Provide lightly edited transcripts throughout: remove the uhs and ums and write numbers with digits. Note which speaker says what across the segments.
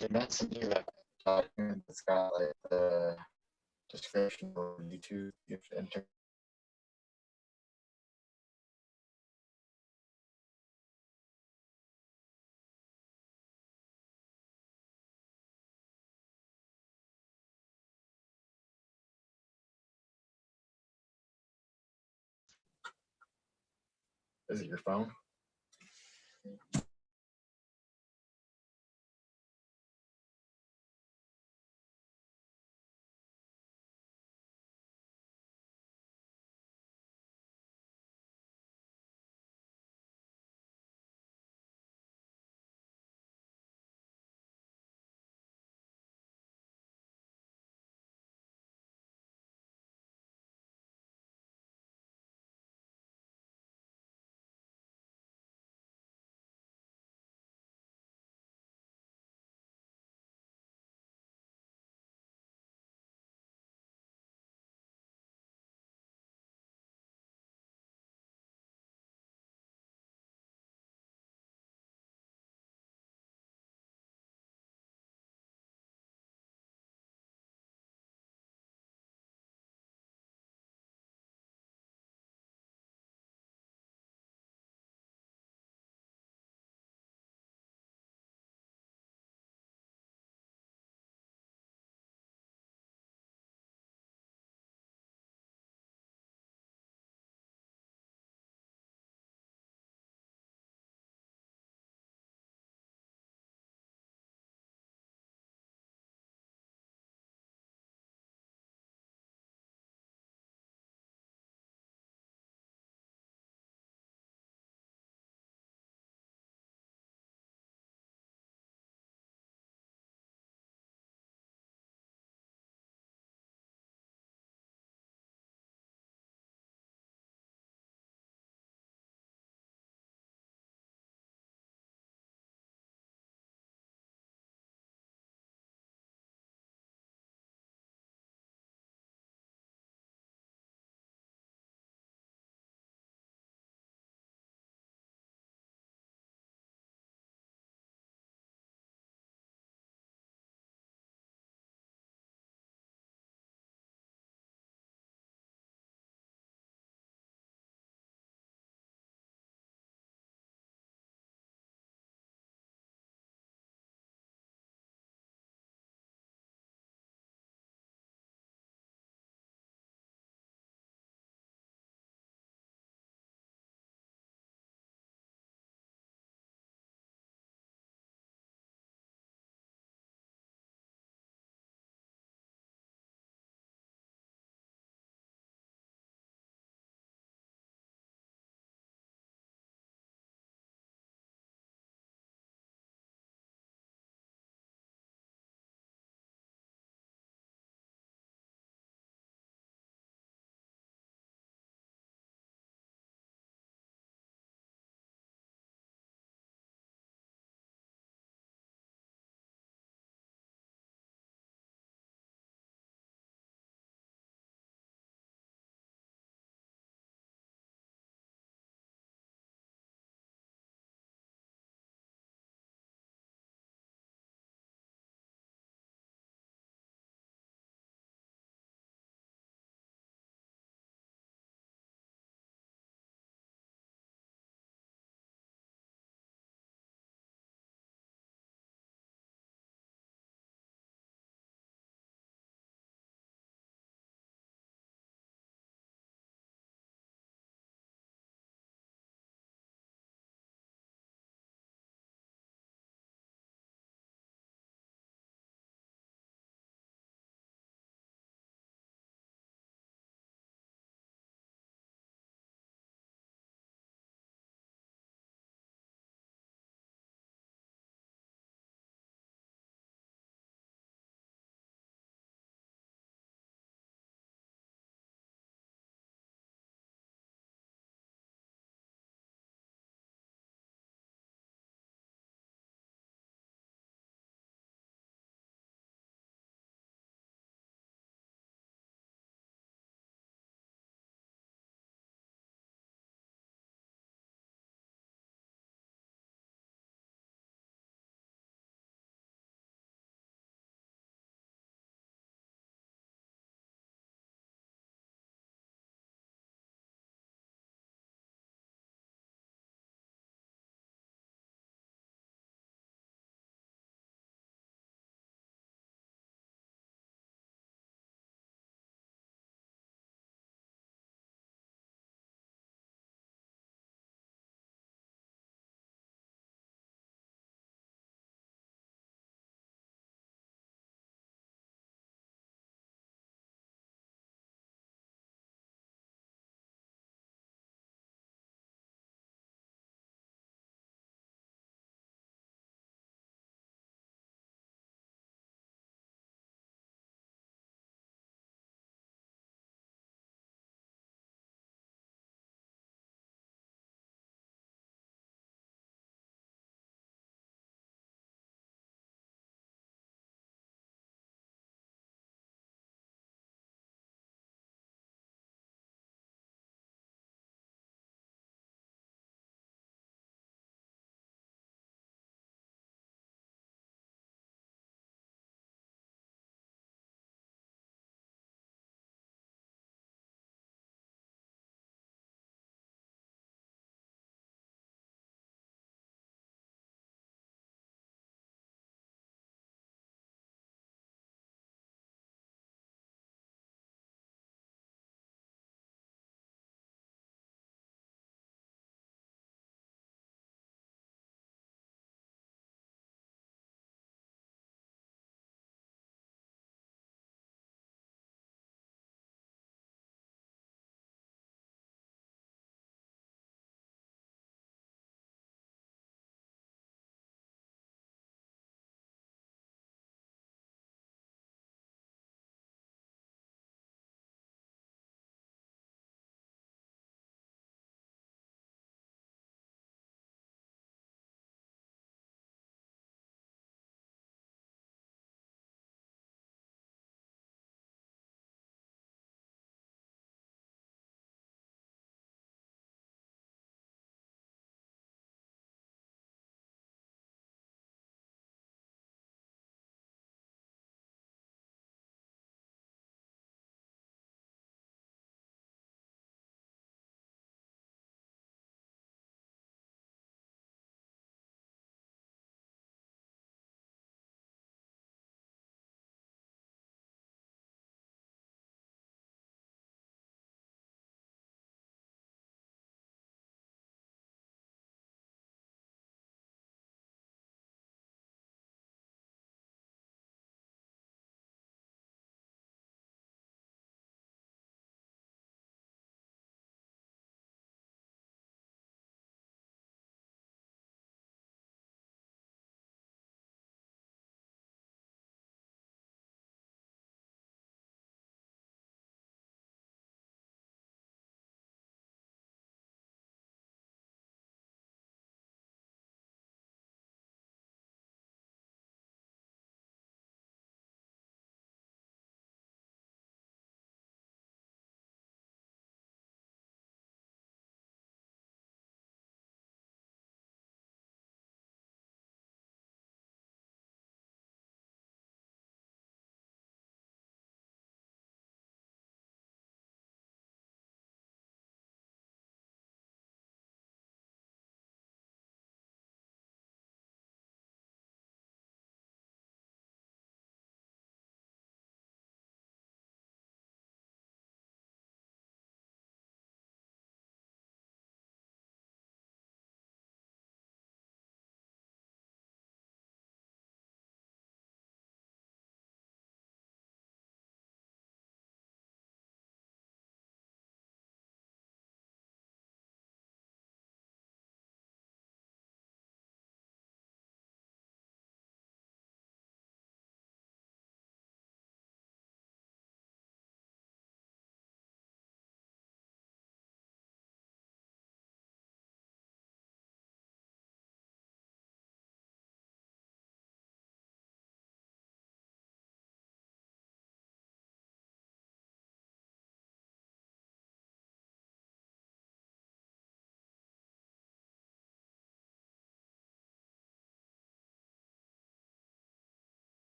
Speaker 1: Did I send you that document that's got like the description of YouTube? You have to enter. Is it your phone?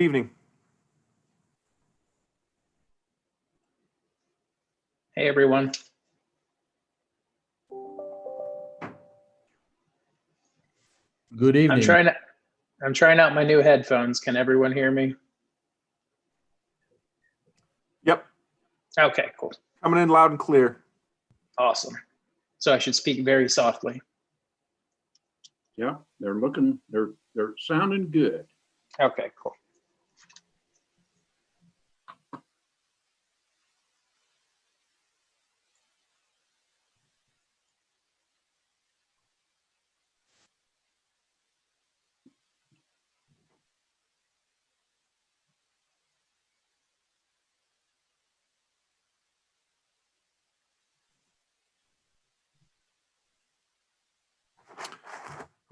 Speaker 2: Good evening.
Speaker 3: Hey, everyone.
Speaker 4: Good evening.
Speaker 3: I'm trying out my new headphones. Can everyone hear me?
Speaker 2: Yep.
Speaker 3: Okay, cool.
Speaker 2: Coming in loud and clear.
Speaker 3: Awesome. So I should speak very softly.
Speaker 4: Yeah, they're sounding good.
Speaker 3: Okay, cool.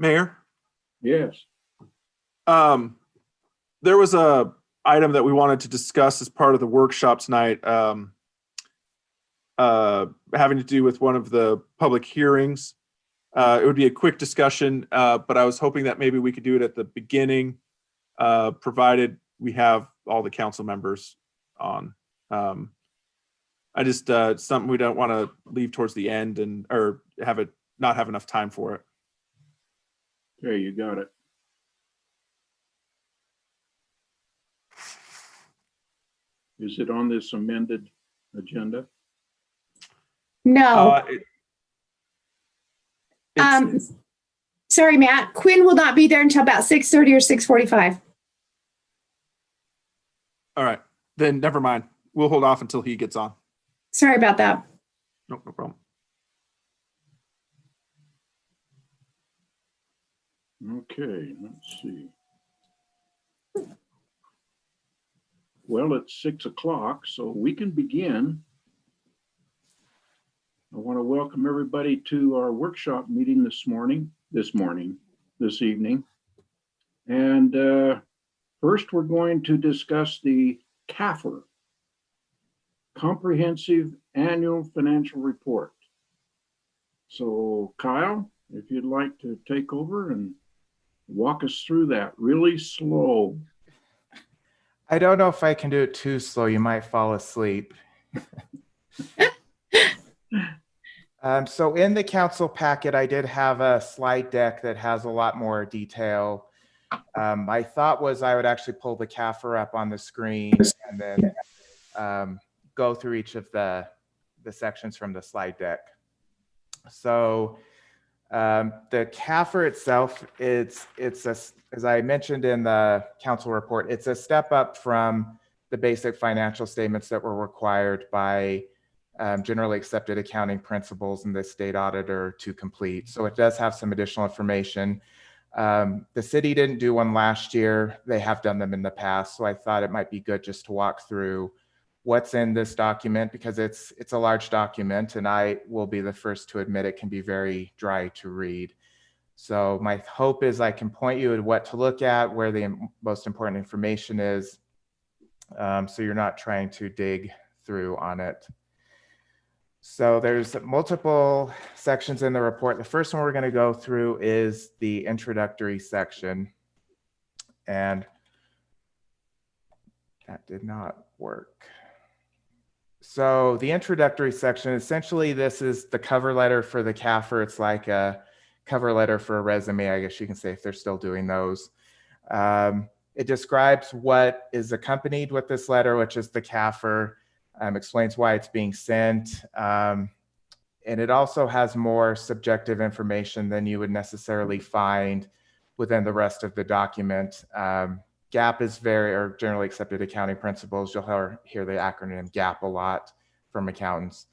Speaker 2: Mayor,
Speaker 4: Yes.
Speaker 2: there was a item that we wanted to discuss as part of the workshop tonight, having to do with one of the public hearings. It would be a quick discussion, but I was hoping that maybe we could do it at the beginning, provided we have all the council members on. I just something we don't want to leave towards the end or not have enough time for it.
Speaker 4: Okay, you got it. Is it on this amended agenda?
Speaker 5: No. Sorry, Matt. Quinn will not be there until about 6:30 or 6:45.
Speaker 2: All right, then never mind. We'll hold off until he gets on.
Speaker 5: Sorry about that.
Speaker 2: Nope, no problem.
Speaker 4: Okay, let's see. Well, it's 6 o'clock, so we can begin. I want to welcome everybody to our workshop meeting this evening. And first, we're going to discuss the CAFR, Comprehensive Annual Financial Report. So, Kyle, if you'd like to take over and walk us through that really slow.
Speaker 6: I don't know if I can do it too slow. You might fall asleep. So in the council packet, I did have a slide deck that has a lot more detail. My thought was I would actually pull the CAFR up on the screen and then go through each of the sections from the slide deck. So the CAFR itself, as I mentioned in the council report, it's a step up from the basic financial statements that were required by generally accepted accounting principles and the state auditor to complete. So it does have some additional information. The city didn't do one last year. They have done them in the past. So I thought it might be good just to walk through what's in this document, because it's a large document, and I will be the first to admit it can be very dry to read. So my hope is I can point you at what to look at, where the most important information is, so you're not trying to dig through on it. So there's multiple sections in the report. The first one we're going to go through is the introductory section. And that did not work. So the introductory section, essentially this is the cover letter for the CAFR. It's like a cover letter for a resume, I guess you can say, if they're still doing those. It describes what is accompanied with this letter, which is the CAFR, explains why it's being sent. And it also has more subjective information than you would necessarily find within the rest of the document. GAAP is or generally accepted accounting principles. You'll hear the acronym GAAP a lot from accountants.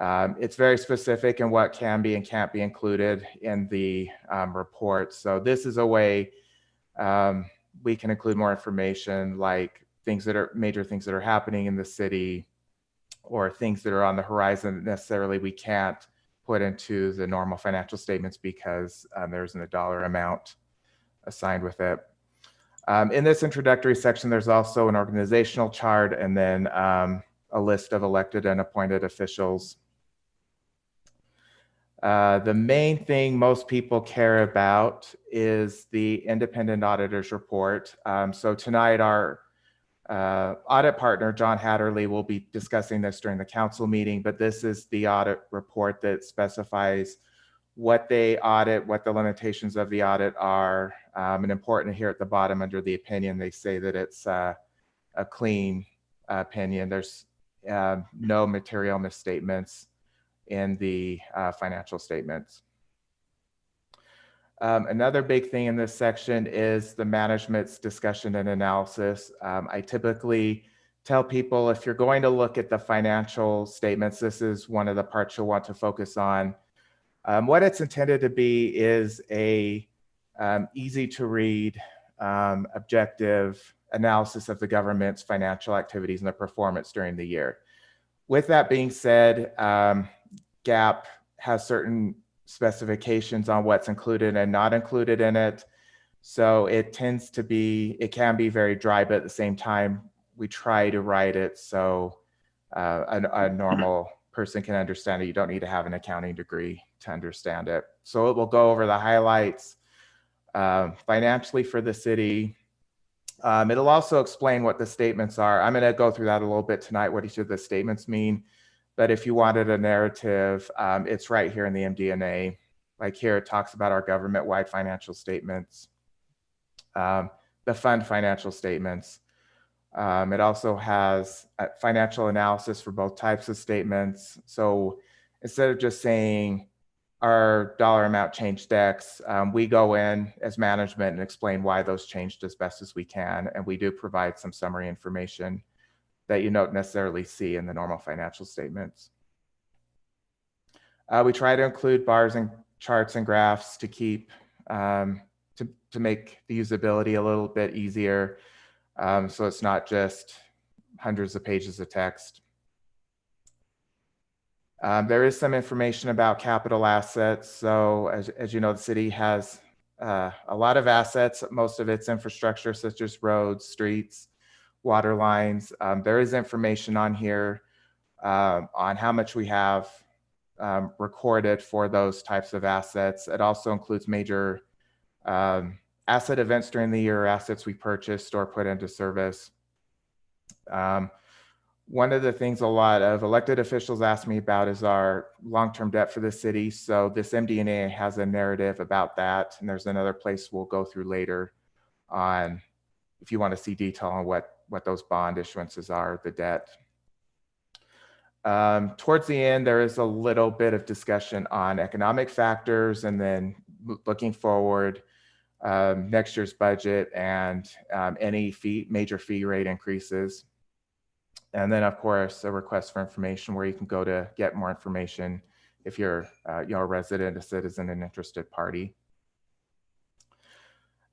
Speaker 6: It's very specific in what can be and can't be included in the report. So this is a way we can include more information, like major things that are happening in the city, or things that are on the horizon that necessarily we can't put into the normal financial statements because there isn't a dollar amount assigned with it. In this introductory section, there's also an organizational chart and then a list of elected and appointed officials. The main thing most people care about is the independent auditor's report. So tonight, our audit partner, John Hatterley, will be discussing this during the council meeting, but this is the audit report that specifies what they audit, what the limitations of the audit are. And important here at the bottom under the opinion, they say that it's a clean opinion. There's no material misstatements in the financial statements. Another big thing in this section is the management's discussion and analysis. I typically tell people if you're going to look at the financial statements, this is one of the parts you'll want to focus on. What it's intended to be is a easy to read, objective analysis of the government's financial activities and their performance during the year. With that being said, GAAP has certain specifications on what's included and not included in it. So it tends to be, it can be very dry, but at the same time, we try to write it so a normal person can understand it. You don't need to have an accounting degree to understand it. So it will go over the highlights financially for the city. It'll also explain what the statements are. I'm going to go through that a little bit tonight, what each of the statements mean. But if you wanted a narrative, it's right here in the MD&A. Like here, it talks about our government-wide financial statements, the fund financial statements. It also has a financial analysis for both types of statements. So instead of just saying our dollar amount changed X, we go in as management and explain why those changed as best as we can. And we do provide some summary information that you don't necessarily see in the normal financial statements. We try to include bars and charts and graphs to keep, to make the usability a little bit easier. So it's not just hundreds of pages of text. There is some information about capital assets. So as you know, the city has a lot of assets, most of its infrastructure, such as roads, streets, water lines. There is information on here on how much we have recorded for those types of assets. It also includes major asset events during the year, assets we purchased or put into service. One of the things a lot of elected officials ask me about is our long-term debt for the city. So this MD&A has a narrative about that. And there's another place we'll go through later on if you want to see detail on what those bond issuances are, the debt. Towards the end, there is a little bit of discussion on economic factors and then looking forward, next year's budget and any major fee rate increases. And then, of course, a request for information where you can go to get more information if you're a resident, a citizen, an interested party.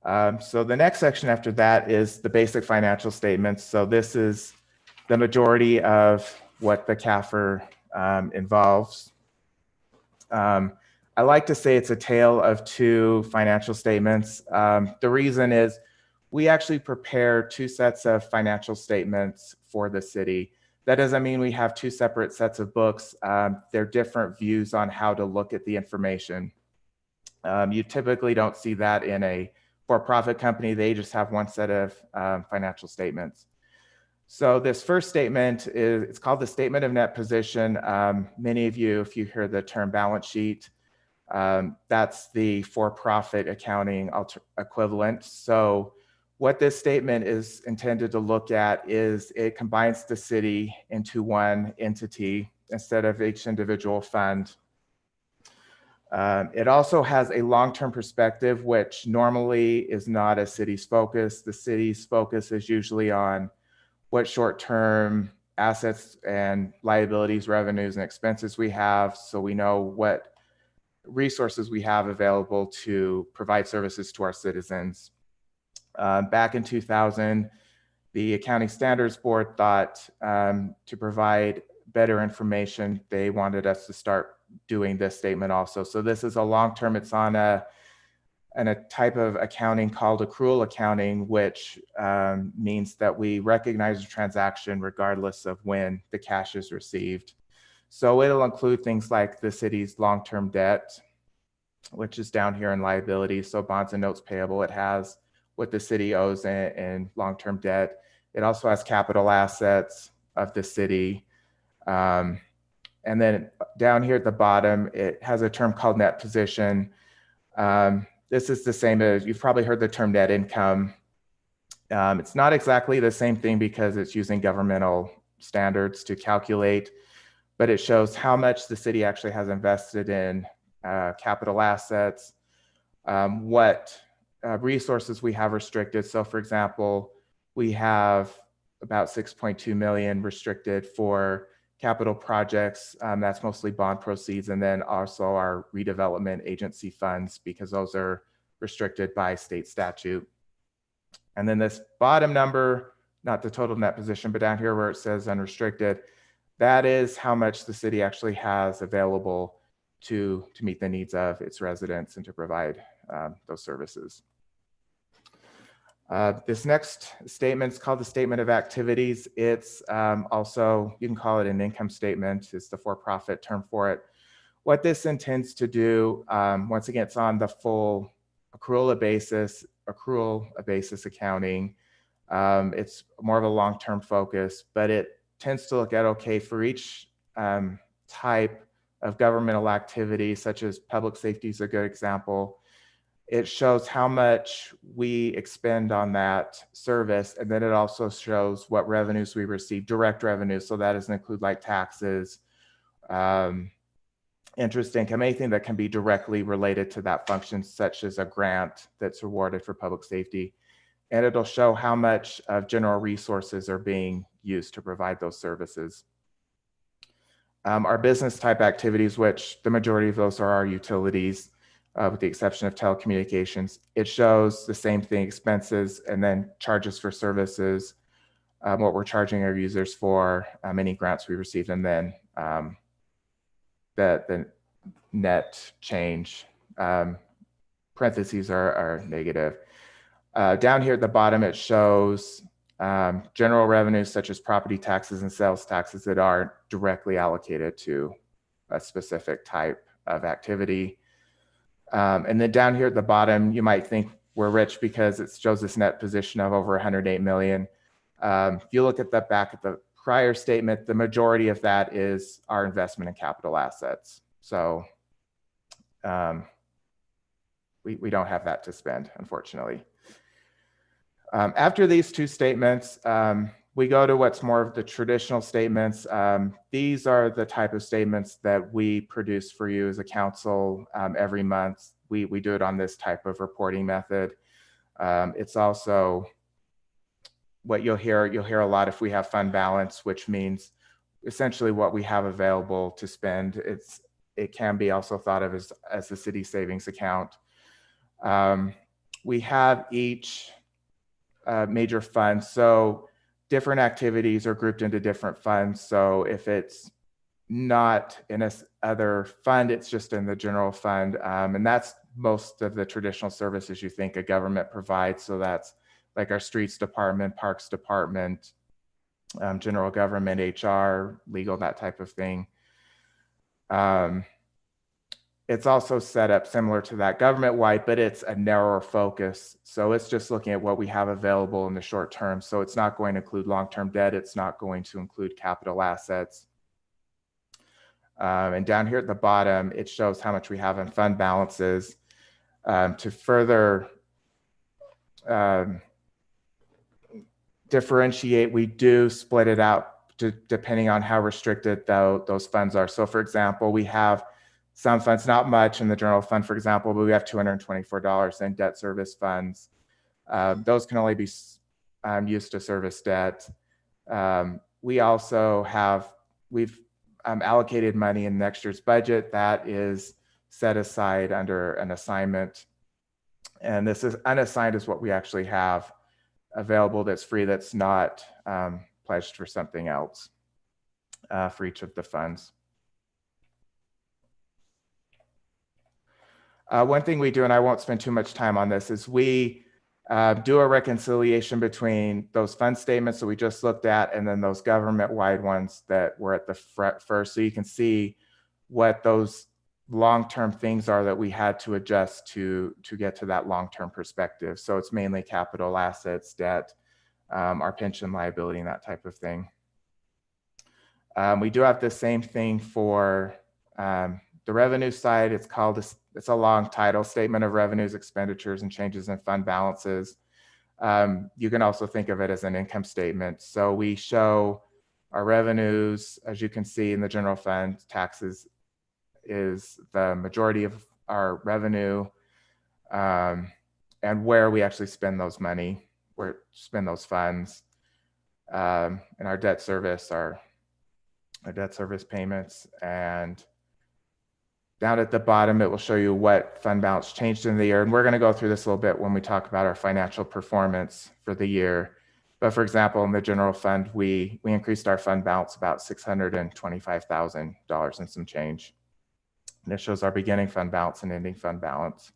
Speaker 6: So the next section after that is the basic financial statements. So this is the majority of what the CAFR involves. I like to say it's a tale of two financial statements. The reason is we actually prepare two sets of financial statements for the city. That doesn't mean we have two separate sets of books. They're different views on how to look at the information. You typically don't see that in a for-profit company. They just have one set of financial statements. So this first statement it's called the Statement of Net Position. Many of you, if you hear the term balance sheet, that's the for-profit accounting equivalent. So what this statement is intended to look at is it combines the city into one entity instead of each individual fund. It also has a long-term perspective, which normally is not a city's focus. The city's focus is usually on what short-term assets and liabilities, revenues, and expenses we have, so we know what resources we have available to provide services to our citizens. Back in 2000, the Accounting Standards Board thought to provide better information, they wanted us to start doing this statement also. So this is a long-term, it's on a type of accounting called accrual accounting, which means that we recognize a transaction regardless of when the cash is received. So it'll include things like the city's long-term debt, which is down here in liabilities. So bonds and notes payable, it has what the city owes in long-term debt. It also has capital assets of the city. And then down here at the bottom, it has a term called net position. This is the same as, you've probably heard the term net income. It's not exactly the same thing because it's using governmental standards to calculate, but it shows how much the city actually has invested in capital assets, what resources we have restricted. So for example, we have about 6.2 million restricted for capital projects. That's mostly bond proceeds, and then also our redevelopment agency funds, because those are restricted by state statute. And then this bottom number, not the total net position, but down here where it says unrestricted, that is how much the city actually has available to meet the needs of its residents and to provide those services. This next statement is called the Statement of Activities. It's also, you can call it an income statement. It's the for-profit term for it. What this intends to do, once again, it's on the full accrual basis accounting. It's more of a long-term focus, but it tends to look at, okay, for each type of governmental activity, such as public safety is a good example, it shows how much we expend on that service. And then it also shows what revenues we receive, direct revenues. So that doesn't include like taxes, interest income, anything that can be directly related to that function, such as a grant that's awarded for public safety. And it'll show how much of general resources are being used to provide those services. Our business type activities, which the majority of those are our utilities, with the exception of telecommunications, it shows the same thing, expenses and then charges for services, what we're charging our users for, any grants we received, and then the net change. Parentheses are negative. Down here at the bottom, it shows general revenues such as property taxes and sales taxes that are directly allocated to a specific type of activity. And then down here at the bottom, you might think we're rich because it shows this net position of over 108 million. If you look at the back of the prior statement, the majority of that is our investment in capital assets. So we don't have that to spend, unfortunately. After these two statements, we go to what's more of the traditional statements. These are the type of statements that we produce for you as a council every month. We do it on this type of reporting method. It's also what you'll hear a lot if we have fund balance, which means essentially what we have available to spend. It can be also thought of as the city savings account. We have each major fund. So different activities are grouped into different funds. So if it's not in a other fund, it's just in the general fund. And that's most of the traditional services you think a government provides. So that's like our streets department, parks department, general government, HR, legal, that type of thing. It's also set up similar to that government-wide, but it's a narrower focus. So it's just looking at what we have available in the short term. So it's not going to include long-term debt. It's not going to include capital assets. And down here at the bottom, it shows how much we have in fund balances. To further differentiate, we do split it out depending on how restricted those funds are. So for example, we have some funds, not much in the general fund, for example, but we have $224 in debt service funds. Those can only be used to service debt. We also we've allocated money in next year's budget that is set aside under an assignment. And this is unassigned is what we actually have available that's free, that's not pledged for something else for each of the funds. One thing we do, and I won't spend too much time on this, is we do a reconciliation between those fund statements that we just looked at and then those government-wide ones that were at the first. So you can see what those long-term things are that we had to adjust to get to that long-term perspective. So it's mainly capital assets, debt, our pension liability, and that type of thing. We do have the same thing for the revenue side. It's a long title, Statement of Revenues, Expenditures, and Changes in Fund Balances. You can also think of it as an income statement. So we show our revenues, as you can see in the general fund, taxes is the majority of our revenue, and where we actually spend those money, where spend those funds, and our debt service, our debt service payments. And down at the bottom, it will show you what fund balance changed in the year. And we're going to go through this a little bit when we talk about our financial performance for the year. But for example, in the general fund, we increased our fund balance about $625,000 and some change. And it shows our beginning fund balance and ending fund balance.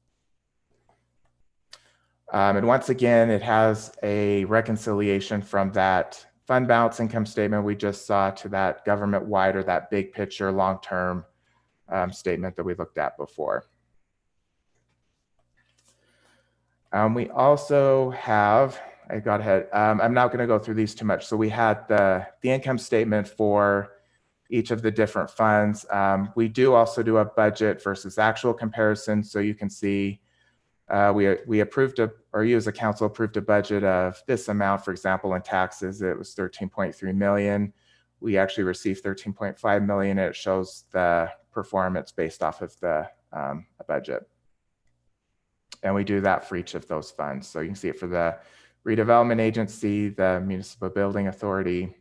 Speaker 6: And once again, it has a reconciliation from that fund balance income statement we just saw to that government-wide or that big picture long-term statement that we looked at before. We also have, I got ahead, I'm not going to go through these too much. So we had the income statement for each of the different funds. We do also do a budget versus actual comparison. So you can see we approved or you as a council approved a budget of this amount. For example, in taxes, it was 13.3 million. We actually received 13.5 million. And it shows the performance based off of the budget. And we do that for each of those funds. So you can see it for the redevelopment agency, the municipal building authority.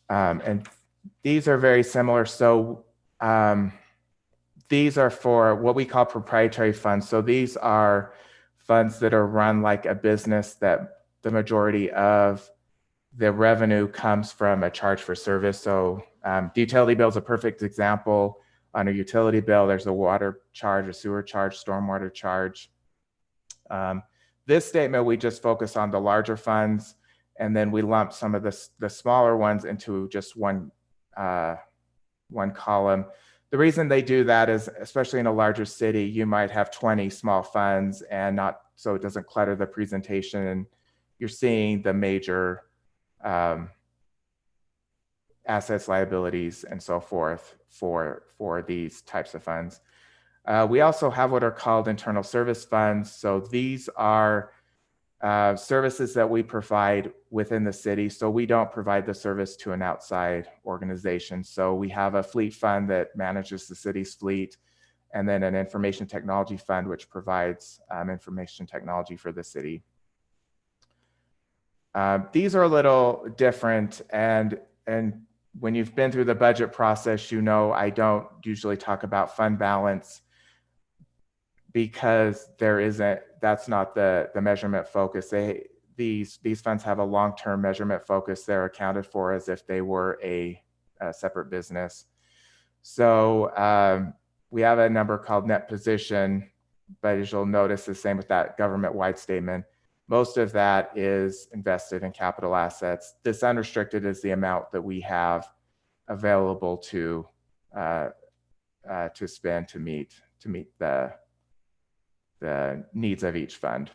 Speaker 6: And these are very similar. So these are for what we call proprietary funds. So these are funds that are run like a business, that the majority of the revenue comes from a charge for service. So the utility bill is a perfect example. On a utility bill, there's a water charge, a sewer charge, stormwater charge. This statement, we just focus on the larger funds, and then we lump some of the smaller ones into just one column. The reason they do that is, especially in a larger city, you might have 20 small funds, and not so it doesn't clutter the presentation, and you're seeing the major assets, liabilities, and so forth for these types of funds. We also have what are called internal service funds. So these are services that we provide within the city. So we don't provide the service to an outside organization. So we have a fleet fund that manages the city's fleet, and then an information technology fund, which provides information technology for the city. These are a little different, and when you've been through the budget process, you know I don't usually talk about fund balance because that's not the measurement focus. These funds have a long-term measurement focus. They're accounted for as if they were a separate business. So we have a number called net position, but as you'll notice, the same with that government-wide statement. Most of that is invested in capital assets. This unrestricted is the amount that we have available to spend to meet the needs of each fund.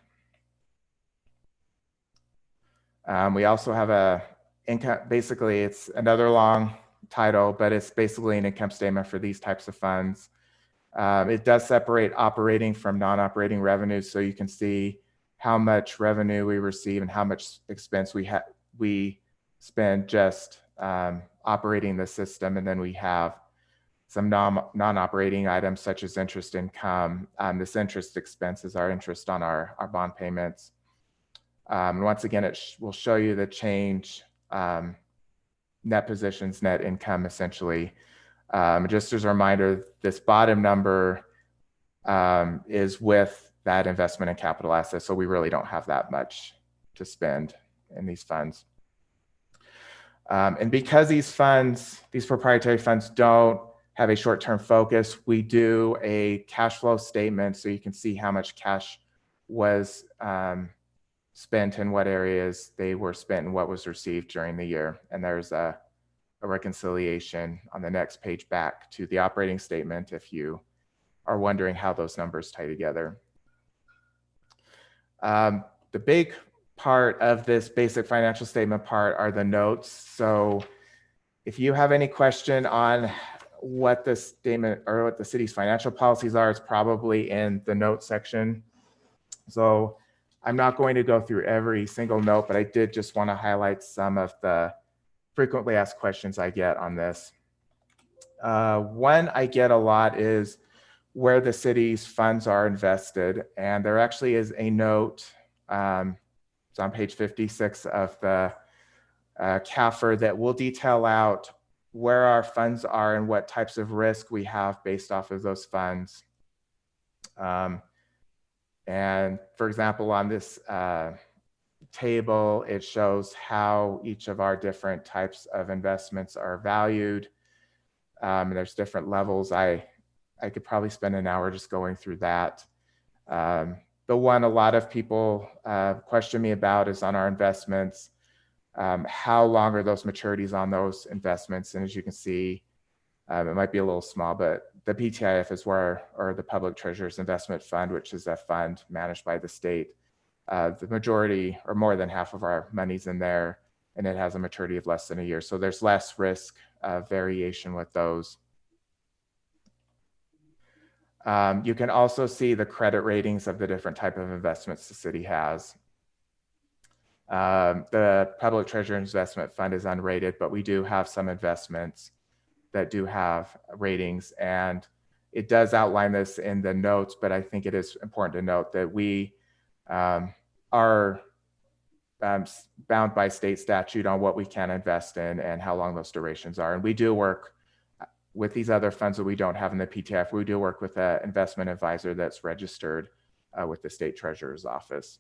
Speaker 6: We also have a income. Basically, it's another long title, but it's basically an income statement for these types of funds. It does separate operating from non-operating revenues, so you can see how much revenue we receive and how much expense we spend just operating the system. And then we have some non-operating items such as interest income. This interest expense is our interest on our bond payments. And once again, it will show you the change, net positions, net income, essentially. Just as a reminder, this bottom number is with that investment in capital assets. So we really don't have that much to spend in these funds. And because these proprietary funds don't have a short-term focus, we do a cash flow statement so you can see how much cash was spent and what areas they were spent and what was received during the year. And there's a reconciliation on the next page back to the operating statement if you are wondering how those numbers tie together. The big part of this basic financial statement part are the notes. So if you have any question on what the statement or what the city's financial policies are, it's probably in the notes section. So I'm not going to go through every single note, but I did just want to highlight some of the frequently asked questions I get on this. One I get a lot is where the city's funds are invested. And there actually is a note, it's on page 56 of the CAFR that will detail out where our funds are and what types of risk we have based off of those funds. And for example, on this table, it shows how each of our different types of investments are valued. There's different levels. I could probably spend an hour just going through that. The one a lot of people question me about is on our investments. How long are those maturities on those investments? And as you can see, it might be a little small, but the PTIF is where, or the Public Treasurer's Investment Fund, which is a fund managed by the state. The majority or more than half of our money's in there, and it has a maturity of less than a year. So there's less risk variation with those. You can also see the credit ratings of the different type of investments the city has. The Public Treasurer Investment Fund is unrated, but we do have some investments that do have ratings, and it does outline this in the notes, but I think it is important to note that we are bound by state statute on what we can invest in and how long those durations are. And we do work with these other funds that we don't have in the PTF. We do work with an investment advisor that's registered with the state treasurer's office.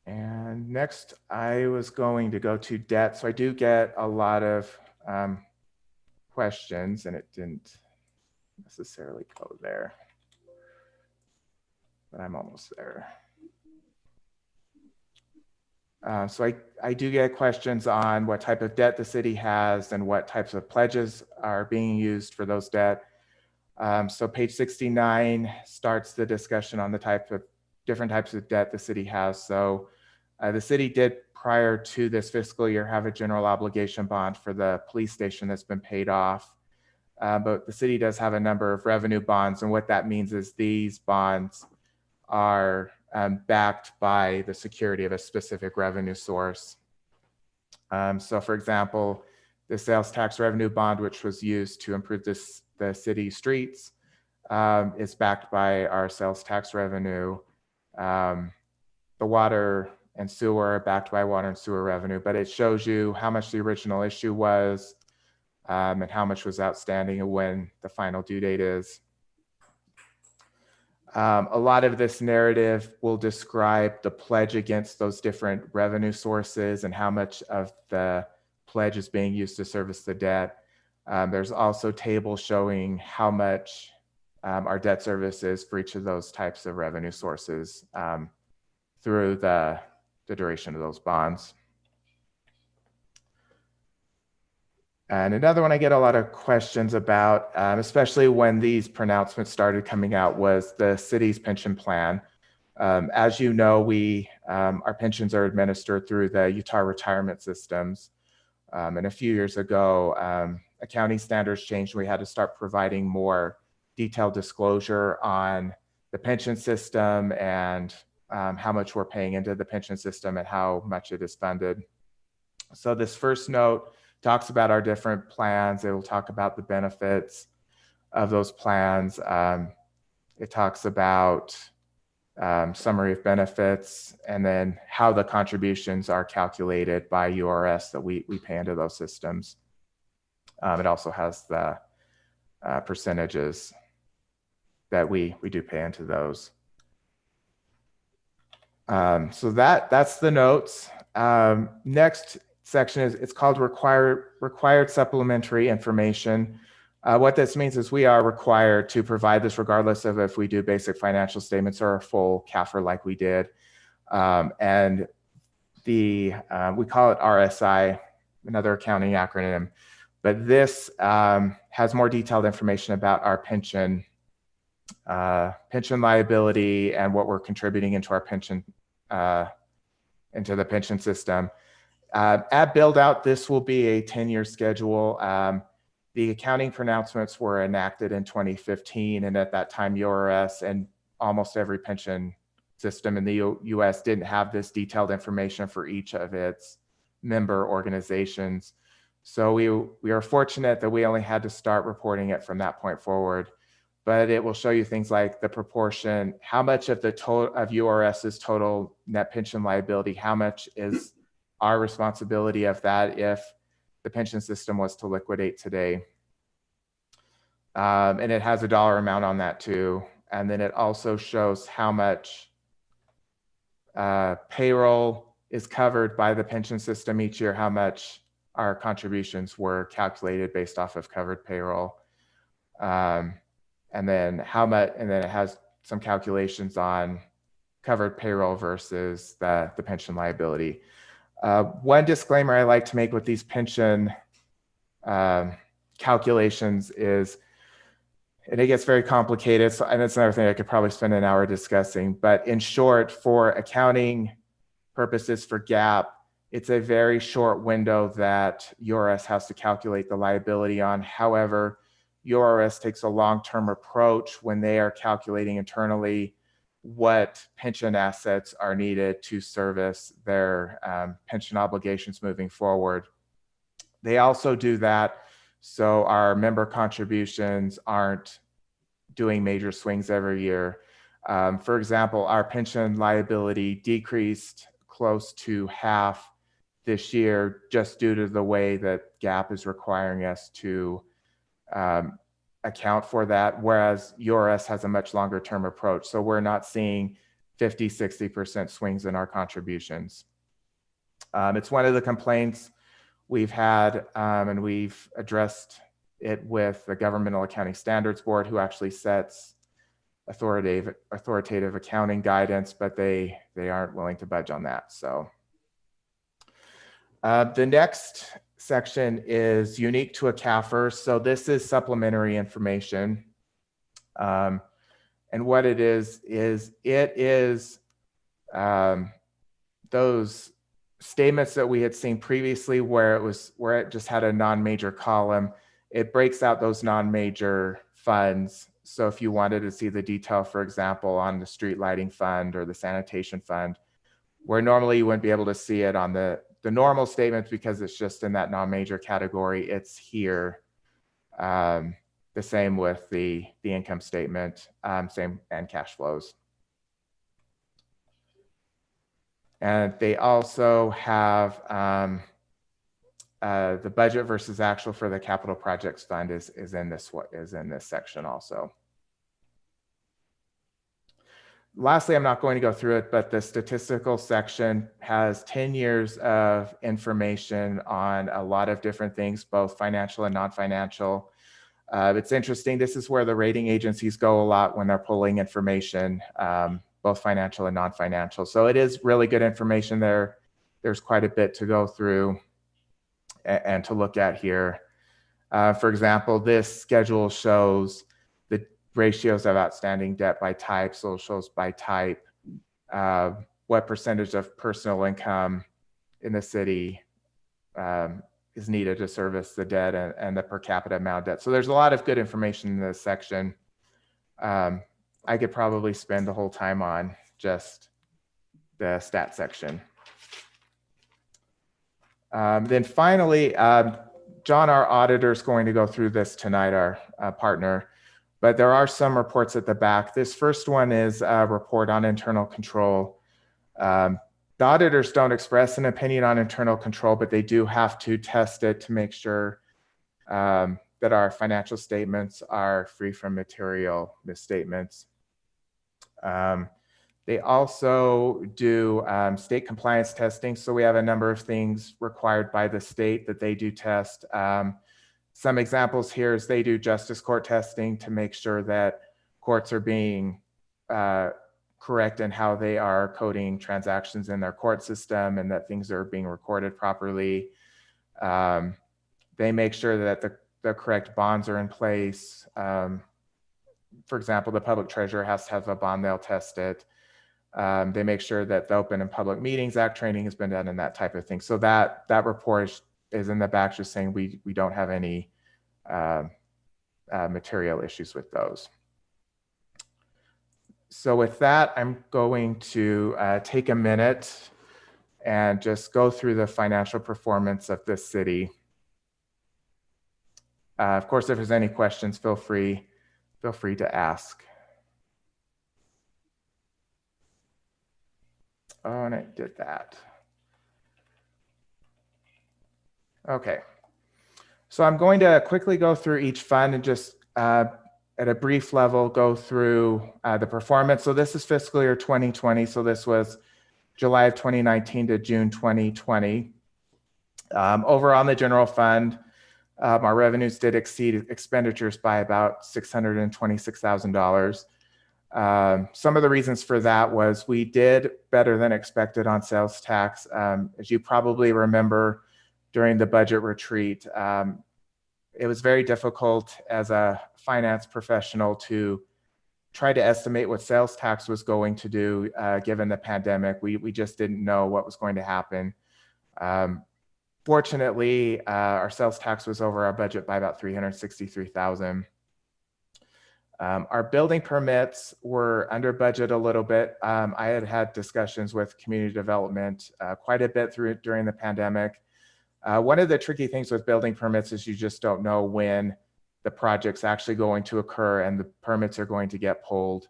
Speaker 6: And next, I was going to go to debt. So I do get a lot of questions, and it didn't necessarily go there, but I'm almost there. So I do get questions on what type of debt the city has and what types of pledges are being used for those debt. So page 69 starts the discussion on the different types of debt the city has. So the city did, prior to this fiscal year, have a general obligation bond for the police station that's been paid off. But the city does have a number of revenue bonds. And what that means is these bonds are backed by the security of a specific revenue source. So for example, the sales tax revenue bond, which was used to improve the city streets, is backed by our sales tax revenue. The water and sewer are backed by water and sewer revenue, but it shows you how much the original issue was and how much was outstanding and when the final due date is. A lot of this narrative will describe the pledge against those different revenue sources and how much of the pledge is being used to service the debt. There's also tables showing how much our debt service is for each of those types of revenue sources through the duration of those bonds. And another one I get a lot of questions about, especially when these pronouncements started coming out, was the city's pension plan. As you know, our pensions are administered through the Utah retirement systems. And a few years ago, accounting standards changed. We had to start providing more detailed disclosure on the pension system and how much we're paying into the pension system and how much it is funded. So this first note talks about our different plans. It will talk about the benefits of those plans. It talks about summary of benefits and then how the contributions are calculated by URS that we pay into those systems. It also has the percentages that we do pay into those. So that's the notes. Next section it's called required supplementary information. What this means is we are required to provide this regardless of if we do basic financial statements or a full CAFR like we did. And we call it RSI, another accounting acronym, but this has more detailed information about our pension liability and what we're contributing into our pension, into the pension system. At build out, this will be a 10-year schedule. The accounting pronouncements were enacted in 2015, and at that time, URS and almost every pension system in the US didn't have this detailed information for each of its member organizations. So we are fortunate that we only had to start reporting it from that point forward. But it will show you things like the proportion, how much of the total of URS's total net pension liability, how much is our responsibility of that if the pension system was to liquidate today. And it has a dollar amount on that too. And then it also shows how much payroll is covered by the pension system each year, how much our contributions were calculated based off of covered payroll. And then how much, and then it has some calculations on covered payroll versus the pension liability. One disclaimer I like to make with these pension calculations is, and it gets very complicated, so, and it's another thing I could probably spend an hour discussing, but in short, for accounting purposes for GAAP, it's a very short window that URS has to calculate the liability on. However, URS takes a long-term approach when they are calculating internally what pension assets are needed to service their pension obligations moving forward. They also do that so our member contributions aren't doing major swings every year. For example, our pension liability decreased close to half this year just due to the way that GAAP is requiring us to account for that, whereas URS has a much longer term approach. So we're not seeing 50, 60% swings in our contributions. It's one of the complaints we've had, and we've addressed it with the Governmental Accounting Standards Board, who actually sets authoritative accounting guidance, but they aren't willing to budge on that. So the next section is unique to a CAFR. So this is supplementary information. And what it is those statements that we had seen previously where it just had a non-major column. It breaks out those non-major funds. So if you wanted to see the detail, for example, on the street lighting fund or the sanitation fund, where normally you wouldn't be able to see it on the normal statements because it's just in that non-major category, it's here. The same with the income statement, same, and cash flows. And they also have the budget versus actual for the capital projects fund is in this section also. Lastly, I'm not going to go through it, but the statistical section has 10 years of information on a lot of different things, both financial and non-financial. It's interesting. This is where the rating agencies go a lot when they're pulling information, both financial and non-financial. So it is really good information there. There's quite a bit to go through and to look at here. For example, this schedule shows the ratios of outstanding debt by type. So it shows by type what percentage of personal income in the city is needed to service the debt and the per capita amount of debt. So there's a lot of good information in this section. I could probably spend the whole time on just the stat section. Then finally, John, our auditor, is going to go through this tonight, our partner, but there are some reports at the back. This first one is a report on internal control. The auditors don't express an opinion on internal control, but they do have to test it to make sure that our financial statements are free from material misstatements. They also do state compliance testing. So we have a number of things required by the state that they do test. Some examples here is they do justice court testing to make sure that courts are being correct in how they are coding transactions in their court system and that things are being recorded properly. They make sure that the correct bonds are in place. For example, the public treasurer has to have a bond, they'll test it. They make sure that the Open and Public Meetings Act training has been done and that type of thing. So that report is in the back just saying we don't have any material issues with those. So with that, I'm going to take a minute and just go through the financial performance of this city. Of course, if there's any questions, feel free to ask. Oh, and I did that. Okay. So I'm going to quickly go through each fund and just at a brief level go through the performance. So this is fiscal year 2020. So this was July of 2019 to June 2020. Over on the general fund, our revenues did exceed expenditures by about $626,000. Some of the reasons for that was we did better than expected on sales tax. As you probably remember during the budget retreat, it was very difficult as a finance professional to try to estimate what sales tax was going to do given the pandemic. We just didn't know what was going to happen. Fortunately, our sales tax was over our budget by about $363,000. Our building permits were under budget a little bit. I had discussions with community development quite a bit during the pandemic. One of the tricky things with building permits is you just don't know when the project's actually going to occur and the permits are going to get pulled.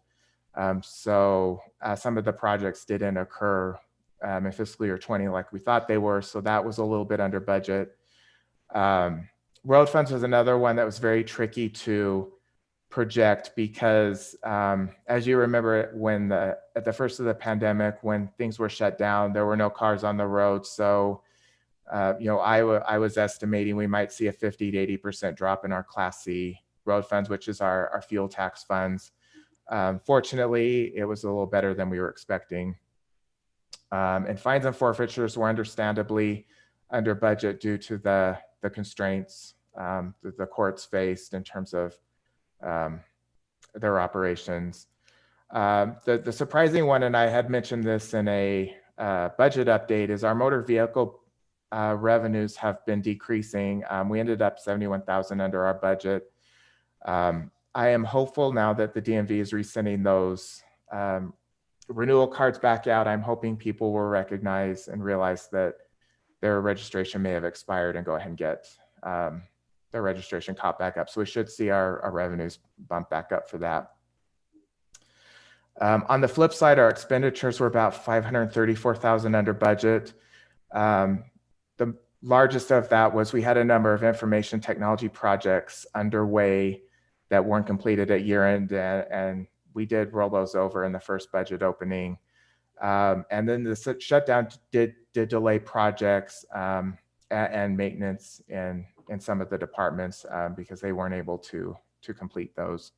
Speaker 6: So some of the projects didn't occur in fiscal year 20 like we thought they were. So that was a little bit under budget. Road funds was another one that was very tricky to project because as you remember when at the first of the pandemic, when things were shut down, there were no cars on the road. So I was estimating we might see a 50 to 80% drop in our Class C road funds, which is our fuel tax funds. Fortunately, it was a little better than we were expecting. And fines and forfeitures were understandably under budget due to the constraints that the courts faced in terms of their operations. The surprising one, and I had mentioned this in a budget update, is our motor vehicle revenues have been decreasing. We ended up $71,000 under our budget. I am hopeful now that the DMV is resending those renewal cards back out. I'm hoping people will recognize and realize that their registration may have expired and go ahead and get their registration caught back up. So we should see our revenues bump back up for that. On the flip side, our expenditures were about $534,000 under budget. The largest of that was we had a number of information technology projects underway that weren't completed at year end, and we did roll those over in the first budget opening. And then the shutdown did delay projects and maintenance in some of the departments because they weren't able to complete those.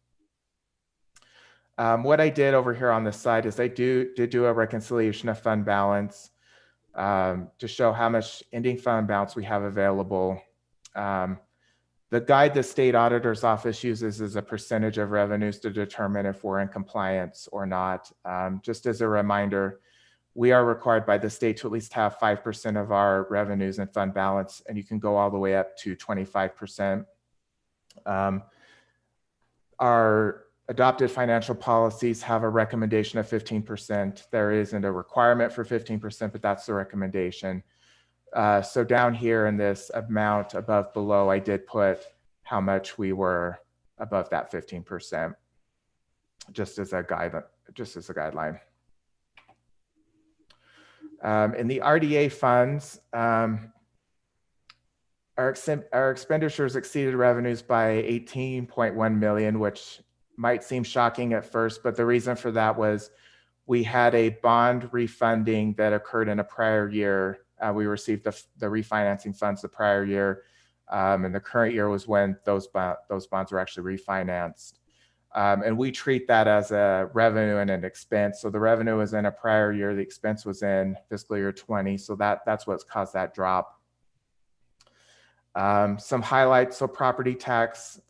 Speaker 6: What I did over here on this side is I did do a reconciliation of fund balance to show how much ending fund balance we have available. The guide the state auditor's office uses is a percentage of revenues to determine if we're in compliance or not. Just as a reminder, we are required by the state to at least have 5% of our revenues in fund balance, and you can go all the way up to 25%. Our adopted financial policies have a recommendation of 15%. There isn't a requirement for 15%, but that's the recommendation. So down here in this amount above below, I did put how much we were above that 15%, just as a guideline. In the RDA funds, our expenditures exceeded revenues by 18.1 million, which might seem shocking at first, but the reason for that was we had a bond refunding that occurred in a prior year. We received the refinancing funds the prior year. And the current year was when those bonds were actually refinanced. And we treat that as a revenue and an expense. So the revenue was in a prior year, the expense was in fiscal year 20. So that's what's caused that drop. Some highlights, so property tax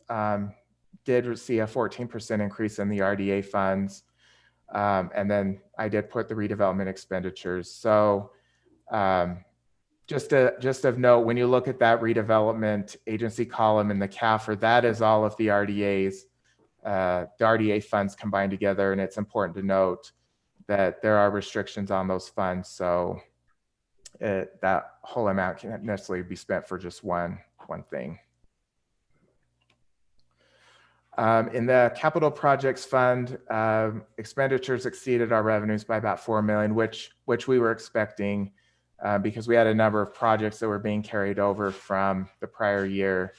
Speaker 6: did see a 14% increase in the RDA funds. And then I did put the redevelopment expenditures. So just of note, when you look at that redevelopment agency column in the CAFR, that is all of the RDAs, the RDA funds combined together. And it's important to note that there are restrictions on those funds. So that whole amount can't necessarily be spent for just one thing. In the capital projects fund, expenditures exceeded our revenues by about $4 million, which we were expecting because we had a number of projects that were being carried over from the prior year.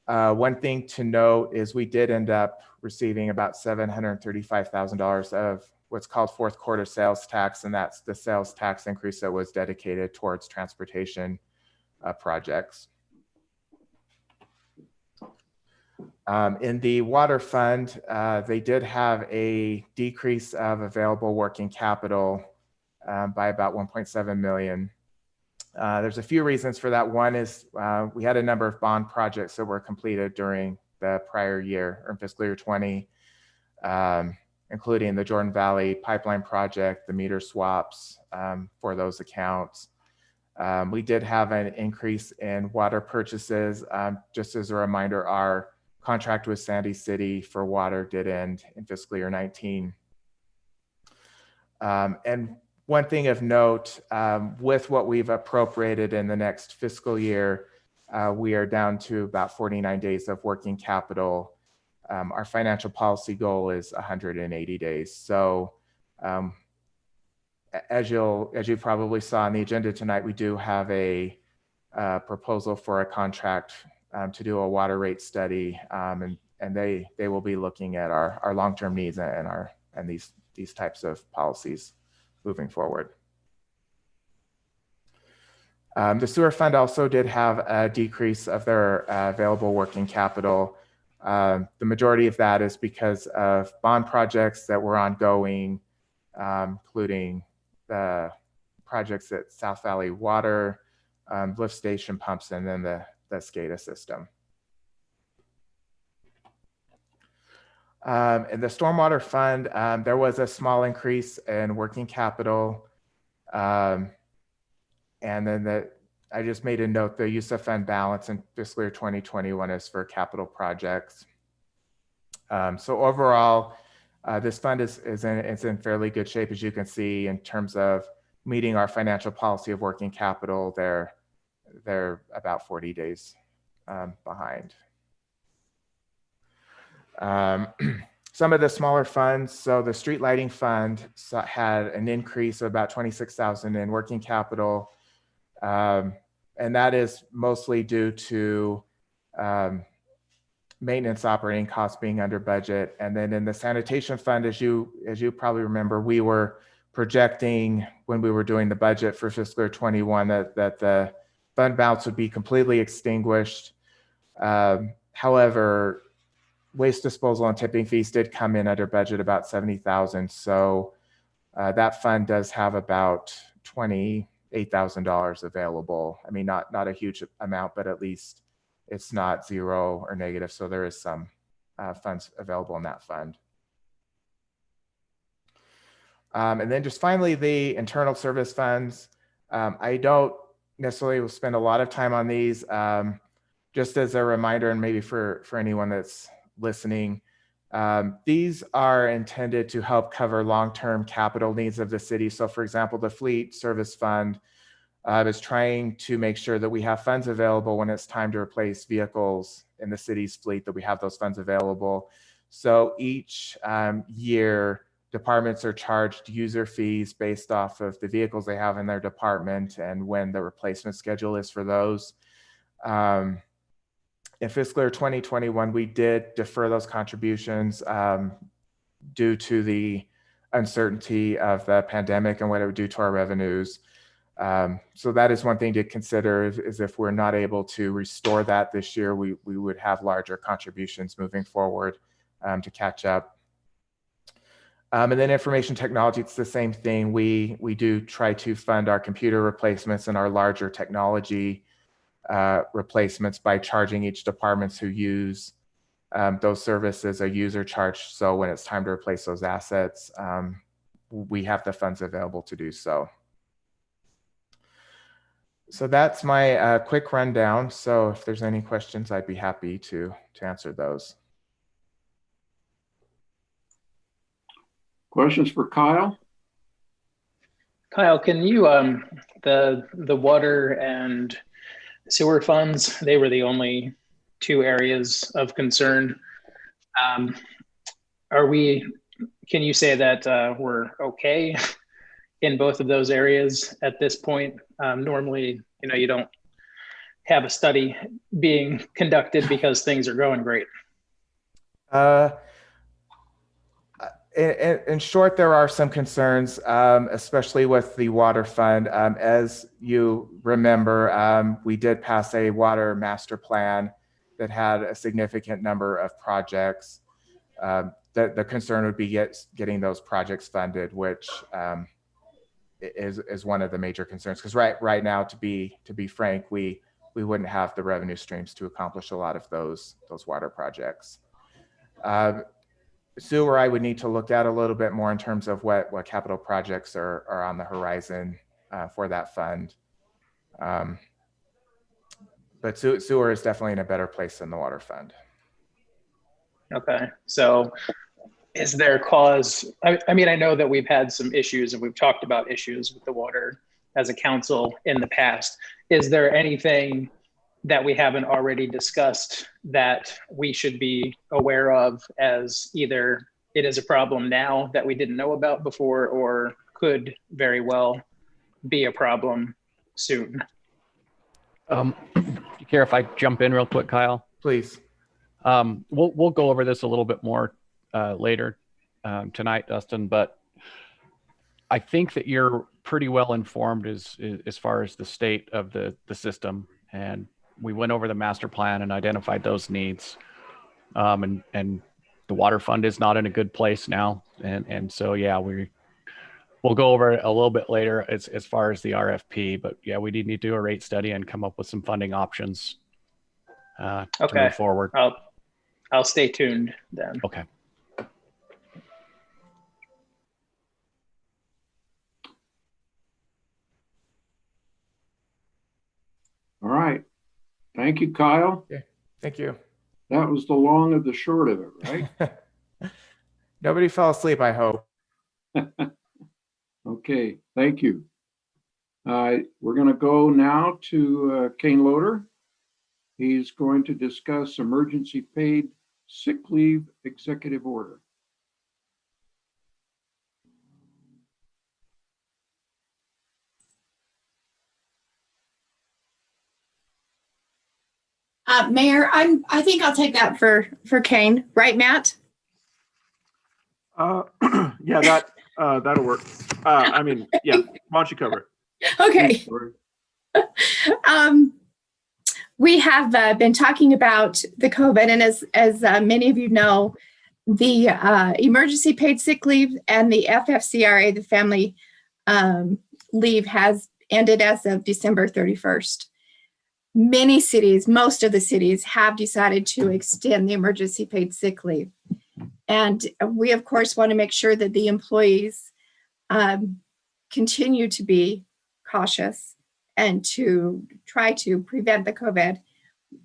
Speaker 6: One thing to note is we did end up receiving about $735,000 of what's called fourth quarter sales tax, and that's the sales tax increase that was dedicated towards transportation projects. In the water fund, they did have a decrease of available working capital by about $1.7 million. There's a few reasons for that. One is we had a number of bond projects that were completed during the prior year or fiscal year 20, including the Jordan Valley Pipeline Project, the meter swaps for those accounts. We did have an increase in water purchases. Just as a reminder, our contract with Sandy City for water did end in fiscal year 19. And one thing of note, with what we've appropriated in the next fiscal year, we are down to about 49 days of working capital. Our financial policy goal is 180 days. So as you probably saw on the agenda tonight, we do have a proposal for a contract to do a water rate study, and they will be looking at our long-term needs and these types of policies moving forward. The sewer fund also did have a decrease of their available working capital. The majority of that is because of bond projects that were ongoing, including the projects at South Valley Water, lift station pumps, and then the SCADA system. In the stormwater fund, there was a small increase in working capital. And then I just made a note, the use of fund balance in fiscal year 2021 is for capital projects. So overall, this fund is in fairly good shape, as you can see, in terms of meeting our financial policy of working capital. They're about 40 days behind. Some of the smaller funds, so the street lighting fund had an increase of about $26,000 in working capital. And that is mostly due to maintenance operating costs being under budget. And then in the sanitation fund, as you probably remember, we were projecting when we were doing the budget for fiscal year 21 that the fund balance would be completely extinguished. However, waste disposal and tipping fees did come in under budget about $70,000. So that fund does have about $28,000 available. I mean, not a huge amount, but at least it's not zero or negative. So there is some funds available in that fund. And then just finally, the internal service funds. I don't necessarily spend a lot of time on these. Just as a reminder, and maybe for anyone that's listening, these are intended to help cover long-term capital needs of the city. So for example, the fleet service fund is trying to make sure that we have funds available when it's time to replace vehicles in the city's fleet, that we have those funds available. So each year, departments are charged user fees based off of the vehicles they have in their department and when the replacement schedule is for those. In fiscal year 2021, we did defer those contributions due to the uncertainty of the pandemic and what it would do to our revenues. So that is one thing to consider is if we're not able to restore that this year, we would have larger contributions moving forward to catch up. And then information technology, it's the same thing. We do try to fund our computer replacements and our larger technology replacements by charging each departments who use those services a user charge. So when it's time to replace those assets, we have the funds available to do so. So that's my quick rundown. So if there's any questions, I'd be happy to answer those.
Speaker 4: Questions for Kyle?
Speaker 3: Kyle, can you, the water and sewer funds, they were the only two areas of concern. Can you say that we're okay in both of those areas at this point? Normally, you don't have a study being conducted because things are going great.
Speaker 6: In short, there are some concerns, especially with the water fund. As you remember, we did pass a water master plan that had a significant number of projects. The concern would be getting those projects funded, which is one of the major concerns. Because right now, to be frank, we wouldn't have the revenue streams to accomplish a lot of those water projects. Sewer, I would need to look at a little bit more in terms of what capital projects are on the horizon for that fund. But sewer is definitely in a better place than the water fund.
Speaker 3: Okay, so is there cause, I mean, I know that we've had some issues and we've talked about issues with the water as a council in the past. Is there anything that we haven't already discussed that we should be aware of as either it is a problem now that we didn't know about before or could very well be a problem soon?
Speaker 7: Do you care if I jump in real quick, Kyle?
Speaker 6: Please.
Speaker 7: We'll go over this a little bit more later tonight, Dustin, but I think that you're pretty well informed as far as the state of the system, and we went over the master plan and identified those needs. And the water fund is not in a good place now. And so, yeah, we'll go over it a little bit later as far as the RFP, but yeah, we need to do a rate study and come up with some funding options to move forward.
Speaker 3: I'll stay tuned then.
Speaker 7: Okay.
Speaker 4: All right. Thank you, Kyle.
Speaker 6: Yeah, thank you.
Speaker 4: That was the long of the short of it, right?
Speaker 6: Nobody fell asleep, I hope.
Speaker 4: Okay, thank you. We're going to go now to Kane Loader. He's going to discuss emergency paid sick leave executive order.
Speaker 5: Mayor, I think I'll take that for Kane, right, Matt?
Speaker 2: Yeah, that'll work. I mean, yeah, why don't you cover it?
Speaker 5: Okay. We have been talking about the COVID, and as many of you know, the emergency paid sick leave and the FFCRA, the family leave, has ended as of December 31st. Many cities, most of the cities, have decided to extend the emergency paid sick leave. And we, of course, want to make sure that the employees continue to be cautious and to try to prevent the COVID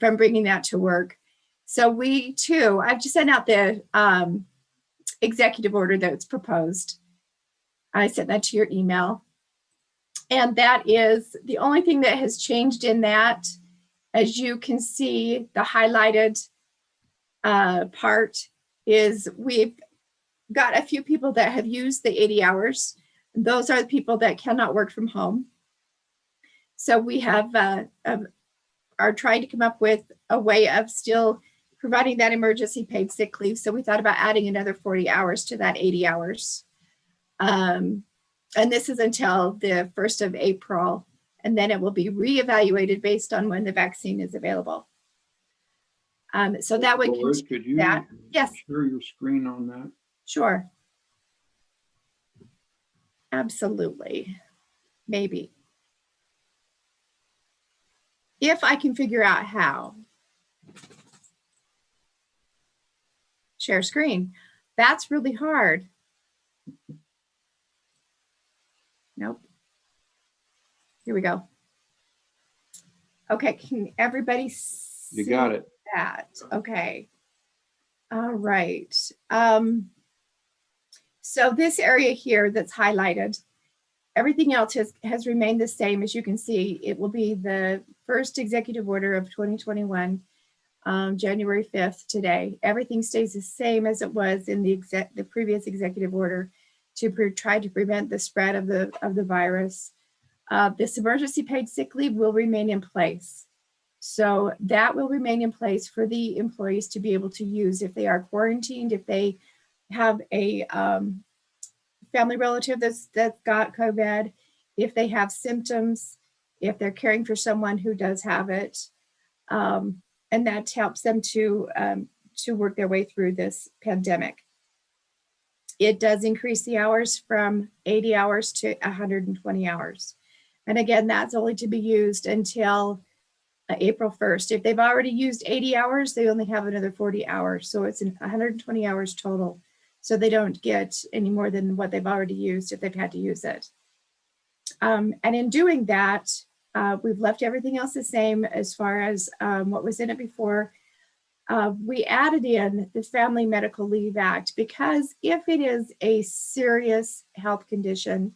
Speaker 5: from bringing that to work. So we, too, I've just sent out the executive order that's proposed. I sent that to your email. And that is the only thing that has changed in that. As you can see, the highlighted part is we've got a few people that have used the 80 hours. Those are the people that cannot work from home. So we have are trying to come up with a way of still providing that emergency paid sick leave. So we thought about adding another 40 hours to that 80 hours. And this is until the 1st of April, and then it will be reevaluated based on when the vaccine is available. So that would
Speaker 4: Dolores, could you
Speaker 5: that. Yes,
Speaker 4: share your screen on that?
Speaker 5: sure. Absolutely. Maybe. If I can figure out how. Share screen. That's really hard. Nope. Here we go. Okay, can everybody see
Speaker 4: You got it.
Speaker 5: that? Okay. All right. So this area here that's highlighted, everything else has remained the same. As you can see, it will be the first executive order of 2021, January 5th today. Everything stays the same as it was in the previous executive order to try to prevent the spread of the virus. This emergency paid sick leave will remain in place. So that will remain in place for the employees to be able to use if they are quarantined, if they have a family relative that's got COVID, if they have symptoms, if they're caring for someone who does have it, and that helps them to work their way through this pandemic. It does increase the hours from 80 hours to 120 hours. And again, that's only to be used until April 1st. If they've already used 80 hours, they only have another 40 hours. So it's 120 hours total. So they don't get any more than what they've already used if they've had to use it. And in doing that, we've left everything else the same as far as what was in it before. We added in the Family Medical Leave Act because if it is a serious health condition,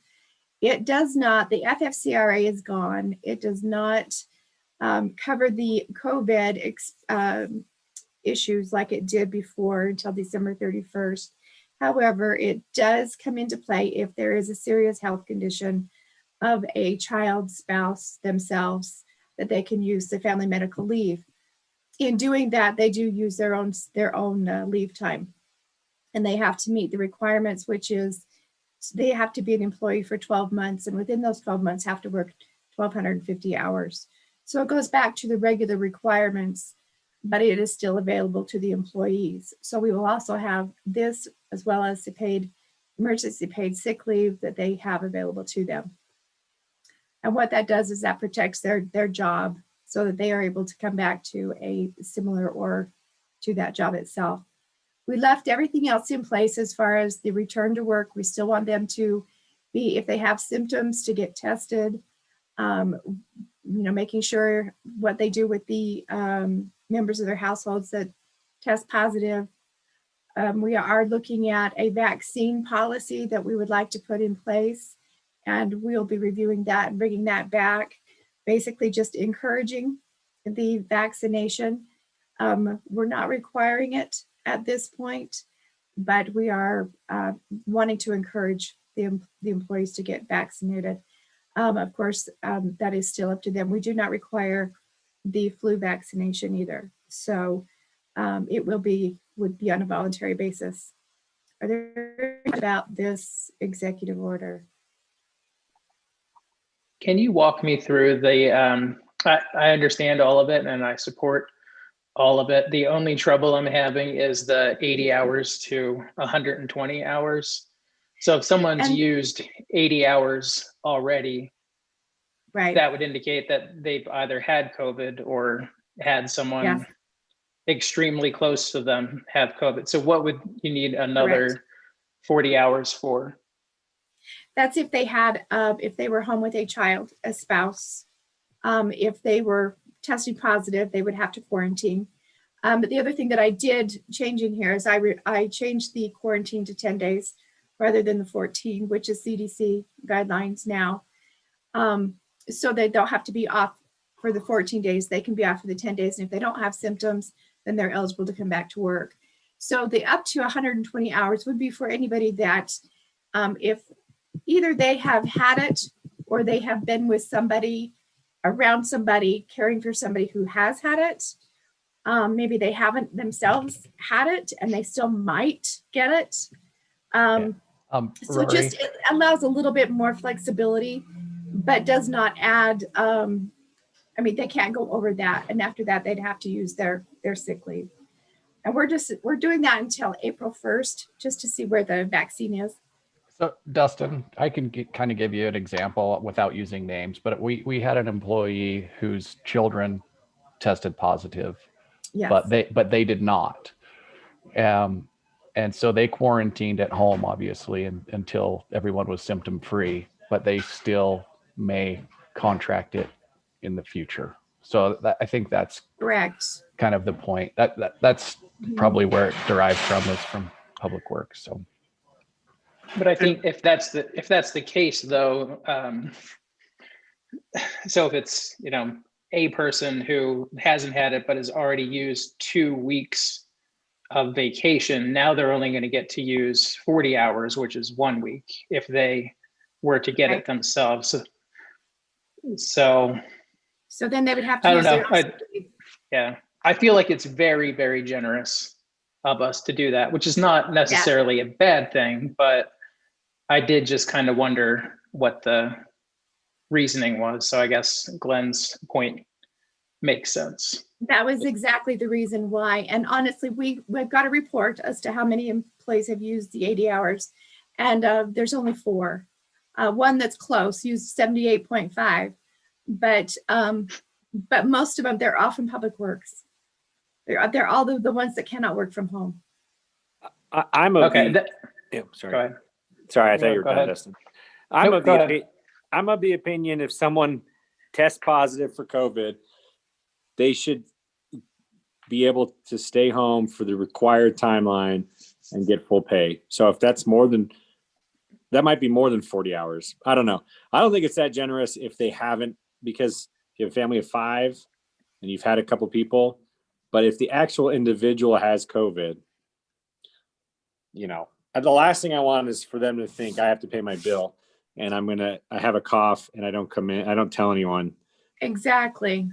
Speaker 5: it does not, the FFCRA is gone. It does not cover the COVID issues like it did before until December 31st. However, it does come into play if there is a serious health condition of a child, spouse, themselves, that they can use the family medical leave. In doing that, they do use their own leave time, and they have to meet the requirements, which is they have to be an employee for 12 months, and within those 12 months have to work 1,250 hours. So it goes back to the regular requirements, but it is still available to the employees. So we will also have this as well as the emergency paid sick leave that they have available to them. And what that does is that protects their job so that they are able to come back to a similar or to that job itself. We left everything else in place as far as the return to work. We still want them to be, if they have symptoms, to get tested, making sure what they do with the members of their households that test positive. We are looking at a vaccine policy that we would like to put in place, and we'll be reviewing that and bringing that back, basically just encouraging the vaccination. We're not requiring it at this point, but we are wanting to encourage the employees to get vaccinated. Of course, that is still up to them. We do not require the flu vaccination either. So it would be on a voluntary basis. Are there about this executive order?
Speaker 3: Can you walk me through the, I understand all of it and I support all of it. The only trouble I'm having is the 80 hours to 120 hours. So if someone's used 80 hours already,
Speaker 5: right,
Speaker 3: that would indicate that they've either had COVID or had someone extremely close to them have COVID. So what would you need another 40 hours for?
Speaker 5: That's if they had, if they were home with a child, a spouse. If they were testing positive, they would have to quarantine. But the other thing that I did change in here is I changed the quarantine to 10 days rather than the 14, which is CDC guidelines now. So they don't have to be off for the 14 days. They can be off for the 10 days. And if they don't have symptoms, then they're eligible to come back to work. So the up to 120 hours would be for anybody that if either they have had it or they have been with somebody, around somebody, caring for somebody who has had it. Maybe they haven't themselves had it and they still might get it. So
Speaker 7: Rory?
Speaker 5: just it allows a little bit more flexibility, but does not add, I mean, they can't go over that. And after that, they'd have to use their sick leave. And we're doing that until April 1st, just to see where the vaccine is.
Speaker 7: So Dustin, I can kind of give you an example without using names, but we had an employee whose children tested positive,
Speaker 5: Yes.
Speaker 7: but they did not. And so they quarantined at home, obviously, until everyone was symptom free, but they still may contract it in the future. So I think that's
Speaker 5: Correct.
Speaker 7: kind of the point. That's probably where it derives from, is from Public Works. So,
Speaker 3: But I think if that's the case, though, so if it's, you know, a person who hasn't had it but has already used 2 weeks of vacation, now they're only going to get to use 40 hours, which is 1 week, if they were to get it themselves. So
Speaker 5: then they would have to
Speaker 3: I
Speaker 5: use
Speaker 3: don't know.
Speaker 5: their
Speaker 3: Yeah, I feel like it's very, very generous of us to do that, which is not necessarily a bad thing, but I did just kind of wonder what the reasoning was. So I guess Glenn's point makes sense.
Speaker 5: That was exactly the reason why. And honestly, we've got a report as to how many employees have used the 80 hours. And there's only 4. One that's close used 78.5. But most of them, they're off in Public Works. They're all the ones that cannot work from home.
Speaker 8: I'm of
Speaker 3: Okay.
Speaker 8: yeah, sorry.
Speaker 3: Go ahead.
Speaker 8: Sorry, I thought you were
Speaker 3: Go
Speaker 8: done,
Speaker 3: ahead.
Speaker 8: Dustin. I'm of the opinion if someone tests positive for COVID, they should be able to stay home for the required timeline and get full pay. So if that's that might be more than 40 hours. I don't know. I don't think it's that generous if they haven't, because if you have a family of 5 and you've had a couple people, but if the actual individual has COVID, you know, the last thing I want is for them to think I have to pay my bill and I have a cough and I don't come in, I don't tell anyone.
Speaker 5: Exactly.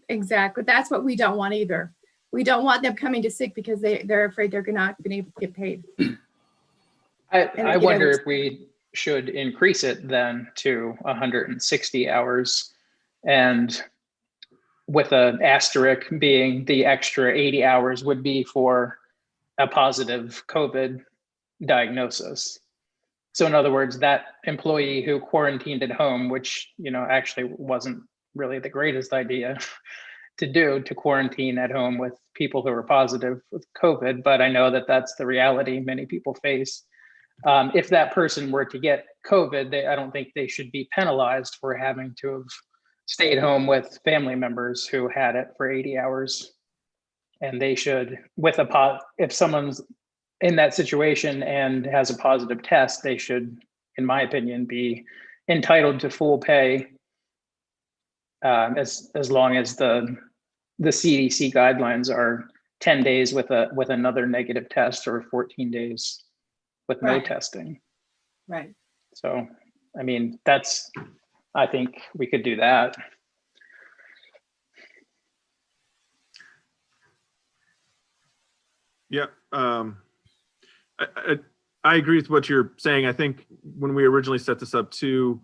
Speaker 5: That's what we don't want either. We don't want them coming to sick because they're afraid they're not going to be able to get paid.
Speaker 3: I wonder if we should increase it then to 160 hours, and with an asterisk being the extra 80 hours would be for a positive COVID diagnosis. So in other words, that employee who quarantined at home, which, you know, actually wasn't really the greatest idea to quarantine at home with people who are positive with COVID, but I know that that's the reality many people face. If that person were to get COVID, I don't think they should be penalized for having to have stayed home with family members who had it for 80 hours. And they should, if someone's in that situation and has a positive test, they should, in my opinion, be entitled to full pay, as long as the CDC guidelines are 10 days with another negative test, or 14 days with no testing.
Speaker 5: Right.
Speaker 3: So, I mean, I think we could do that.
Speaker 2: Yeah. I agree with what you're saying. I think when we originally set this up too,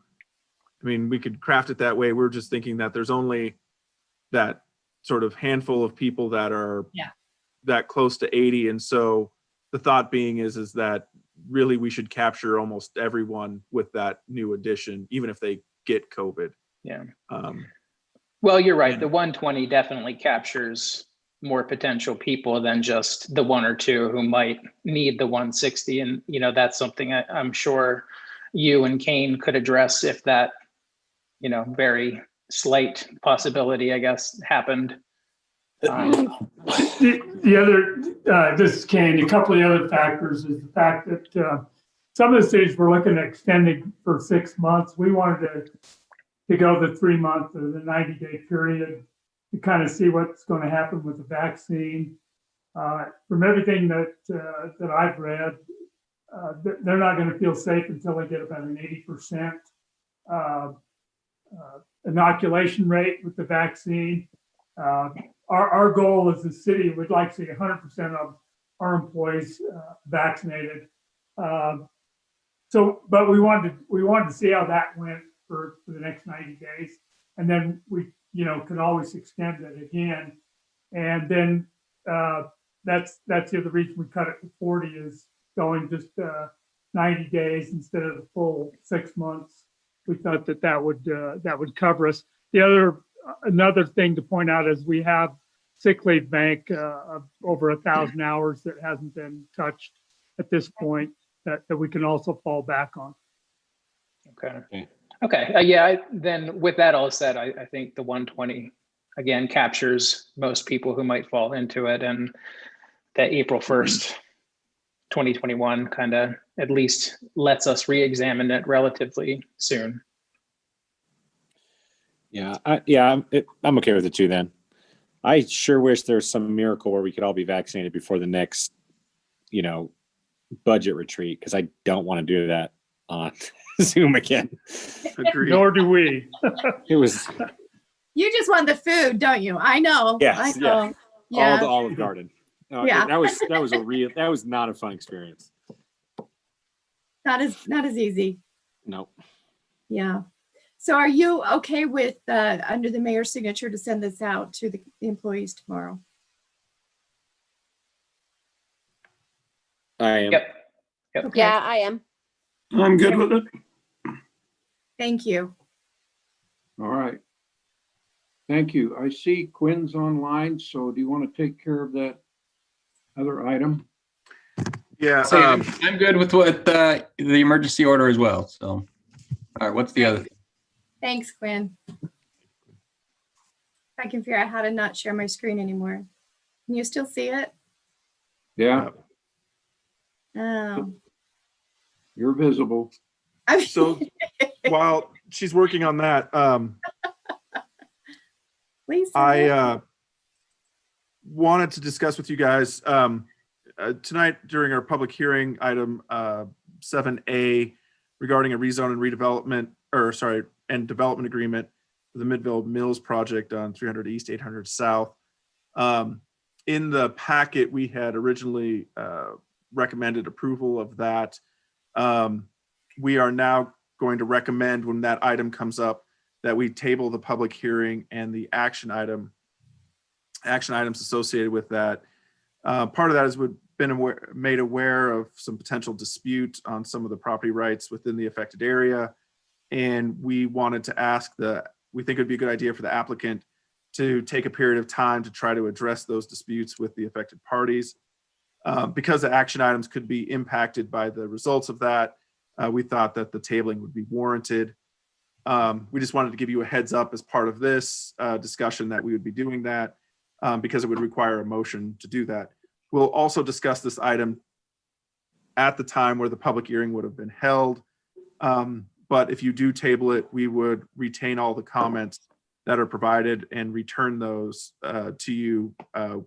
Speaker 2: I mean, we could craft it that way. We're just thinking that there's only that sort of handful of people that are that close to 80. And so the thought being is that really we should capture almost everyone with that new addition, even if they get COVID.
Speaker 3: Yeah. Well, you're right. The 120 definitely captures more potential people than just the 1 or 2 who might need the 160. And, you know, that's something I'm sure you and Kane could address if that, you know, very slight possibility, I guess, happened.
Speaker 9: The other, this is Kane, a couple of the other factors is the fact that some of the cities were looking at extending for 6 months. We wanted to go the 3 month or the 90-day period to kind of see what's going to happen with the vaccine. From everything that I've read, they're not going to feel safe until they get about an 80% inoculation rate with the vaccine. Our goal as a city would like to see 100% of our employees vaccinated. So So, but we wanted to see how that went for the next 90 days. And then we, could always extend it again. And then that's the other reason we cut it to 40 is going just 90 days instead of the full 6 months. We thought that would cover us. Another thing to point out is we have sick leave bank of over 1,000 hours that hasn't been touched at this point that we can also fall back on.
Speaker 3: Okay. Yeah. Then with that all said, I think the 120 again captures most people who might fall into it, and that April 1st, 2021 kind of at least lets us re-examine it relatively soon.
Speaker 8: Yeah. I'm okay with it too then. I sure wish there was some miracle where we could all be vaccinated before the next, budget retreat, because I don't want to do that on Zoom again.
Speaker 2: Agreed.
Speaker 9: Nor do we.
Speaker 8: It was.
Speaker 5: You just want the food, don't you? I know.
Speaker 8: Yes,
Speaker 5: I know.
Speaker 8: Yeah. All the Olive Garden.
Speaker 5: Yeah.
Speaker 8: That was not a fun experience.
Speaker 5: Not as easy.
Speaker 8: No.
Speaker 5: Yeah. So are you okay with under the mayor's signature to send this out to the employees tomorrow?
Speaker 8: I am.
Speaker 3: Yep.
Speaker 5: Okay.
Speaker 10: Yeah, I am.
Speaker 4: I'm good with it.
Speaker 5: Thank you.
Speaker 4: All right. Thank you. I see Quinn's online, so do you want to take care of that other item?
Speaker 2: Yeah.
Speaker 11: So I'm good with what the emergency order as well. So, all right, what's the other thing?
Speaker 5: Thanks, Quinn. I can figure out how to not share my screen anymore. Can you still see it?
Speaker 4: Yeah,
Speaker 5: Oh.
Speaker 4: you're visible.
Speaker 2: So while she's working on that,
Speaker 5: Lisa.
Speaker 2: I wanted to discuss with you guys tonight during our public hearing, item 7A, regarding a rezone and redevelopment, and development agreement for the Midville Mills project on 300 East, 800 South. In the packet, we had originally recommended approval of that. We are now going to recommend, when that item comes up, that we table the public hearing and the action items associated with that. Part of that is we've been made aware of some potential dispute on some of the property rights within the affected area. And we wanted to ask we think it'd be a good idea for the applicant to take a period of time to try to address those disputes with the affected parties. Because the action items could be impacted by the results of that, we thought that the tabling would be warranted. We just wanted to give you a heads up as part of this discussion that we would be doing that because it would require a motion to do that. We'll also discuss this item at the time where the public hearing would have been held. But if you do table it, we would retain all the comments that are provided and return those to you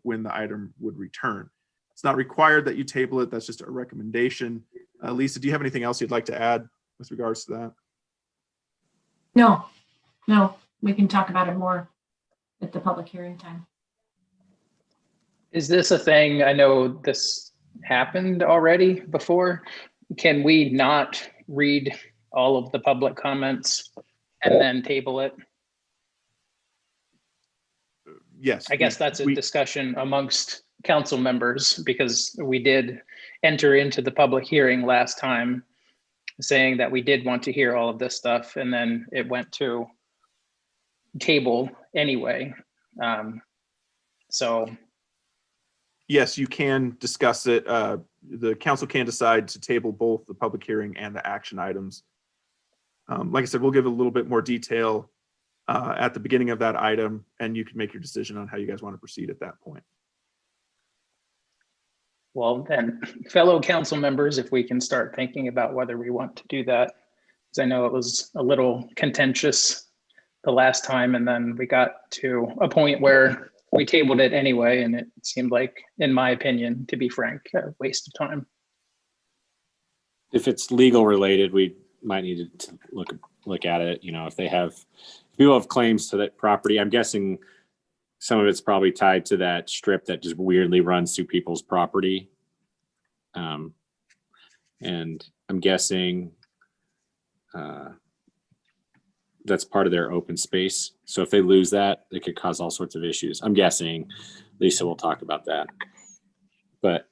Speaker 2: when the item would return. It's not required that you table it. That's just a recommendation. Lisa, do you have anything else you'd like to add with regards to that?
Speaker 12: No, we can talk about it more at the public hearing time.
Speaker 3: Is this a thing? I know this happened already before. Can we not read all of the public comments and then table it?
Speaker 2: Yes.
Speaker 3: I guess that's a discussion amongst council members, because we did enter into the public hearing last time saying that we did want to hear all of this stuff, and then it went to table anyway. So
Speaker 2: yes, you can discuss it. The council can decide to table both the public hearing and the action items. Like I said, we'll give a little bit more detail at the beginning of that item, and you can make your decision on how you guys want to proceed at that point.
Speaker 3: well, then, fellow council members, if we can start thinking about whether we want to do that, because I know it was a little contentious the last time, and then we got to a point where we tabled it anyway, and it seemed like, in my opinion, to be frank, a waste of time.
Speaker 8: If it's legal related, we might need to look at it. You know, if people have claims to that property, I'm guessing some of it's probably tied to that strip that just weirdly runs through people's property. And I'm guessing that's part of their open space. So if they lose that, it could cause all sorts of issues. I'm guessing Lisa will talk about that. But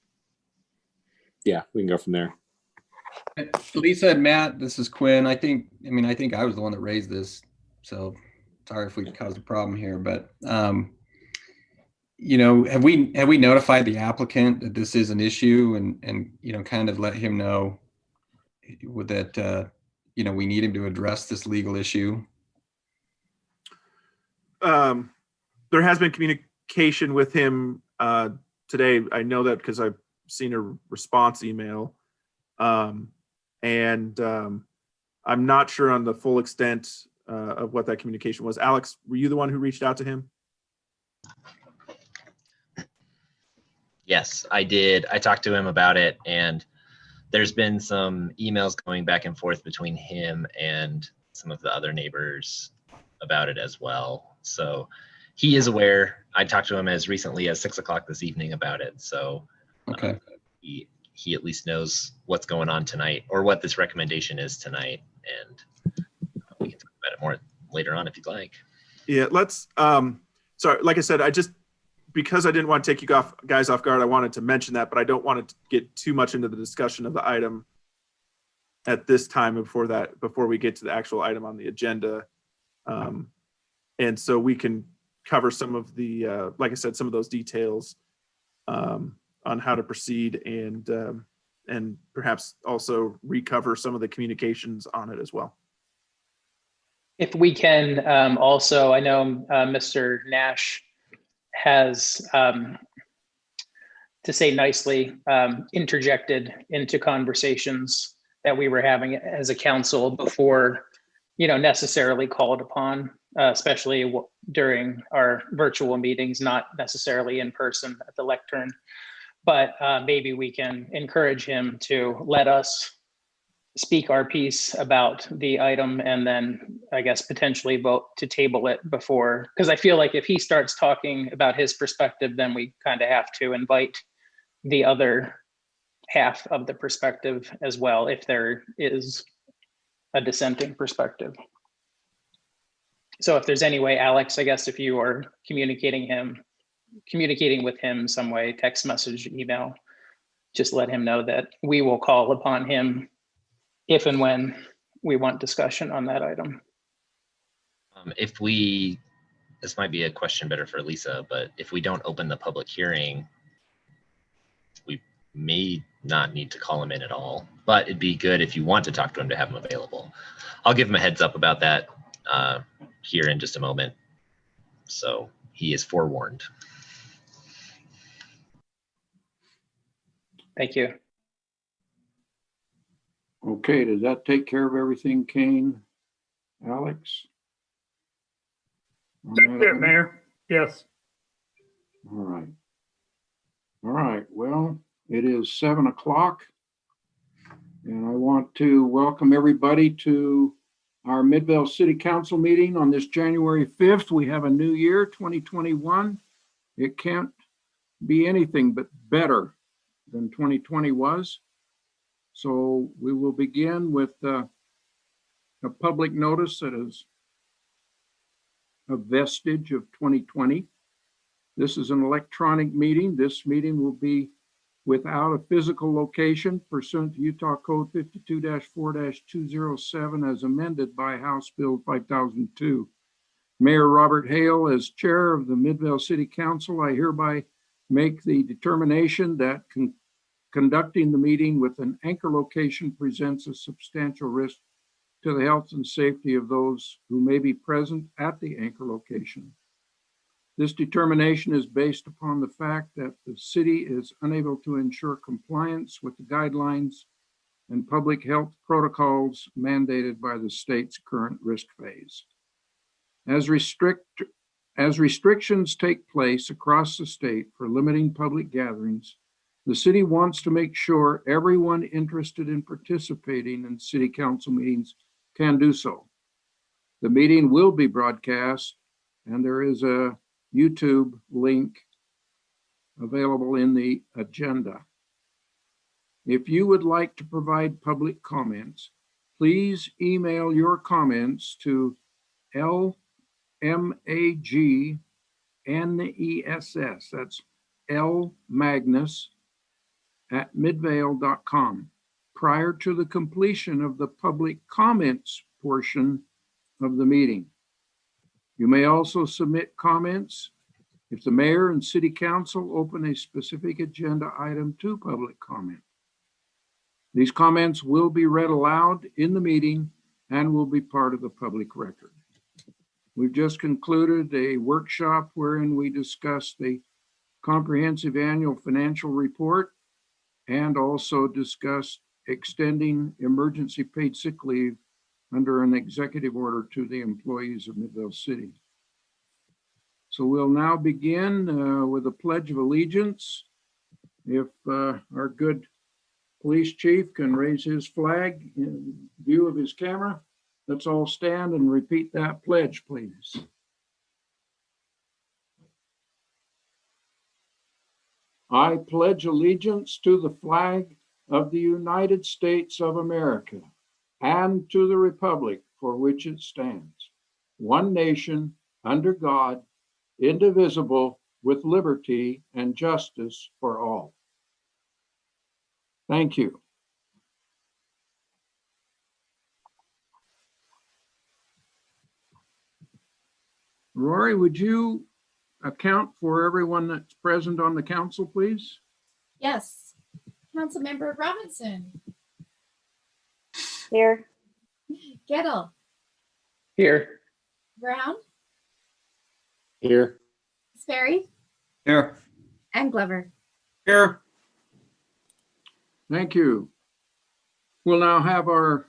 Speaker 8: yeah, we can go from there.
Speaker 11: Lisa and Matt, this is Quinn. I think I was the one that raised this, so sorry if we caused a problem here, but have we notified the applicant that this is an issue and kind of let him know that we need him to address this legal issue?
Speaker 2: There has been communication with him today. I know that because I've seen a response email. And I'm not sure on the full extent of what that communication was. Alex, were you the one who reached out to him?
Speaker 10: Yes, I did. I talked to him about it, and there's been some emails going back and forth between him and some of the other neighbors about it as well. So he is aware. I talked to him as recently as 6 o'clock this evening about it. So
Speaker 11: okay.
Speaker 10: He at least knows what's going on tonight, or what this recommendation is tonight, and we can talk about it more later on if you'd like.
Speaker 2: Yeah, let's. Sorry, like I said, because I didn't want to take you guys off guard, I wanted to mention that, but I don't want to get too much into the discussion of the item at this time before we get to the actual item on the agenda. And so we can cover some of the, like I said, some of those details on how to proceed, and perhaps also recover some of the communications on it as well.
Speaker 3: If we can also, I know Mr. Nash has, to say nicely, interjected into conversations that we were having as a council before, necessarily called upon, especially during our virtual meetings, not necessarily in person at the lectern. But maybe we can encourage him to let us speak our piece about the item, and then I guess potentially vote to table it before, because I feel like if he starts talking about his perspective, then we kind of have to invite the other half of the perspective as well, if there is a dissenting perspective. So if there's any way, Alex, I guess if you are communicating with him some way, text message, email, just let him know that we will call upon him if and when we want discussion on that item.
Speaker 10: This might be a question better for Lisa, but if we don't open the public hearing, we may not need to call him in at all, but it'd be good if you want to talk to him to have him available. I'll give him a heads up about that here in just a moment, so he is forewarned.
Speaker 3: Thank you.
Speaker 4: Okay, does that take care of everything, Kane? Alex?
Speaker 9: That's it, Mayor. Yes.
Speaker 4: All right. All right. Well, it is 7 o'clock, and I want to welcome everybody to our Midvale City Council meeting on this January 5th. We have a new year, 2021. It can't be anything but better than 2020 was. So we will begin with a public notice that is a vestige of 2020. This is an electronic meeting. This meeting will be without a physical location pursuant to Utah Code 52-4-207 as amended by House Bill 5002. Mayor Robert Hale, as chair of the Midvale City Council, I hereby make the determination that conducting the meeting with an anchor location presents a substantial risk to the health and safety of those who may be present at the anchor location. This determination is based upon the fact that the city is unable to ensure compliance with the guidelines and public health protocols mandated by the state's current risk phase. As restrictions take place across the state for limiting public gatherings, the city wants to make sure everyone interested in participating in city council meetings can do so. The meeting will be broadcast, and there is a YouTube link available in the agenda. If you would like to provide public comments, please email your comments to LMAGNESS, that's lmagnus@midvale.com, prior to the completion of the public comments portion of the meeting. You may also submit comments if the mayor and city council open a specific agenda item to public comment. These comments will be read aloud in the meeting and will be part of the public record. We've just concluded a workshop wherein we discussed the comprehensive annual financial report and also discussed extending emergency paid sick leave under an executive order to the employees of Midvale City. So we'll now begin with a pledge of allegiance. If our good police chief can raise his flag in view of his camera, let's all stand and repeat that pledge, please. I pledge allegiance to the flag of the United States of America and to the republic for which it stands, one nation, under God, indivisible, with liberty and justice for all. Thank you. Rory, would you account for everyone that's present on the council, please?
Speaker 5: Yes. Councilmember Robinson,
Speaker 13: Here.
Speaker 5: Gettle,
Speaker 3: Here.
Speaker 5: Brown,
Speaker 8: Here.
Speaker 5: Sperry,
Speaker 11: Here.
Speaker 5: and Glover.
Speaker 11: Here.
Speaker 4: Thank you. We'll now have our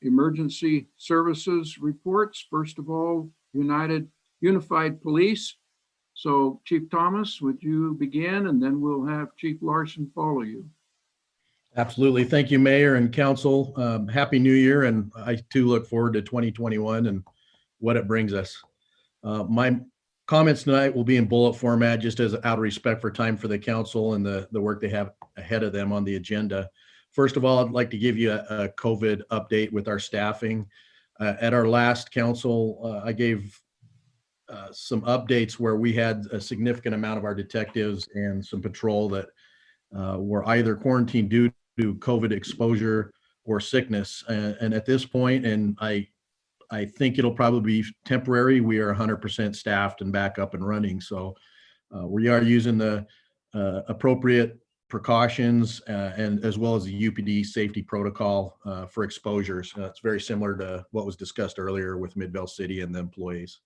Speaker 4: emergency services reports. First of all, Unified Police. So Chief Thomas, would you begin, and then we'll have Chief Larson follow you.
Speaker 14: Absolutely. Thank you, Mayor and Council. Happy New Year, and I too look forward to 2021 and what it brings us. My comments tonight will be in bullet format, just as out of respect for time for the council and the work they have ahead of them on the agenda. First of all, I'd like to give you a COVID update with our staffing. At our last council, I gave some updates where we had a significant amount of our detectives and some patrol that were either quarantined due to COVID exposure or sickness. And at this point, and I think it'll probably be temporary, we are 100% staffed and back up and running. So we are using the appropriate precautions and as well as the UPD safety protocol for exposures. It's very similar to what was discussed earlier with Midvale City and the employees.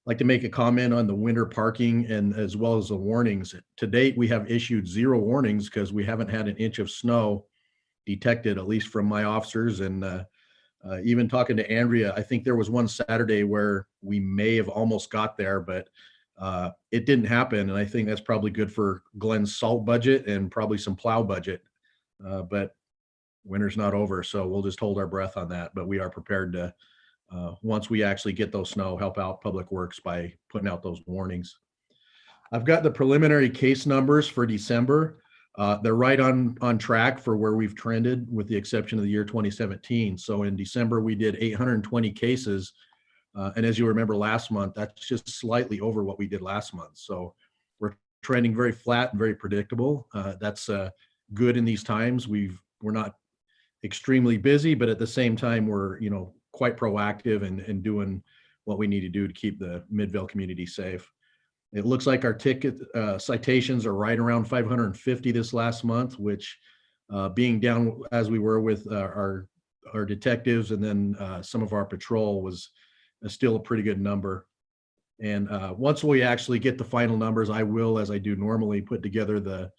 Speaker 14: I'd like to make a comment on the winter parking and as well as the warnings. To date, we have issued 0 warnings because we haven't had an inch of snow detected, at least from my officers. And even talking to Andrea, I think there was one Saturday where we may have almost got there, but it didn't happen. And I think that's probably good for Glenn's salt budget and probably some plow budget. But winter's not over, so we'll just hold our breath on that. But we are prepared to, once we actually get those snow, help out Public Works by putting out those warnings. I've got the preliminary case numbers for December. They're right on track for where we've trended, with the exception of the year 2017. So in December, we did 820 cases. And as you remember last month, that's just slightly over what we did last month. So we're trending very flat and very predictable. That's good in these times. We're not extremely busy, but at the same time, we're quite proactive and doing what we need to do to keep the Midvale community safe. It looks like our ticket citations are right around 550 this last month, which being down as we were with our detectives and then some of our patrol was still a pretty good number. And once we actually get the final numbers, I will, as I do normally, put together the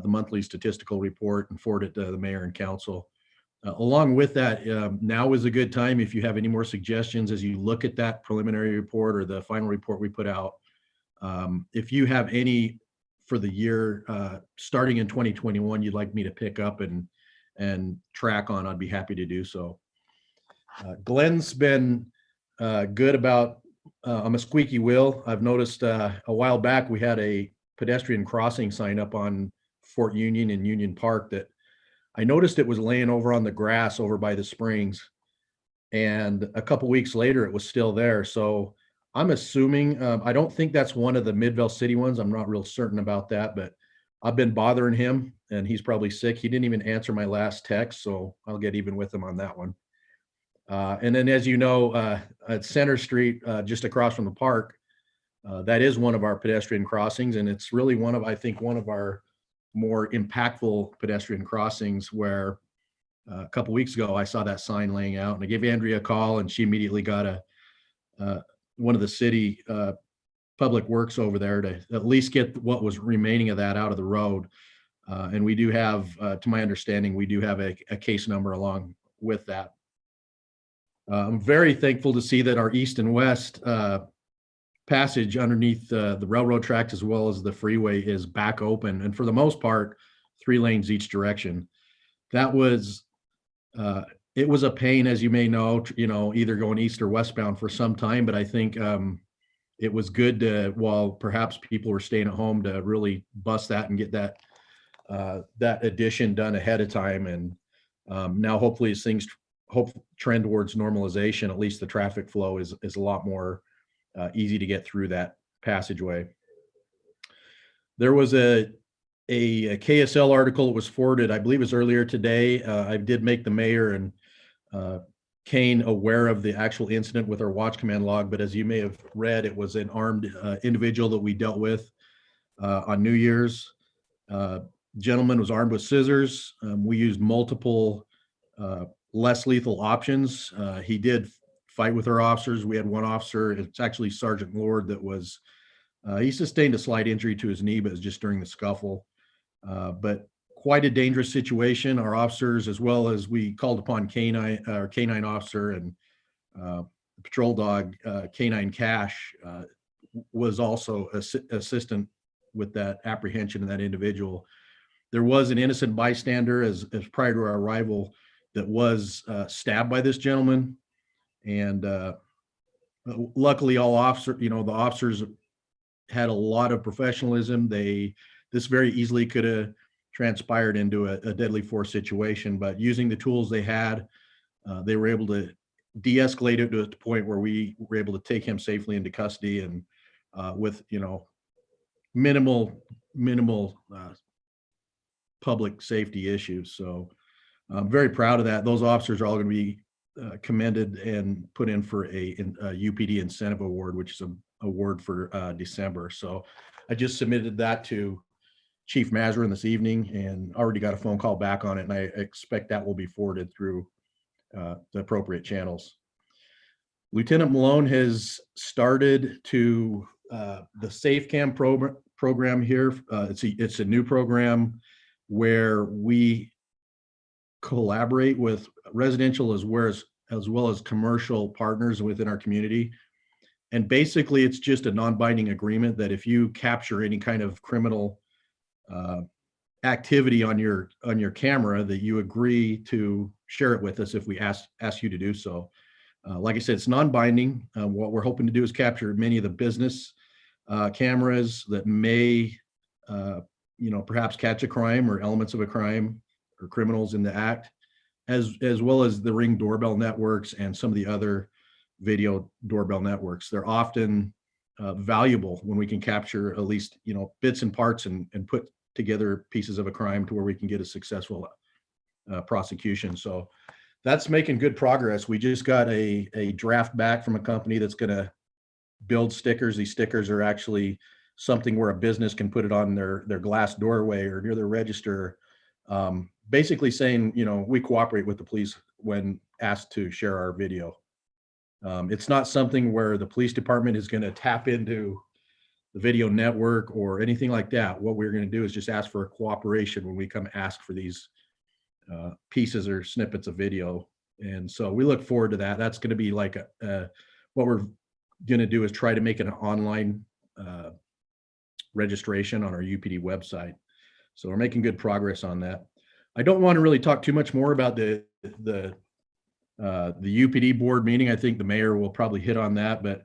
Speaker 14: monthly statistical report and forward it to the mayor and council. Along with that, now is a good time if you have any more suggestions as you look at that preliminary report or the final report we put out. If you have any for the year starting in 2021 you'd like me to pick up and track on, I'd be happy to do so. Glenn's been good about, I'm a squeaky wheel. I've noticed a while back we had a pedestrian crossing sign up on Fort Union and Union Park that I noticed it was laying over on the grass over by the springs. And a couple weeks later, it was still there. So I'm assuming, I don't think that's one of the Midvale City ones. I'm not real certain about that, but I've been bothering him and he's probably sick. He didn't even answer my last text, so I'll get even with him on that one. And then, as you know, at Center Street, just across from the park, that is one of our pedestrian crossings, and it's really I think one of our more impactful pedestrian crossings where a couple weeks ago, I saw that sign laying out and I gave Andrea a call and she immediately got one of the city public works over there to at least get what was remaining of that out of the road. And we do have, to my understanding, we do have a case number along with that. I'm very thankful to see that our east and west passage underneath the railroad tracks as well as the freeway is back open. And for the most part, 3 lanes each direction. That was, it was a pain, as you may know, either going east or westbound for some time, but I think it was good to, while perhaps people were staying at home, to really bust that and get that addition done ahead of time. And now hopefully as things trend towards normalization, at least the traffic flow is a lot more easy to get through that passageway. There was a KSL article that was forwarded, I believe it was earlier today. I did make the mayor and Kane aware of the actual incident with our watch command log, but as you may have read, it was an armed individual that we dealt with on New Year's. Gentleman was armed with scissors. We used multiple less lethal options. He did fight with our officers. We had one officer, it's actually Sergeant Lord, that was, he sustained a slight injury to his knee, but it was just during the scuffle. But quite a dangerous situation. Our officers, as well as we called upon our canine officer and patrol dog, Canine Cash, was also assistant with that apprehension of that individual. There was an innocent bystander as prior to our arrival that was stabbed by this gentleman. And luckily the officers had a lot of professionalism. This very easily could have transpired into a deadly force situation, but using the tools they had, they were able to de-escalate it to the point where we were able to take him safely into custody and with, minimal public safety issues. So I'm very proud of that. Those officers are all going to be commended and put in for a UPD incentive award, which is an award for December. So I just submitted that to Chief Mazarin this evening and already got a phone call back on it. And I expect that will be forwarded through the appropriate channels. Lieutenant Malone has started to the Safe Cam program here. It's a new program where we collaborate with residential as well as commercial partners within our community. And basically it's just a non-binding agreement that if you capture any kind of criminal activity on your camera, that you agree to share it with us if we ask you to do so. Like I said, it's non-binding. What we're hoping to do is capture many of the business cameras that may perhaps catch a crime or elements of a crime or criminals in the act, as well as the Ring doorbell networks and some of the other video doorbell networks. They're often valuable when we can capture at least bits and parts and put together pieces of a crime to where we can get a successful prosecution. So that's making good progress. We just got a draft back from a company that's going to build stickers. These stickers are actually something where a business can put it on their glass doorway or near their register, basically saying, we cooperate with the police when asked to share our video. It's not something where the police department is going to tap into the video network or anything like that. What we're going to do is just ask for cooperation when we come ask for these pieces or snippets of video. And so we look forward to that. That's going to be like what we're going to do is try to make an online registration on our UPD website. So we're making good progress on that. I don't want to really talk too much more about the UPD board meeting. I think the mayor will probably hit on that, but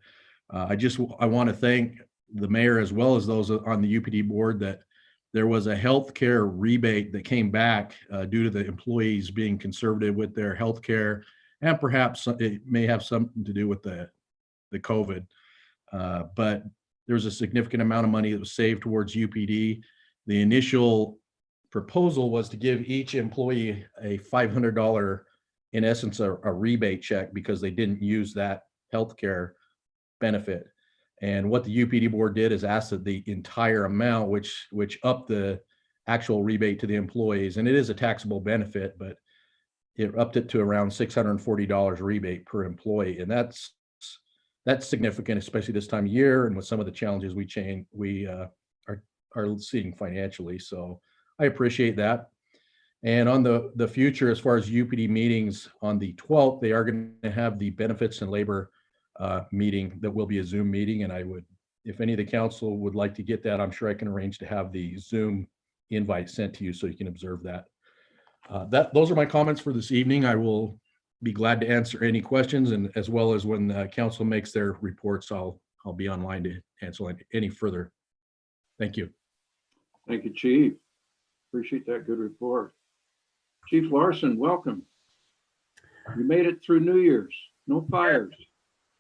Speaker 14: I want to thank the mayor as well as those on the UPD board that there was a healthcare rebate that came back due to the employees being conservative with their healthcare, and perhaps it may have something to do with the COVID. But there's a significant amount of money that was saved towards UPD. The initial proposal was to give each employee a $500, in essence, a rebate check because they didn't use that healthcare benefit. And what the UPD board did is ask that the entire amount, which upped the actual rebate to the employees, and it is a taxable benefit, but it upped it to around $640 rebate per employee. And that's significant, especially this time of year and with some of the challenges we are seeing financially. So I appreciate that. And on the future, as far as UPD meetings, on the 12th, they are going to have the benefits and labor meeting that will be a Zoom meeting. And I would, if any of the council would like to get that, I'm sure I can arrange to have the Zoom invite sent to you so you can observe that. Those are my comments for this evening. I will be glad to answer any questions, and as well as when the council makes their reports, I'll be online to answer any further. Thank you.
Speaker 4: Thank you, Chief. Appreciate that good report. Chief Larson, welcome. You made it through New Year's. No fires.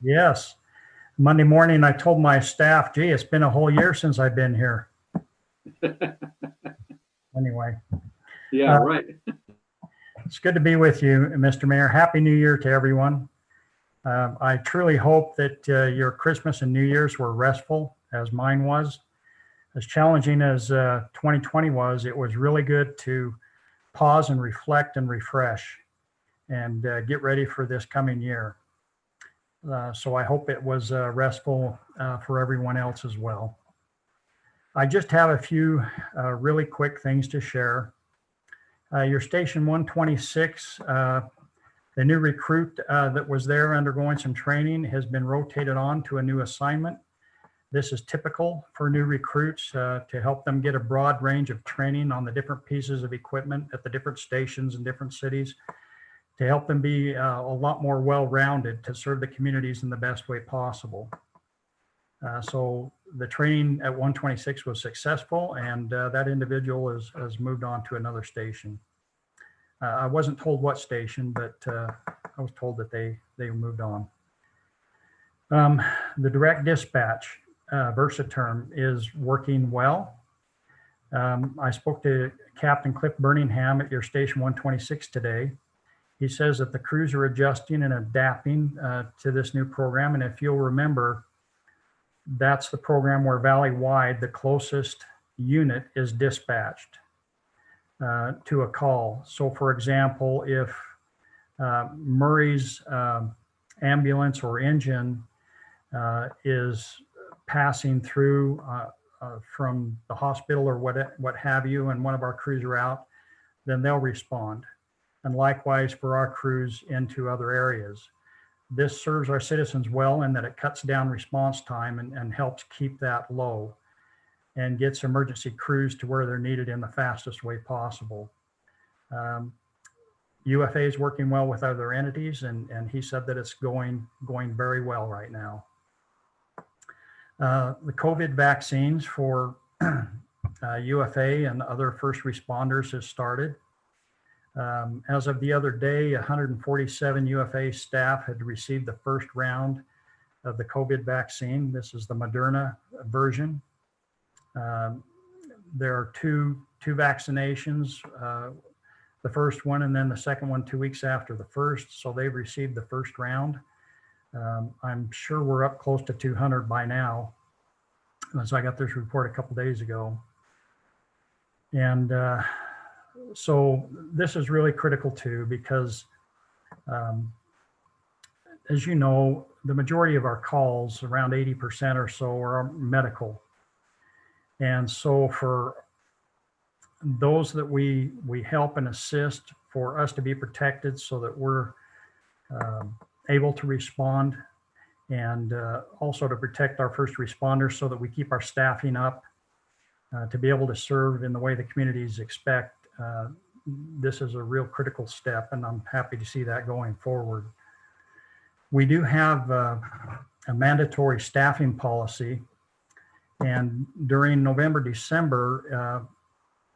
Speaker 13: Yes. Monday morning, I told my staff, gee, it's been a whole year since I've been here. Anyway.
Speaker 4: Yeah, right.
Speaker 13: It's good to be with you, Mr. Mayor. Happy New Year to everyone. I truly hope that your Christmas and New Year's were restful, as mine was. As challenging as 2020 was, it was really good to pause and reflect and refresh and get ready for this coming year. So I hope it was restful for everyone else as well. I just have a few really quick things to share. Your station 126, the new recruit that was there undergoing some training has been rotated on to a new assignment. This is typical for new recruits to help them get a broad range of training on the different pieces of equipment at the different stations in different cities, to help them be a lot more well-rounded to serve the communities in the best way possible. So the training at 126 was successful, and that individual has moved on to another station. I wasn't told what station, but I was told that they moved on. The direct dispatch Versaterm is working well. I spoke to Captain Cliff Birmingham at your station 126 today. He says that the crews are adjusting and adapting to this new program. And if you'll remember, that's the program where valley-wide, the closest unit is dispatched to a call. So for example, if Murray's ambulance or engine is passing through from the hospital or what have you, and one of our crews are out, then they'll respond. And likewise for our crews into other areas. This serves our citizens well in that it cuts down response time and helps keep that low and gets emergency crews to where they're needed in the fastest way possible. UFA is working well with other entities, and he said that it's going very well right now. The COVID vaccines for UFA and other first responders has started. As of the other day, 147 UFA staff had received the first round of the COVID vaccine. This is the Moderna version. There are two vaccinations, the first one and then the second one 2 weeks after the first. So they've received the first round. I'm sure we're up close to 200 by now, as I got this report a couple days ago. And so this is really critical too, because as you know, the majority of our calls, around 80% or so, are medical. And so for those that we help and assist, for us to be protected so that we're able to respond, and also to protect our first responders so that we keep our staffing up to be able to serve in the way the communities expect. This is a real critical step, and I'm happy to see that going forward. We do have a mandatory staffing policy, and during November, December,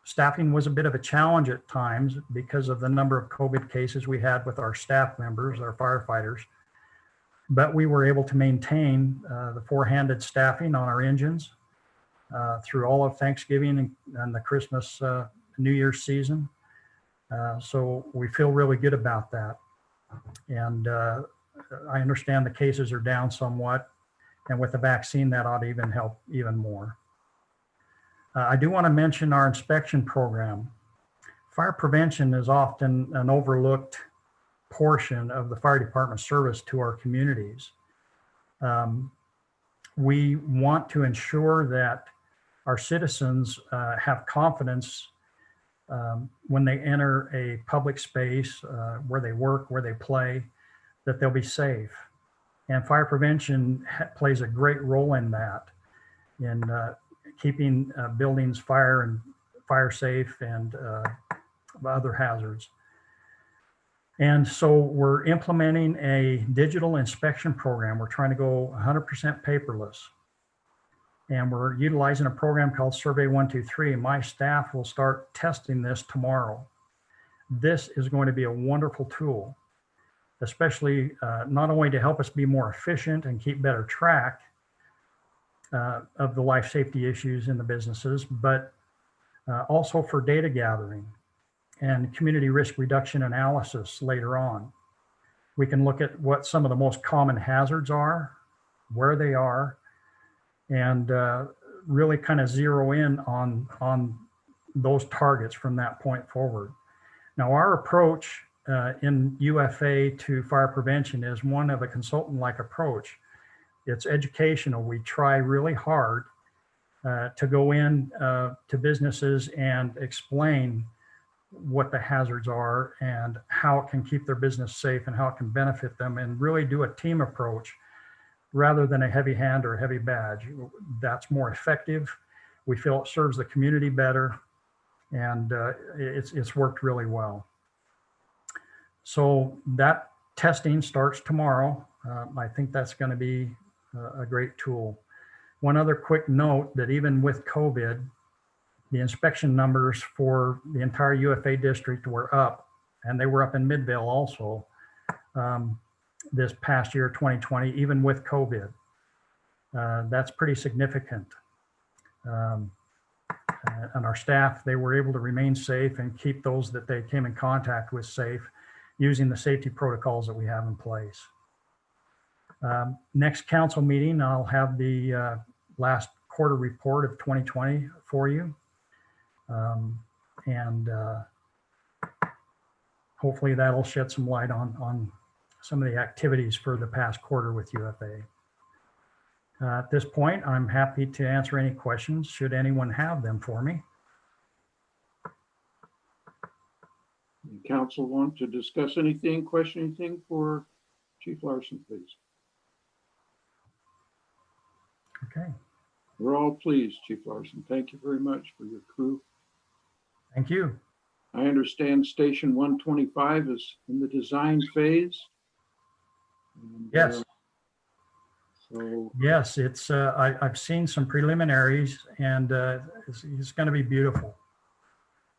Speaker 13: Staffing was a bit of a challenge at times because of the number of COVID cases we had with our staff members, our firefighters. But we were able to maintain the four-handed staffing on our engines through all of Thanksgiving and the Christmas, New Year's season. So we feel really good about that. And I understand the cases are down somewhat. And with the vaccine, that ought to even help even more. I do want to mention our inspection program. Fire prevention is often an overlooked portion of the fire department service to our communities. We want to ensure that our citizens have confidence when they enter a public space, where they work, where they play, that they'll be safe. And fire prevention plays a great role in that, in keeping buildings fire safe and other hazards. And so we're implementing a digital inspection program. We're trying to go 100% paperless. And we're utilizing a program called Survey 123. My staff will start testing this tomorrow. This is going to be a wonderful tool, especially not only to help us be more efficient and keep better track of the life safety issues in the businesses, but also for data gathering and community risk reduction analysis later on. We can look at what some of the most common hazards are, where they are, and really kind of zero in on those targets from that point forward. Now, our approach in UFA to fire prevention is one of a consultant-like approach. It's educational. We try really hard to go in to businesses and explain what the hazards are and how it can keep their business safe and how it can benefit them, and really do a team approach rather than a heavy hand or a heavy badge. That's more effective. We feel it serves the community better, and it's worked really well. So that testing starts tomorrow. I think that's going to be a great tool. One other quick note, that even with COVID, the inspection numbers for the entire UFA district were up, and they were up in Midvale also this past year, 2020, even with COVID. That's pretty significant. And our staff, they were able to remain safe and keep those that they came in contact with safe, using the safety protocols that we have in place. Next council meeting, I'll have the last quarter report of 2020 for you. And hopefully that'll shed some light on some of the activities for the past quarter with UFA. At this point, I'm happy to answer any questions, should anyone have them for me.
Speaker 4: Council want to discuss anything, question anything for Chief Larson, please?
Speaker 13: Okay.
Speaker 4: We're all pleased, Chief Larson. Thank you very much for your crew.
Speaker 13: Thank you.
Speaker 4: I understand Station 125 is in the design phase. And,
Speaker 13: yes.
Speaker 4: So
Speaker 13: yes, it's. I've seen some preliminaries, and it's going to be beautiful.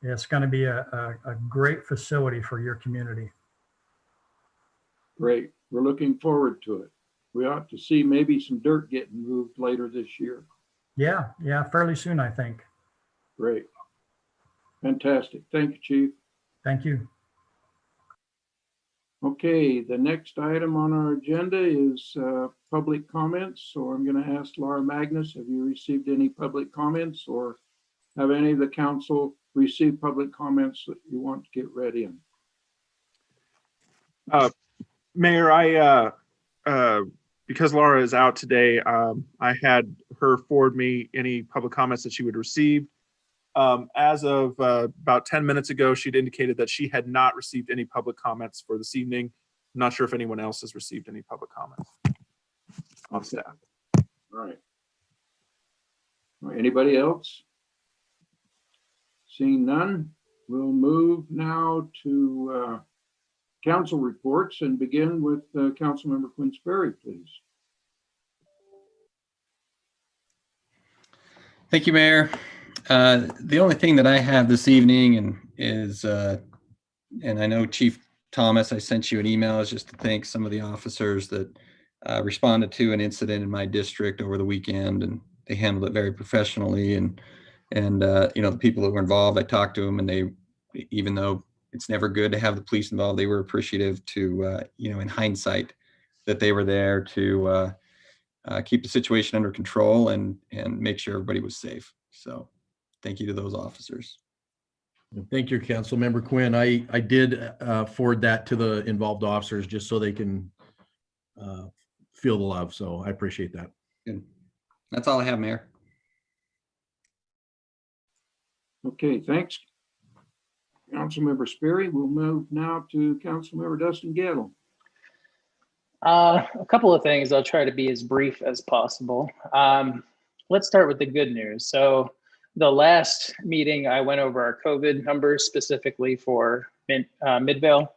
Speaker 13: It's going to be a great facility for your community.
Speaker 4: Great. We're looking forward to it. We ought to see maybe some dirt getting moved later this year.
Speaker 13: Yeah, fairly soon, I think.
Speaker 4: Great. Fantastic. Thank you, Chief.
Speaker 13: Thank you.
Speaker 4: Okay, the next item on our agenda is public comments. So I'm going to ask Laura Magnus, have you received any public comments, or have any of the council received public comments that you want to get read in?
Speaker 2: Mayor, because Laura is out today, I had her forward me any public comments that she would receive. As of about 10 minutes ago, she'd indicated that she had not received any public comments for this evening. I'm not sure if anyone else has received any public comments on staff.
Speaker 4: All right. Anybody else? Seeing none, we'll move now to council reports and begin with Councilmember Quinn-Sperry, please.
Speaker 11: Thank you, Mayor. The only thing that I have this evening is, and I know Chief Thomas, I sent you an email, is just to thank some of the officers that responded to an incident in my district over the weekend, and they handled it very professionally. And the people that were involved, I talked to them, and they, even though it's never good to have the police involved, they were appreciative to, in hindsight, that they were there to keep the situation under control and make sure everybody was safe. So thank you to those officers.
Speaker 14: Thank you, Councilmember Quinn. I did forward that to the involved officers just so they can feel the love. So I appreciate that.
Speaker 11: Good. That's all I have, Mayor.
Speaker 4: Okay, thanks. Councilmember Sperry. We'll move now to Councilmember Dustin Gettle.
Speaker 3: A couple of things. I'll try to be as brief as possible. Let's start with the good news. So the last meeting, I went over our COVID numbers specifically for Midvale,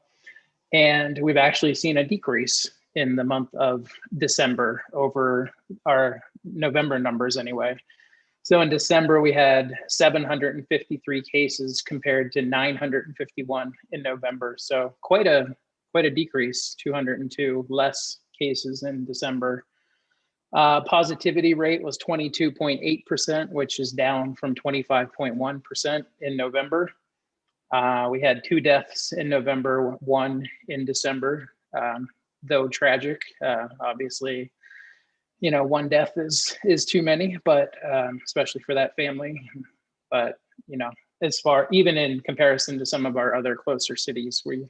Speaker 3: and we've actually seen a decrease in the month of December over our November numbers anyway. So in December, we had 753 cases compared to 951 in November. So quite a decrease, 202 less cases in December. Positivity rate was 22.8%, which is down from 25.1% in November. We had 2 deaths in November, 1 in December, though tragic. Obviously, 1 death is too many, but especially for that family. But as far, even in comparison to some of our other closer cities, we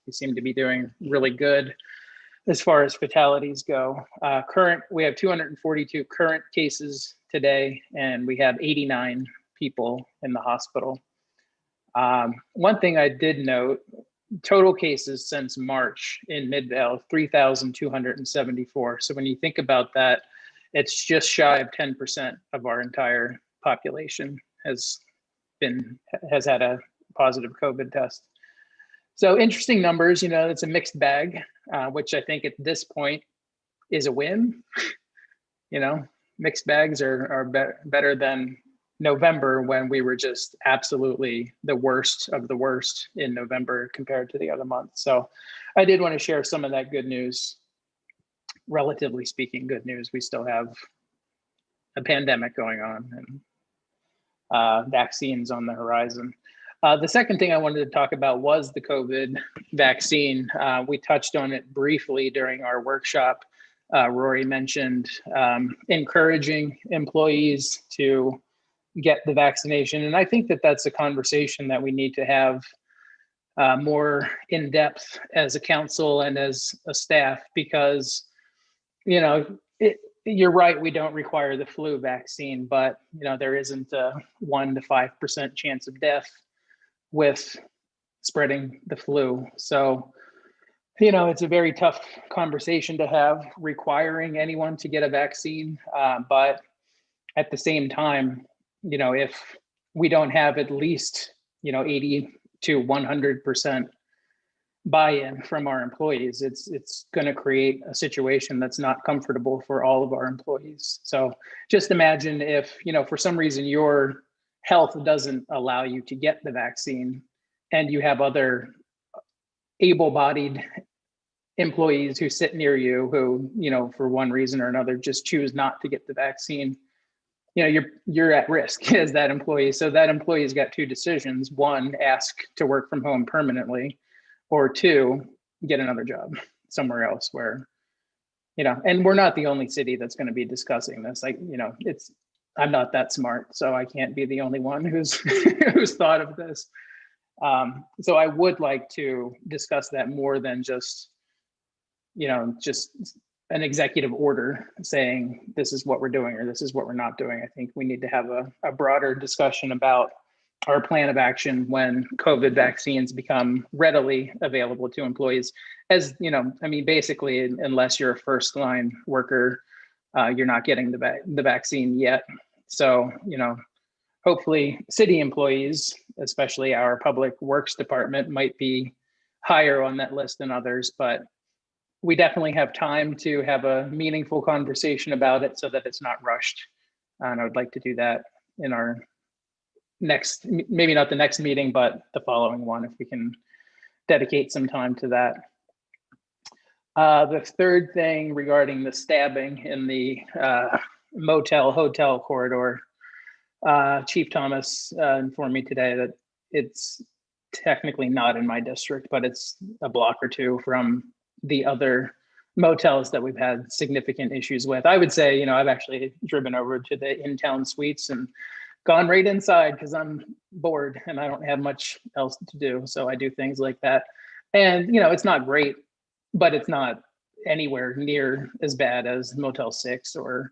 Speaker 3: seem to be doing really good as far as fatalities go. We have 242 current cases today, and we have 89 people in the hospital. One thing I did note, total cases since March in Midvale, 3,274. So when you think about that, it's just shy of 10% of our entire population has had a positive COVID test. So interesting numbers, it's a mixed bag, which I think at this point is a win. Mixed bags are better than November, when we were just absolutely the worst of the worst in November compared to the other months. So I did want to share some of that good news. Relatively speaking, good news. We still have a pandemic going on and vaccines on the horizon. The second thing I wanted to talk about was the COVID vaccine. We touched on it briefly during our workshop. Rory mentioned encouraging employees to get the vaccination. And I think that that's a conversation that we need to have more in depth as a council and as a staff, because, you're right, we don't require the flu vaccine, but there isn't a 1 to 5% chance of death with spreading the flu. So, it's a very tough conversation to have requiring anyone to get a vaccine. But at the same time, if we don't have at least, 80 to 100% buy-in from our employees, it's going to create a situation that's not comfortable for all of our employees. So just imagine if, for some reason your health doesn't allow you to get the vaccine and you have other able-bodied employees who sit near you who, for one reason or another, just choose not to get the vaccine. You're at risk as that employee. So that employee's got 2 decisions: 1, ask to work from home permanently, or 2, get another job somewhere else where, and we're not the only city that's going to be discussing this. I'm not that smart, so I can't be the only one who's who's thought of this. So I would like to discuss that more than just an executive order saying this is what we're doing or this is what we're not doing. I think we need to have a broader discussion about our plan of action when COVID vaccines become readily available to employees. As basically, unless you're a first line worker, you're not getting the vaccine yet. So, hopefully city employees, especially our public works department, might be higher on that list than others, but we definitely have time to have a meaningful conversation about it so that it's not rushed. And I would like to do that in our maybe not the next meeting, but the following one, if we can dedicate some time to that. The third thing regarding the stabbing in the motel hotel corridor, Chief Thomas informed me today that it's technically not in my district, but it's a block or two from the other motels that we've had significant issues with. I would say, I've actually driven over to the in-town suites and gone right inside because I'm bored and I don't have much else to do. So I do things like that. And, it's not great, but it's not anywhere near as bad as Motel 6 or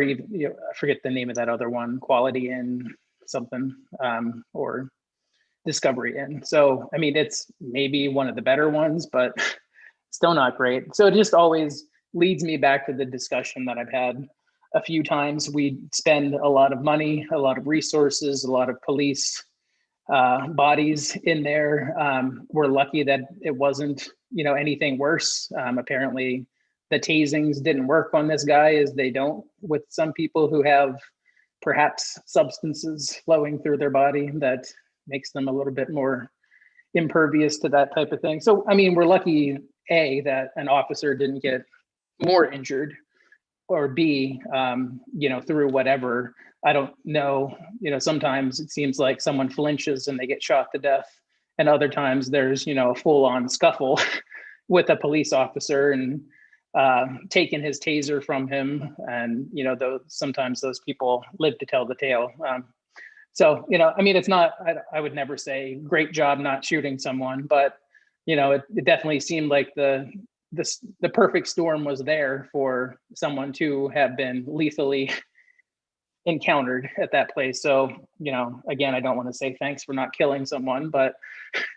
Speaker 3: even, I forget the name of that other one, Quality Inn something, or Discovery Inn. So, I mean, it's maybe one of the better ones, but still not great. So it just always leads me back to the discussion that I've had a few times. We spend a lot of money, a lot of resources, a lot of police bodies in there. We're lucky that it wasn't, anything worse. Apparently the tasings didn't work on this guy, as they don't with some people who have perhaps substances flowing through their body that makes them a little bit more impervious to that type of thing. So, I mean, we're lucky, A, that an officer didn't get more injured, or B, through whatever. I don't know, sometimes it seems like someone flinches and they get shot to death. And other times there's, a full-on scuffle with a police officer and taking his taser from him. And, sometimes those people live to tell the tale. So, I mean, it's not, I would never say great job not shooting someone, but, it definitely seemed like the perfect storm was there for someone to have been lethally encountered at that place. So, again, I don't want to say thanks for not killing someone, but,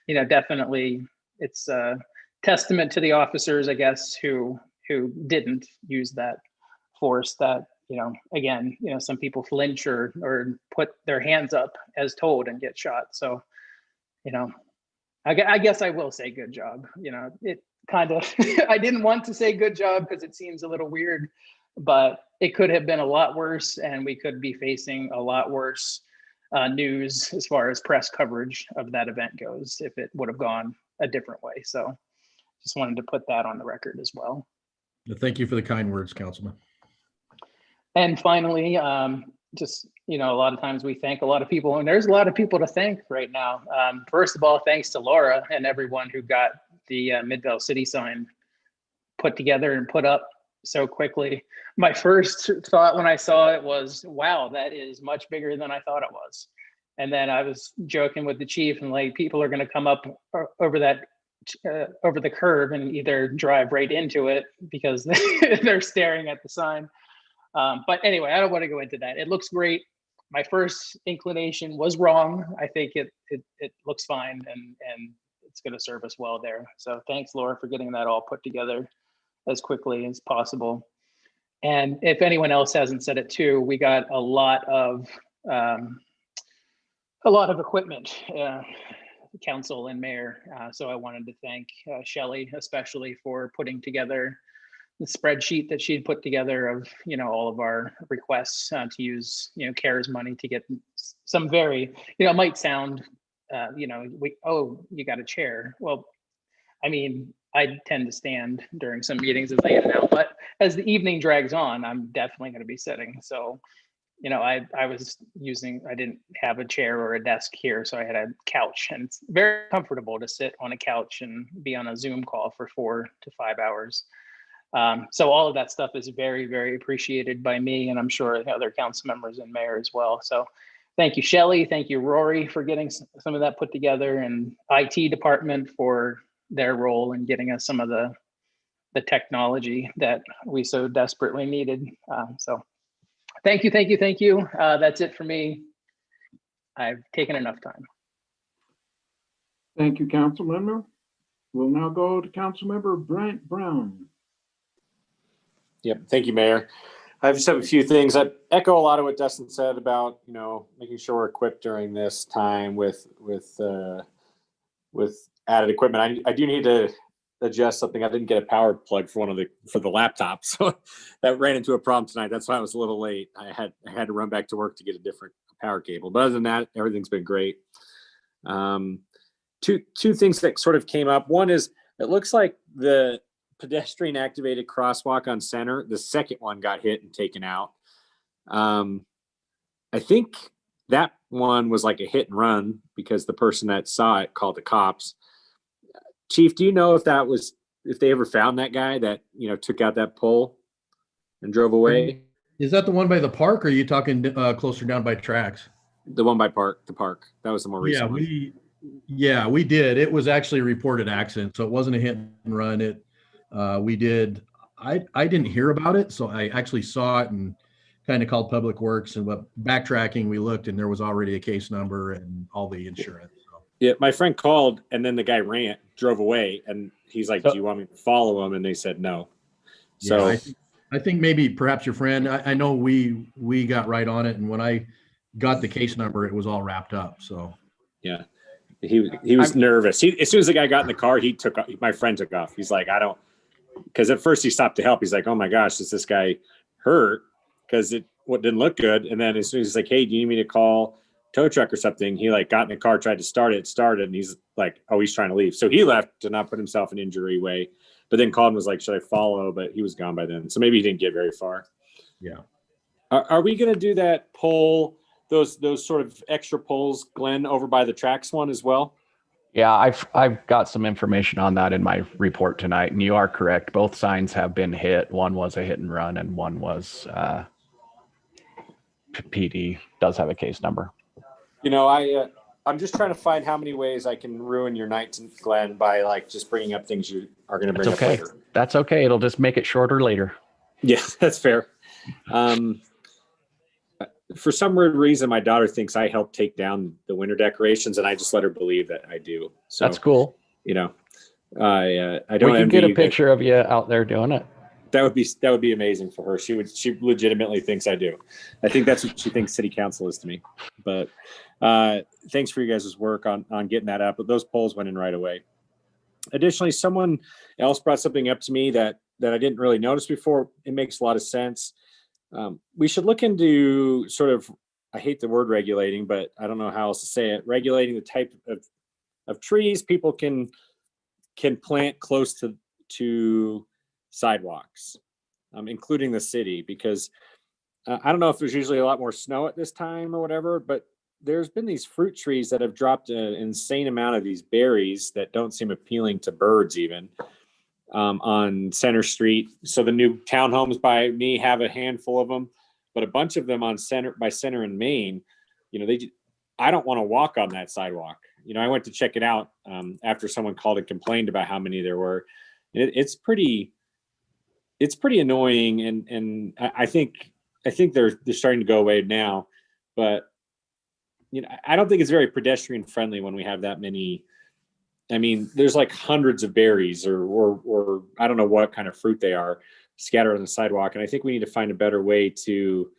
Speaker 3: definitely it's a testament to the officers, I guess, who didn't use that force that, again, some people flinch or put their hands up as told and get shot. So, I guess I will say good job. It kind of, I didn't want to say good job because it seems a little weird, but it could have been a lot worse, and we could be facing a lot worse news as far as press coverage of that event goes if it would have gone a different way. So just wanted to put that on the record as well.
Speaker 14: Thank you for the kind words, Councilman.
Speaker 3: And finally, just, a lot of times we thank a lot of people, and there's a lot of people to thank right now. First of all, thanks to Laura and everyone who got the Midvale City sign put together and put up so quickly. My first thought when I saw it was, wow, that is much bigger than I thought it was. And then I was joking with the chief and like, people are going to come up over that over the curb and either drive right into it because they're staring at the sign. But anyway, I don't want to go into that. It looks great. My first inclination was wrong. I think it looks fine, and it's going to serve us well there. So thanks, Laura, for getting that all put together as quickly as possible. And if anyone else hasn't said it too, we got a lot of equipment, council and mayor. So I wanted to thank Shelley especially for putting together the spreadsheet that she'd put together of, all of our requests to use, CARES money to get some very, it might sound, you got a chair. Well, I mean, I tend to stand during some meetings as they get out, but as the evening drags on, I'm definitely going to be sitting. So, I didn't have a chair or a desk here, so I had a couch, and it's very comfortable to sit on a couch and be on a Zoom call for 4 to 5 hours. So all of that stuff is very, very appreciated by me, and I'm sure other council members and mayor as well. So thank you, Shelley. Thank you, Rory, for getting some of that put together, and IT department for their role in getting us some of the technology that we so desperately needed. So thank you, thank you, thank you. That's it for me. I've taken enough time.
Speaker 4: Thank you, council member. We'll now go to council member Brent Brown.
Speaker 8: Yep. Thank you, Mayor. I just have a few things. I echo a lot of what Dustin said about, making sure we're equipped during this time with added equipment. I do need to adjust something. I didn't get a power plug for the laptop, so that ran into a problem tonight. That's why I was a little late. I had to run back to work to get a different power cable. But other than that, everything's been great. Two things that sort of came up. One is it looks like the pedestrian activated crosswalk on Center, the second one got hit and taken out. I think that one was like a hit and run because the person that saw it called the cops. Chief, do you know if they ever found that guy that, took out that pole and drove away?
Speaker 14: Is that the one by the park, or are you talking closer down by tracks?
Speaker 8: The one by the park. That was the more recent one.
Speaker 14: We did. It was actually a reported accident, so it wasn't a hit and run. I didn't hear about it, so I actually saw it and kind of called Public Works, and backtracking, we looked and there was already a case number and all the insurance. So.
Speaker 8: Yeah, my friend called and then the guy drove away, and he's like, "Do you want me to follow him?" And they said no. So
Speaker 14: yeah, I think maybe perhaps your friend. I know we got right on it, and when I got the case number, it was all wrapped up. So
Speaker 8: yeah, he was nervous. As soon as the guy got in the car, my friend took off. He's like, because at first he stopped to help. He's like, "Oh my gosh, is this guy hurt?" Because didn't look good. And then as soon as he's like, "Hey, do you need me to call tow truck or something?" He got in the car, tried to start it, started, and he's like, "Oh, he's trying to leave." So he left to not put himself in injury way, but then called and was like, "Should I follow?" But he was gone by then. So maybe he didn't get very far.
Speaker 14: Yeah.
Speaker 8: Are we going to do that poll, those sort of extra polls, Glenn, over by the tracks one as well?
Speaker 7: Yeah, I've got some information on that in my report tonight, and you are correct. Both signs have been hit. One was a hit and run, and one was PD. Does have a case number.
Speaker 8: I'm just trying to find how many ways I can ruin your night, Glenn, by just bringing up things you are going to bring up later.
Speaker 7: That's okay. It'll just make it shorter later.
Speaker 8: Yeah, that's fair. For some weird reason, my daughter thinks I helped take down the winter decorations, and I just let her believe that I do. So
Speaker 7: that's cool.
Speaker 8: I don't.
Speaker 7: We can get a picture of you out there doing it.
Speaker 8: That would be amazing for her. She legitimately thinks I do. I think that's what she thinks city council is to me. But thanks for you guys' work on getting that up. But those polls went in right away. Additionally, someone else brought something up to me that I didn't really notice before. It makes a lot of sense. We should look into sort of, I hate the word regulating, but I don't know how else to say it, regulating the type of trees people can plant close to sidewalks, including the city, because I don't know if there's usually a lot more snow at this time or whatever, but there's been these fruit trees that have dropped an insane amount of these berries that don't seem appealing to birds even. On Center Street. So the new townhomes by me have a handful of them, but a bunch of them on Center in Maine, I don't want to walk on that sidewalk. I went to check it out after someone called and complained about how many there were. It's pretty annoying, and I think they're starting to go away now, but I don't think it's very pedestrian friendly when we have that many. I mean, there's hundreds of berries or I don't know what kind of fruit they are scattered on the sidewalk. And I think we need to find a better way to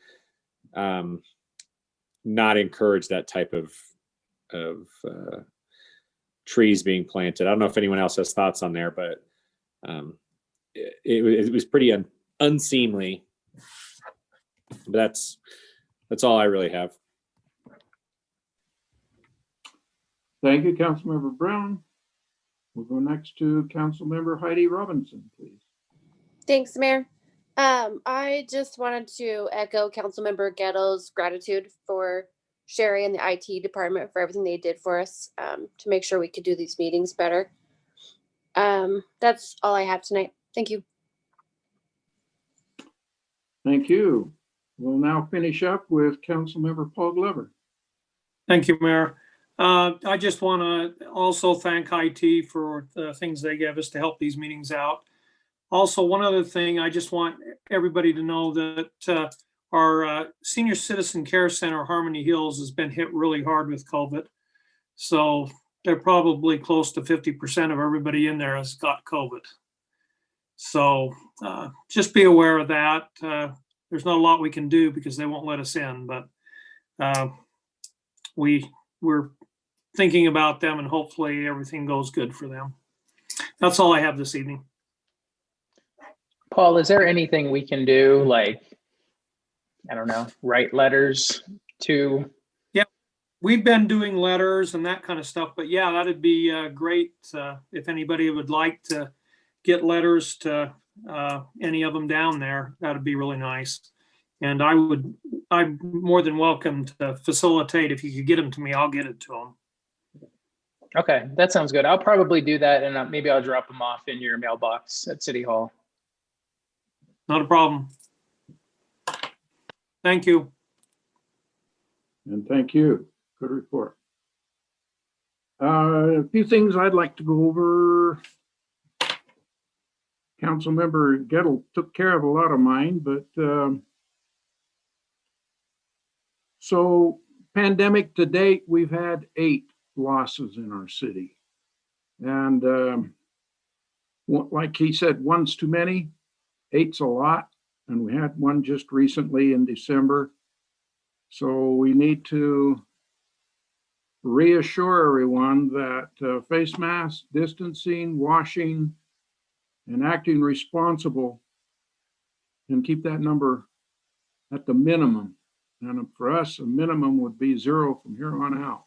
Speaker 8: not encourage that type of trees being planted. I don't know if anyone else has thoughts on there, but it was pretty unseemly. But that's all I really have.
Speaker 4: Thank you, Councilmember Brown. We'll go next to Councilmember Heidi Robinson, please.
Speaker 15: Thanks, Mayor. I just wanted to echo Councilmember Getto's gratitude for Sherry and the IT department for everything they did for us to make sure we could do these meetings better. That's all I have tonight. Thank you.
Speaker 4: Thank you. We'll now finish up with Councilmember Paul Glover.
Speaker 9: Thank you, Mayor. I just want to also thank IT for the things they gave us to help these meetings out. Also, one other thing, I just want everybody to know that our Senior Citizen Care Center, Harmony Hills, has been hit really hard with COVID. So they're probably close to 50% of everybody in there has got COVID. So just be aware of that. There's not a lot we can do because they won't let us in, but we're thinking about them, and hopefully everything goes good for them. That's all I have this evening.
Speaker 3: Paul, is there anything we can do, like, I don't know, write letters to
Speaker 16: we've been doing letters and that kind of stuff, but yeah, that'd be great if anybody would like to get letters to any of them down there. That'd be really nice. And I'm more than welcome to facilitate. If you could get them to me, I'll get it to them.
Speaker 3: Okay, that sounds good. I'll probably do that, and maybe I'll drop them off in your mailbox at City Hall.
Speaker 16: Not a problem. Thank you.
Speaker 4: And thank you. Good report. A few things I'd like to go over. Councilmember Gettle took care of a lot of mine, but so pandemic to date, we've had 8 losses in our city. And like he said, 1's too many, 8's a lot. And we had one just recently in December. So we need to reassure everyone that face mask, distancing, washing, and acting responsible can keep that number at the minimum. And for us, a minimum would be 0 from here on out.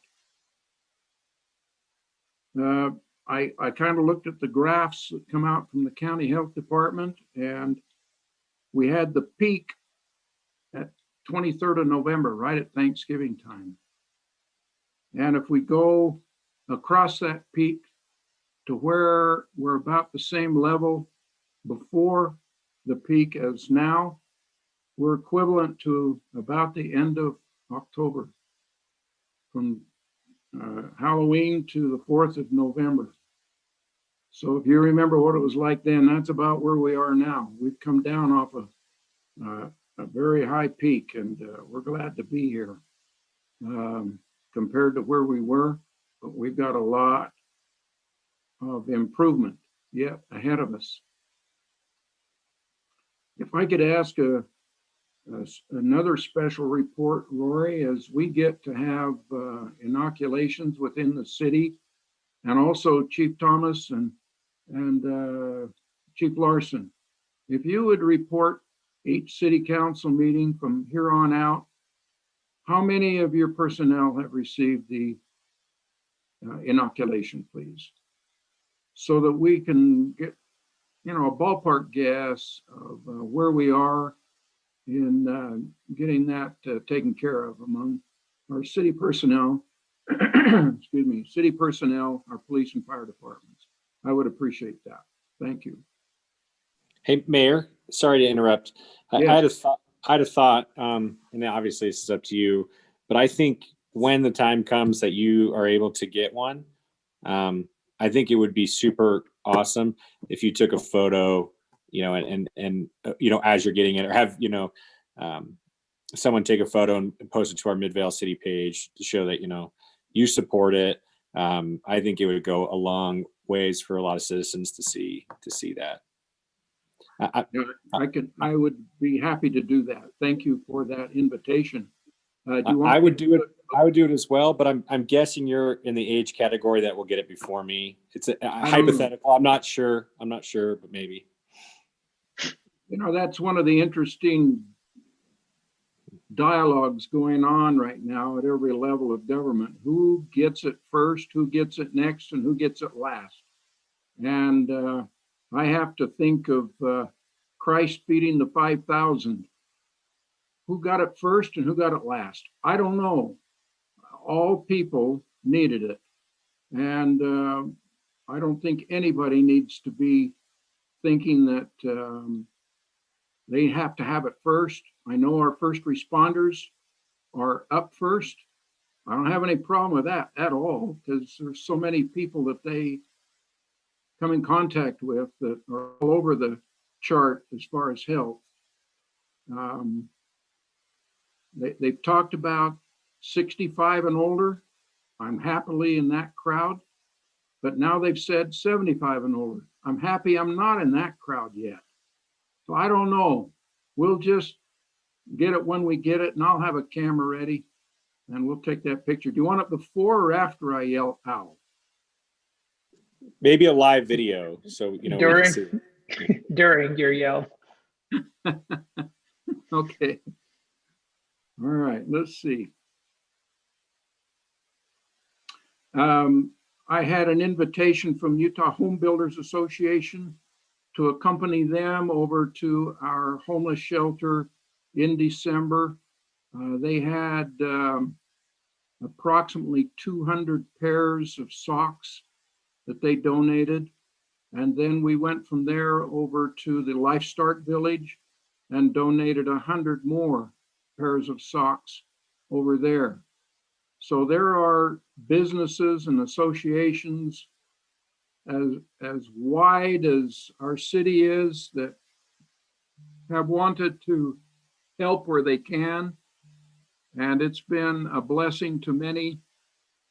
Speaker 4: I kind of looked at the graphs that come out from the county health department, and we had the peak at 23rd of November, right at Thanksgiving time. And if we go across that peak to where we're about the same level before the peak as now, we're equivalent to about the end of October, from Halloween to the 4th of November. So if you remember what it was like then, that's about where we are now. We've come down off a very high peak, and we're glad to be here compared to where we were, but we've got a lot of improvement yet ahead of us. If I could ask another special report, Rory, as we get to have inoculations within the city, and also Chief Thomas and Chief Larson, if you would report each city council meeting from here on out, how many of your personnel have received the inoculation, please? So that we can get, a ballpark guess of where we are in getting that taken care of among our city personnel, excuse me, city personnel, our police and fire departments. I would appreciate that. Thank you.
Speaker 8: Hey, Mayor, sorry to interrupt.
Speaker 4: Yes.
Speaker 8: I had a thought, and obviously this is up to you, but I think when the time comes that you are able to get one, I think it would be super awesome if you took a photo, and as you're getting it, or have, someone take a photo and post it to our Midvale City page to show that, you support it. I think it would go a long ways for a lot of citizens to see that.
Speaker 4: I would be happy to do that. Thank you for that invitation.
Speaker 8: I would do it as well, but I'm guessing you're in the age category that will get it before me. It's a hypothetical. I'm not sure, but maybe.
Speaker 4: That's one of the interesting dialogues going on right now at every level of government. Who gets it first, who gets it next, and who gets it last? And I have to think of Christ feeding the 5,000. Who got it first and who got it last? I don't know. All people needed it. And I don't think anybody needs to be thinking that they have to have it first. I know our first responders are up first. I don't have any problem with that at all, because there's so many people that they come in contact with that are all over the chart as far as health. They've talked about 65 and older. I'm happily in that crowd, but now they've said 75 and older. I'm happy I'm not in that crowd yet. So I don't know. We'll just get it when we get it, and I'll have a camera ready and we'll take that picture. Do you want it before or after I yell ow?
Speaker 8: Maybe a live video, so we can see it.
Speaker 3: During your yell.
Speaker 4: Okay. All right, let's see. I had an invitation from Utah Home Builders Association to accompany them over to our homeless shelter in December. They had approximately 200 pairs of socks that they donated. And then we went from there over to the Life Start Village and donated 100 more pairs of socks over there. So there are businesses and associations as wide as our city is that have wanted to help where they can. And it's been a blessing to many,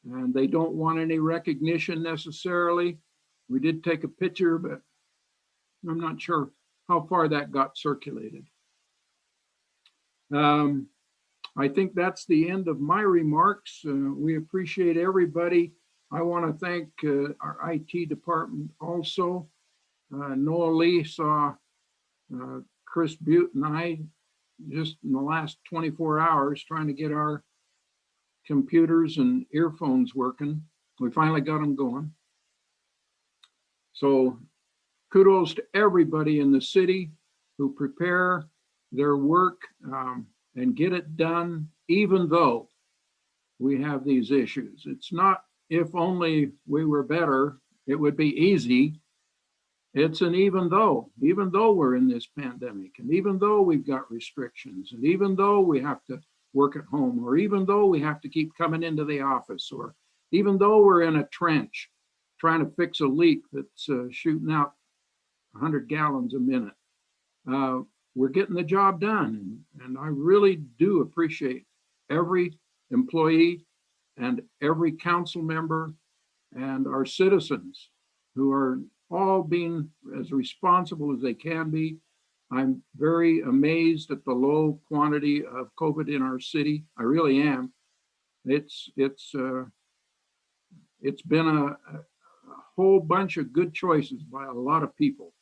Speaker 4: and they don't want any recognition necessarily. We did take a picture, but I'm not sure how far that got circulated. I think that's the end of my remarks. We appreciate everybody. I want to thank our IT department also. Noah Lee saw Chris Butte and I just in the last 24 hours trying to get our computers and earphones working. We finally got them going. So kudos to everybody in the city who prepare their work and get it done, even though we have these issues. It's not if only we were better, it would be easy. It's an even though we're in this pandemic, and even though we've got restrictions, and even though we have to work at home, or even though we have to keep coming into the office, or even though we're in a trench trying to fix a leak that's shooting out 100 gallons a minute, we're getting the job done. And I really do appreciate every employee and every council member and our citizens who are all being as responsible as they can be. I'm very amazed at the low quantity of COVID in our city. I really am. It's been a whole bunch of good choices by a lot of people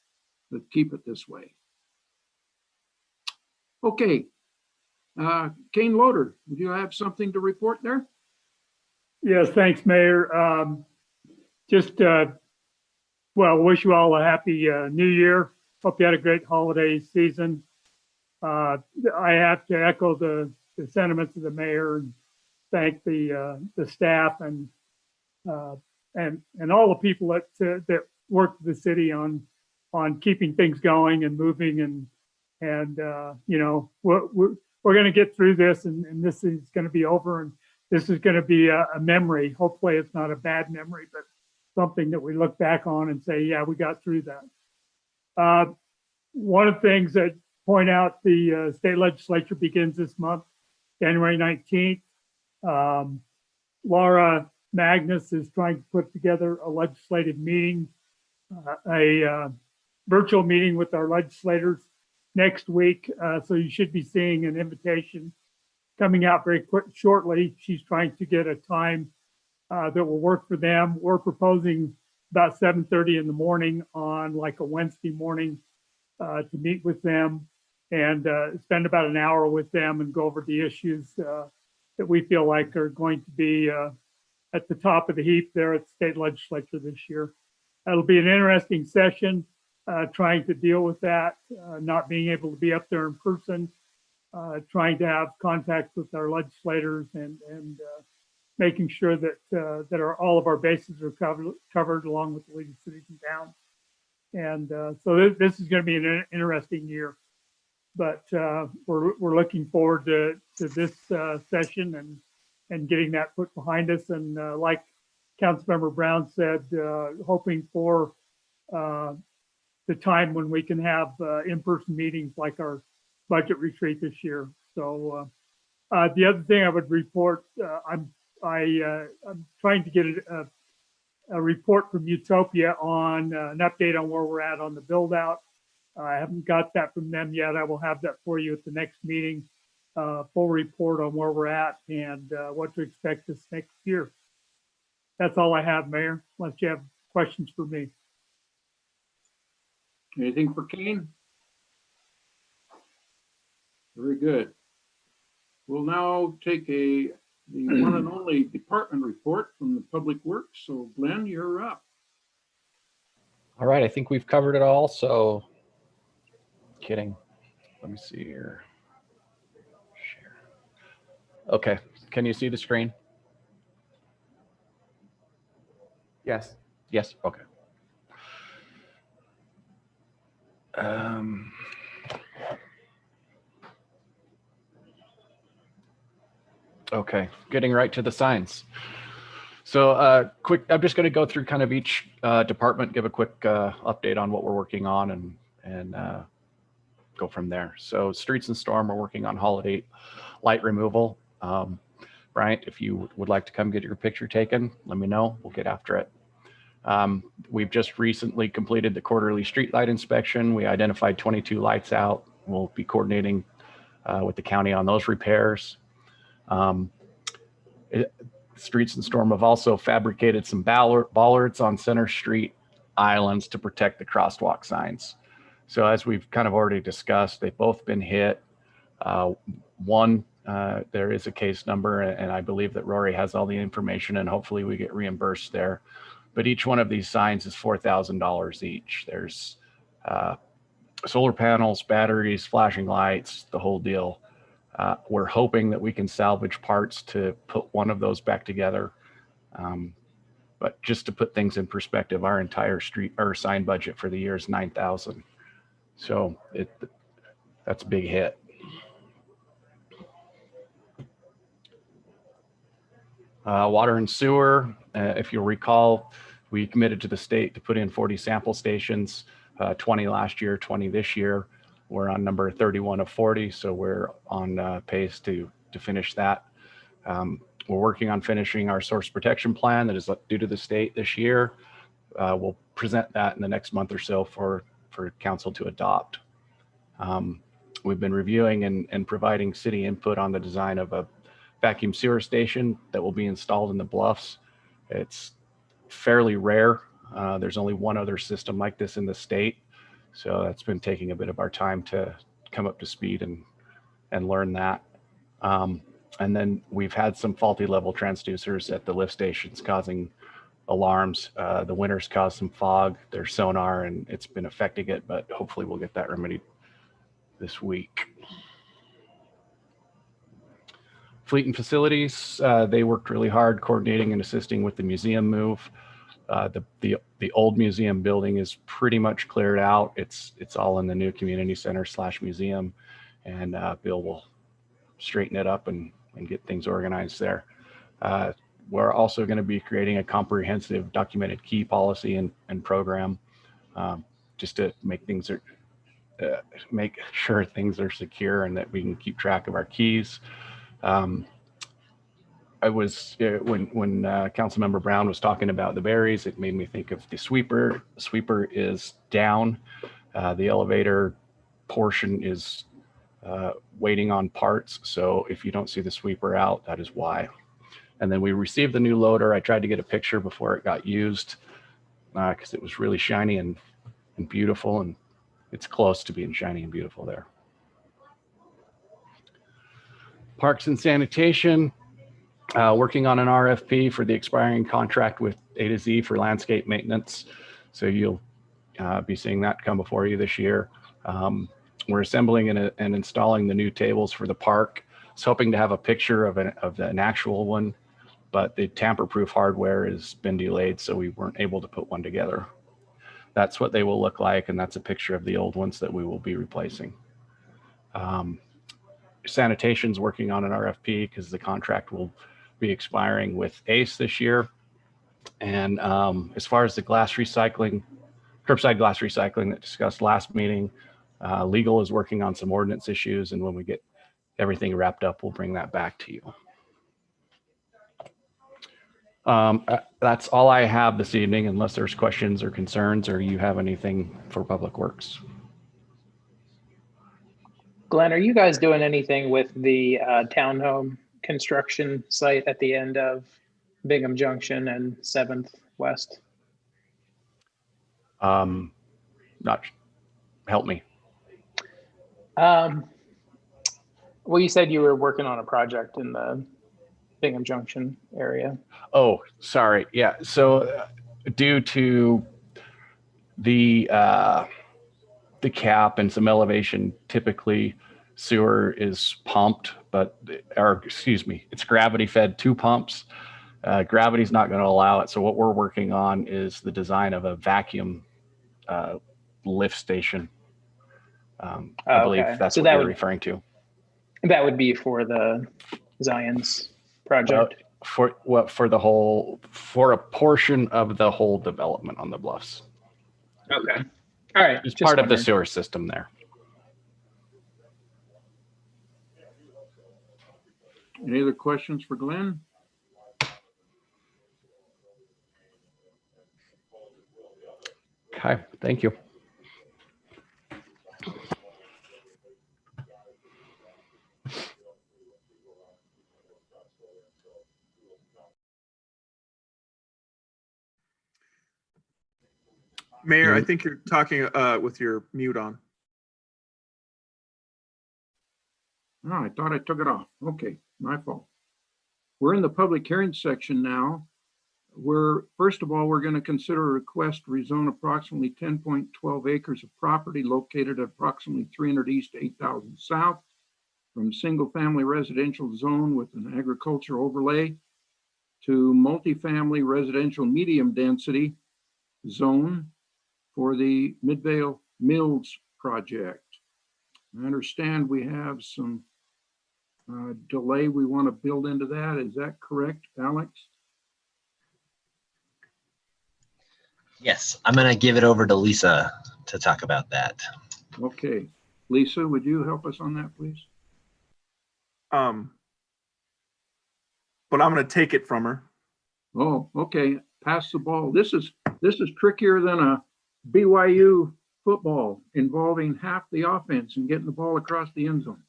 Speaker 4: that keep it this way. Okay, Kane Loader, would you have something to report there?
Speaker 9: Yes, thanks, Mayor. Well, wish you all a happy New Year. Hope you had a great holiday season. I have to echo the sentiments of the mayor and thank the staff and all the people that work for the city on keeping things going and moving and you know, we're going to get through this, and this is going to be over, and this is going to be a memory. Hopefully it's not a bad memory, but something that we look back on and say, yeah, we got through that. One of the things that point out, the state legislature begins this month, January 19th. Laura Magnus is trying to put together a legislative meeting, a virtual meeting with our legislators next week. So you should be seeing an invitation coming out very quick shortly. She's trying to get a time that will work for them. We're proposing about 7:30 in the morning on like a Wednesday morning to meet with them and spend about an hour with them and go over the issues that we feel like are going to be at the top of the heap there at the state legislature this year. It'll be an interesting session trying to deal with that, not being able to be up there in person, trying to have contact with our legislators and making sure that all of our bases are covered along with the leading cities and towns. And so this is going to be an interesting year, but we're looking forward to this session and getting that put behind us. And like Councilmember Brown said, hoping for the time when we can have in-person meetings like our budget retreat this year. So the other thing I would report, I'm trying to get a report from Utopia on an update on where we're at on the build out. I haven't got that from them yet. I will have that for you at the next meeting, full report on where we're at and what to expect this next year. That's all I have, Mayor, unless you have questions for me.
Speaker 4: Anything for Kane? Very good. We'll now take a the one and only department report from the Public Works. So Glenn, you're up.
Speaker 7: All right, I think we've covered it all. So, kidding. Let me see here. Share. Okay, can you see the screen?
Speaker 6: Yes.
Speaker 7: Yes. Okay. Okay, getting right to the signs. So quick, I'm just going to go through kind of each department, give a quick update on what we're working on and go from there. So Streets and Storm, we're working on holiday light removal. Bryant, if you would like to come get your picture taken, let me know. We'll get after it. We've just recently completed the quarterly street light inspection. We identified 22 lights out. We'll be coordinating with the county on those repairs. Streets and Storm have also fabricated some bollards on Center Street islands to protect the crosswalk signs. So as we've kind of already discussed, they've both been hit. One, there is a case number, and I believe that Rory has all the information, and hopefully we get reimbursed there. But each one of these signs is $4,000 each. There's solar panels, batteries, flashing lights, the whole deal. We're hoping that we can salvage parts to put one of those back together. But just to put things in perspective, our entire street or sign budget for the year is $9,000. So that's a big hit. Water and sewer, if you'll recall, we committed to the state to put in 40 sample stations, 20 last year, 20 this year. We're on number 31 of 40, so we're on pace to finish that. We're working on finishing our source protection plan that is due to the state this year. We'll present that in the next month or so for council to adopt. We've been reviewing and providing city input on the design of a vacuum sewer station that will be installed in the bluffs. It's fairly rare. There's only one other system like this in the state. So that's been taking a bit of our time to come up to speed and learn that. And then we've had some faulty level transducers at the lift stations causing alarms. The winter's caused some fog, there's sonar, and it's been affecting it, but hopefully we'll get that remedied this week. Fleet and facilities, they worked really hard coordinating and assisting with the museum move. The old museum building is pretty much cleared out. It's all in the new community center / museum, and Bill will straighten it up and get things organized there. We're also going to be creating a comprehensive documented key policy and program just to make things make sure things are secure and that we can keep track of our keys. I was when Councilmember Brown was talking about the berries, it made me think of the sweeper. The sweeper is down. The elevator portion is waiting on parts. So if you don't see the sweeper out, that is why. And then we received the new loader. I tried to get a picture before it got used because it was really shiny and beautiful, and it's close to being shiny and beautiful there. Parks and sanitation, working on an RFP for the expiring contract with A to Z for landscape maintenance. So you'll be seeing that come before you this year. We're assembling and installing the new tables for the park. I was hoping to have a picture of an actual one, but the tamper-proof hardware has been delayed, so we weren't able to put one together. That's what they will look like, and that's a picture of the old ones that we will be replacing. Sanitation's working on an RFP because the contract will be expiring with ACE this year. And as far as the glass recycling, curbside glass recycling that discussed last meeting, legal is working on some ordinance issues, and when we get everything wrapped up, we'll bring that back to you. That's all I have this evening, unless there's questions or concerns, or you have anything for Public Works.
Speaker 3: Glenn, are you guys doing anything with the townhome construction site at the end of Bingham Junction and 7th West?
Speaker 7: Help me.
Speaker 3: Well, you said you were working on a project in Bingham Junction area.
Speaker 7: Oh, sorry. Yeah. So due to the cap and some elevation, typically sewer is pumped, or excuse me, it's gravity fed to pumps. Gravity's not going to allow it. So what we're working on is the design of a vacuum lift station. I believe that's
Speaker 3: so
Speaker 7: what
Speaker 3: that
Speaker 7: you're
Speaker 3: would,
Speaker 7: referring to.
Speaker 3: That would be for the Zion's project.
Speaker 7: For a portion of the whole development on the bluffs.
Speaker 3: Okay. All right.
Speaker 7: It's part of the sewer system there.
Speaker 4: Any other questions for Glenn?
Speaker 7: Okay, thank you.
Speaker 2: Mayor, I think you're talking with your mute on.
Speaker 4: Oh, I thought I took it off. Okay, my fault. We're in the public hearing section now. First of all, we're going to consider a request to rezone approximately 10.12 acres of property located at approximately 300 east, 8,000 south from single-family residential zone with an agriculture overlay to multifamily residential medium density zone for the Midvale Mills project. I understand we have some delay we want to build into that. Is that correct, Alex?
Speaker 10: Yes, I'm going to give it over to Lisa to talk about that.
Speaker 4: Okay. Lisa, would you help us on that, please?
Speaker 2: But I'm going to take it from her.
Speaker 4: Oh, okay. Pass the ball. This is trickier than a BYU football involving half the offense and getting the ball across the end zone.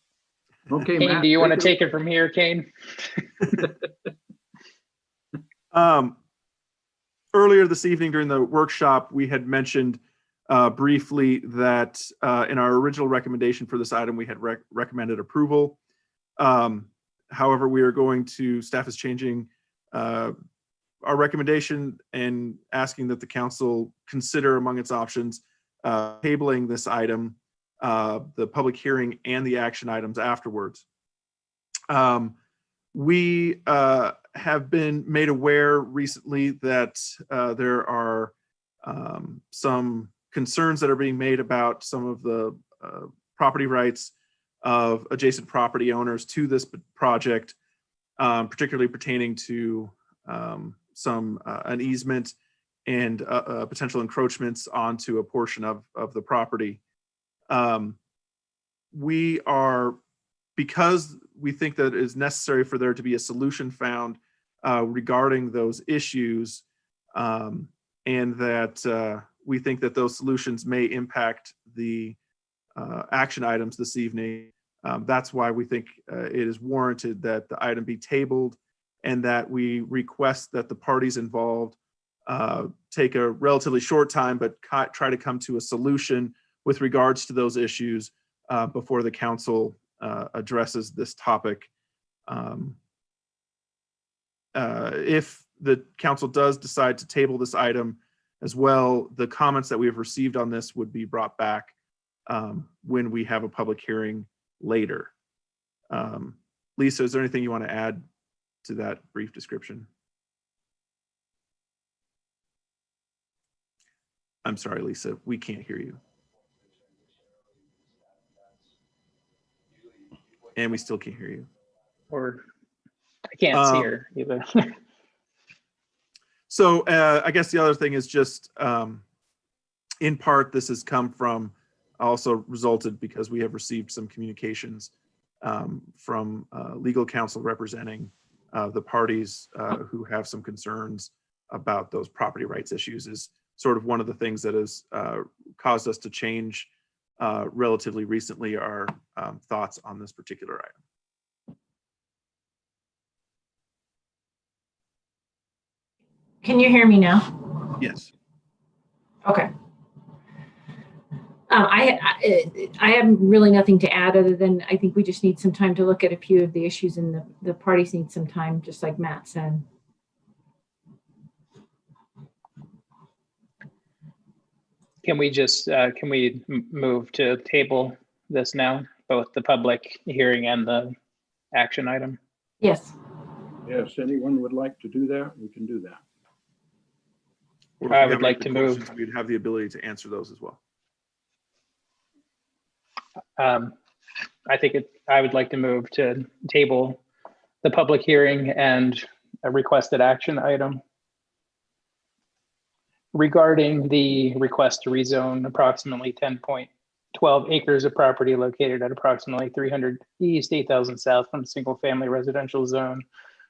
Speaker 4: Okay,
Speaker 3: Kane,
Speaker 4: Matt,
Speaker 3: do you want to take it from here, Kane?
Speaker 2: Earlier this evening during the workshop, we had mentioned briefly that in our original recommendation for this item, we had recommended approval. However, staff is changing our recommendation and asking that the council consider among its options tabling this item, the public hearing and the action items afterwards. We have been made aware recently that there are some concerns that are being made about some of the property rights of adjacent property owners to this project, particularly pertaining to an easement and potential encroachments onto a portion of the property. Because we think that it is necessary for there to be a solution found regarding those issues, and that we think that those solutions may impact the action items this evening. That's why we think it is warranted that the item be tabled and that we request that the parties involved take a relatively short time, but try to come to a solution with regards to those issues before the council addresses this topic. If the council does decide to table this item as well, the comments that we have received on this would be brought back when we have a public hearing later. Lisa, is there anything you want to add to that brief description? I'm sorry, Lisa, we can't hear you. And we still can't hear you.
Speaker 3: Or I can't see her either.
Speaker 2: So I guess the other thing is just, in part, this has come from, also resulted because we have received some communications from legal counsel representing the parties who have some concerns about those property rights issues, is sort of one of the things that has caused us to change relatively recently our thoughts on this particular item.
Speaker 12: Can you hear me now?
Speaker 2: Yes.
Speaker 12: Okay. I have really nothing to add other than I think we just need some time to look at a few of the issues, and the parties need some time, just like Matt said.
Speaker 3: Can we just, can we move to table this now, both the public hearing and the action item?
Speaker 12: Yes.
Speaker 4: Yes, anyone would like to do that, we can do that.
Speaker 2: Or if you
Speaker 3: I
Speaker 2: have
Speaker 3: would
Speaker 2: any
Speaker 3: like to move.
Speaker 2: questions, we'd have the ability to answer those as well.
Speaker 3: I think I would like to move to table the public hearing and a requested action item regarding the request to rezone approximately 10.12 acres of property located at approximately 300 East, 8,000 South from single family residential zone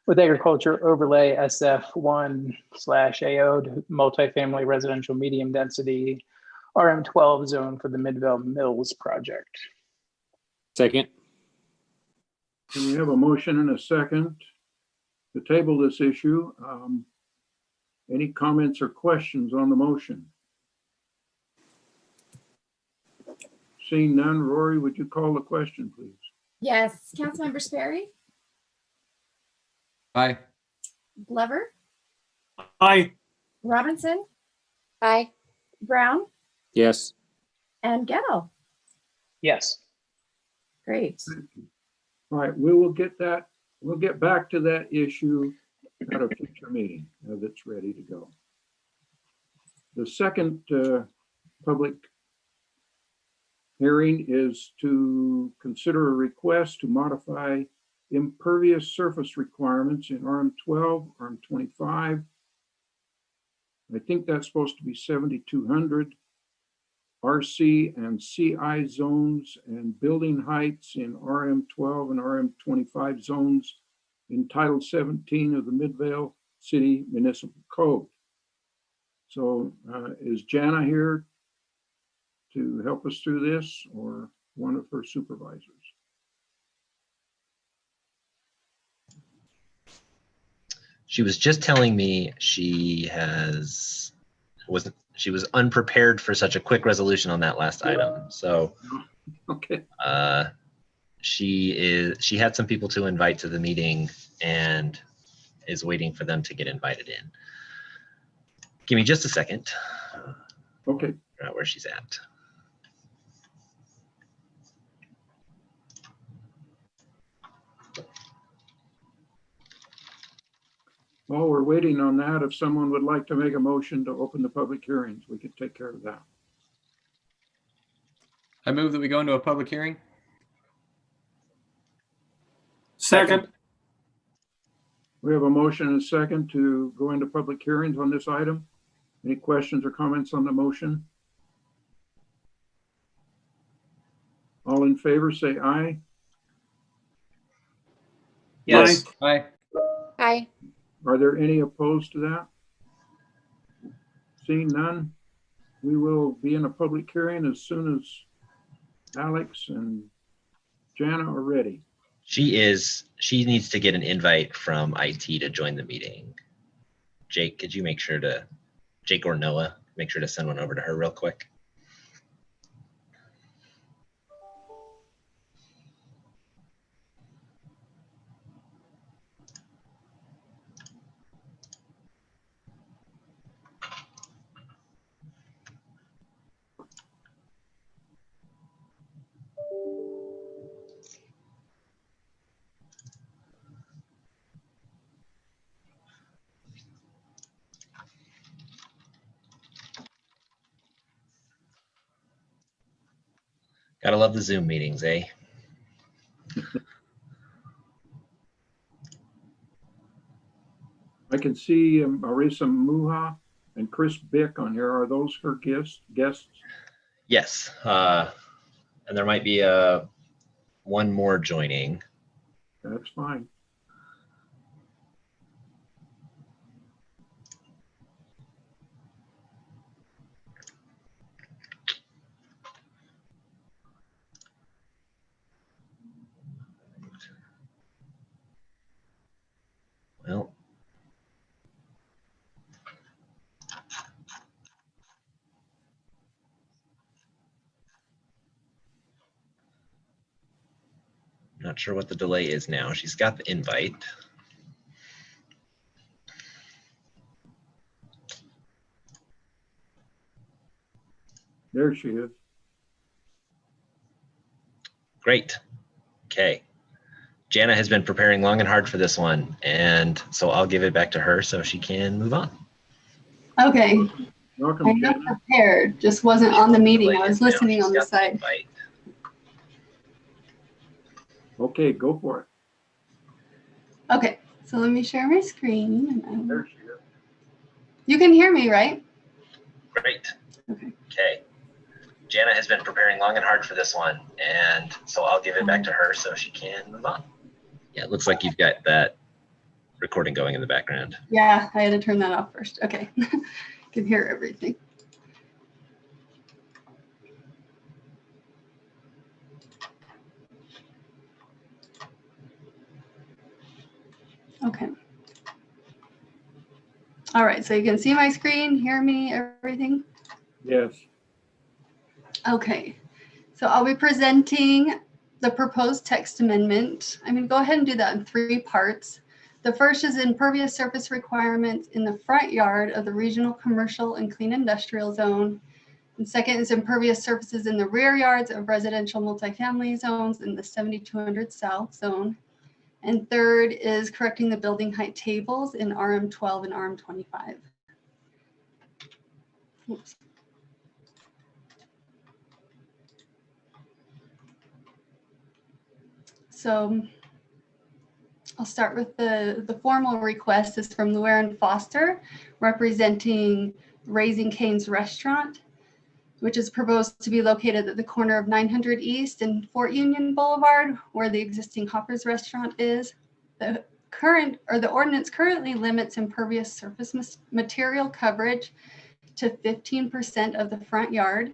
Speaker 3: with agriculture overlay SF1/AO to multifamily residential medium density RM12 zone for the Midvale Mills project.
Speaker 8: Second.
Speaker 4: We have a motion and a second to table this issue. Any comments or questions on the motion? Seeing none, Rory, would you call the question, please?
Speaker 5: Yes, Councilmember Sperry,
Speaker 11: Aye.
Speaker 5: Glover,
Speaker 16: Aye.
Speaker 5: Robinson,
Speaker 15: Aye.
Speaker 5: Brown,
Speaker 8: Yes.
Speaker 5: and Gettle.
Speaker 3: Yes.
Speaker 5: Great.
Speaker 4: All right, we will get that, we'll get back to that issue at a future meeting as it's ready to go. The second public hearing is to consider a request to modify impervious surface requirements in RM12, RM25. I think that's supposed to be 7,200. RC and CI zones and building heights in RM12 and RM25 zones in Title 17 of the Midvale City Municipal Code. So is Jana here to help us through this, or one of her supervisors?
Speaker 10: She was just telling me she was unprepared for such a quick resolution on that last item. So
Speaker 4: okay.
Speaker 10: She had some people to invite to the meeting and is waiting for them to get invited in. Give me just a second.
Speaker 4: Okay.
Speaker 10: Figure out where she's at.
Speaker 4: While we're waiting on that, if someone would like to make a motion to open the public hearings, we could take care of that.
Speaker 11: I move that we go into a public hearing.
Speaker 16: Second.
Speaker 4: We have a motion and a second to go into public hearings on this item. Any questions or comments on the motion? All in favor, say aye.
Speaker 3: Yes.
Speaker 11: Aye.
Speaker 15: Aye.
Speaker 4: Are there any opposed to that? Seeing none, we will be in a public hearing as soon as Alex and Jana are ready.
Speaker 10: She needs to get an invite from IT to join the meeting. Jake, could you make sure to, Jake or Noah, make sure to send one over to her real quick? Gotta love the Zoom meetings, eh?
Speaker 4: I can see Marisa Muha and Chris Bick on here. Are those her guests?
Speaker 10: Yes. And there might be one more joining.
Speaker 4: That's fine.
Speaker 10: Well, Not sure what the delay is now. She's got the invite.
Speaker 4: There she is.
Speaker 10: Great. Okay. Jana has been preparing long and hard for this one, and so I'll give it back to her so she can move on.
Speaker 17: Okay.
Speaker 4: Welcome,
Speaker 17: I'm not
Speaker 4: Jana.
Speaker 17: prepared, just wasn't on the meeting. I was listening on the side.
Speaker 4: Okay, go for it.
Speaker 17: Okay, so let me share my screen.
Speaker 4: There she is.
Speaker 17: You can hear me, right?
Speaker 10: Great.
Speaker 17: Okay.
Speaker 10: Okay. Jana has been preparing long and hard for this one, and so I'll give it back to her so she can move on. Yeah, it looks like you've got that recording going in the background.
Speaker 17: Yeah, I had to turn that off first. Okay, can hear everything. Okay. All right, so you can see my screen, hear me, everything?
Speaker 4: Yes.
Speaker 17: Okay, so I'll be presenting the proposed text amendment. I'm going to go ahead and do that in 3 parts. The first is impervious surface requirements in the front yard of the regional commercial and clean industrial zone. And second is impervious surfaces in the rear yards of residential multifamily zones in the 7200 South zone. And third is correcting the building height tables in RM12 and RM25. Oops. So I'll start with the formal request is from Llewellyn Foster, representing Raising Cane's Restaurant, which is proposed to be located at the corner of 900 East and Fort Union Boulevard, where the existing Hopper's Restaurant is. The ordinance currently limits impervious surface material coverage to 15% of the front yard.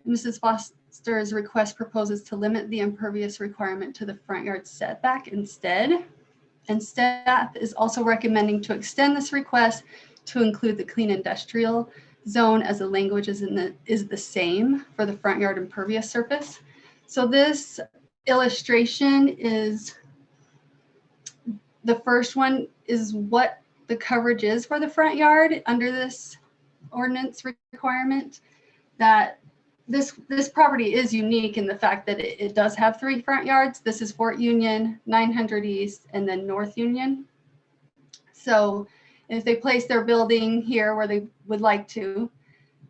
Speaker 17: Mrs. Foster's request proposes to limit the impervious requirement to the front yard setback instead. And staff is also recommending to extend this request to include the clean industrial zone, as the language is the same for the front yard impervious surface. So this illustration is, the first one is what the coverage is for the front yard under this ordinance requirement. That this property is unique in the fact that it does have 3 front yards. This is Fort Union, 900 East, and then North Union. So if they place their building here where they would like to,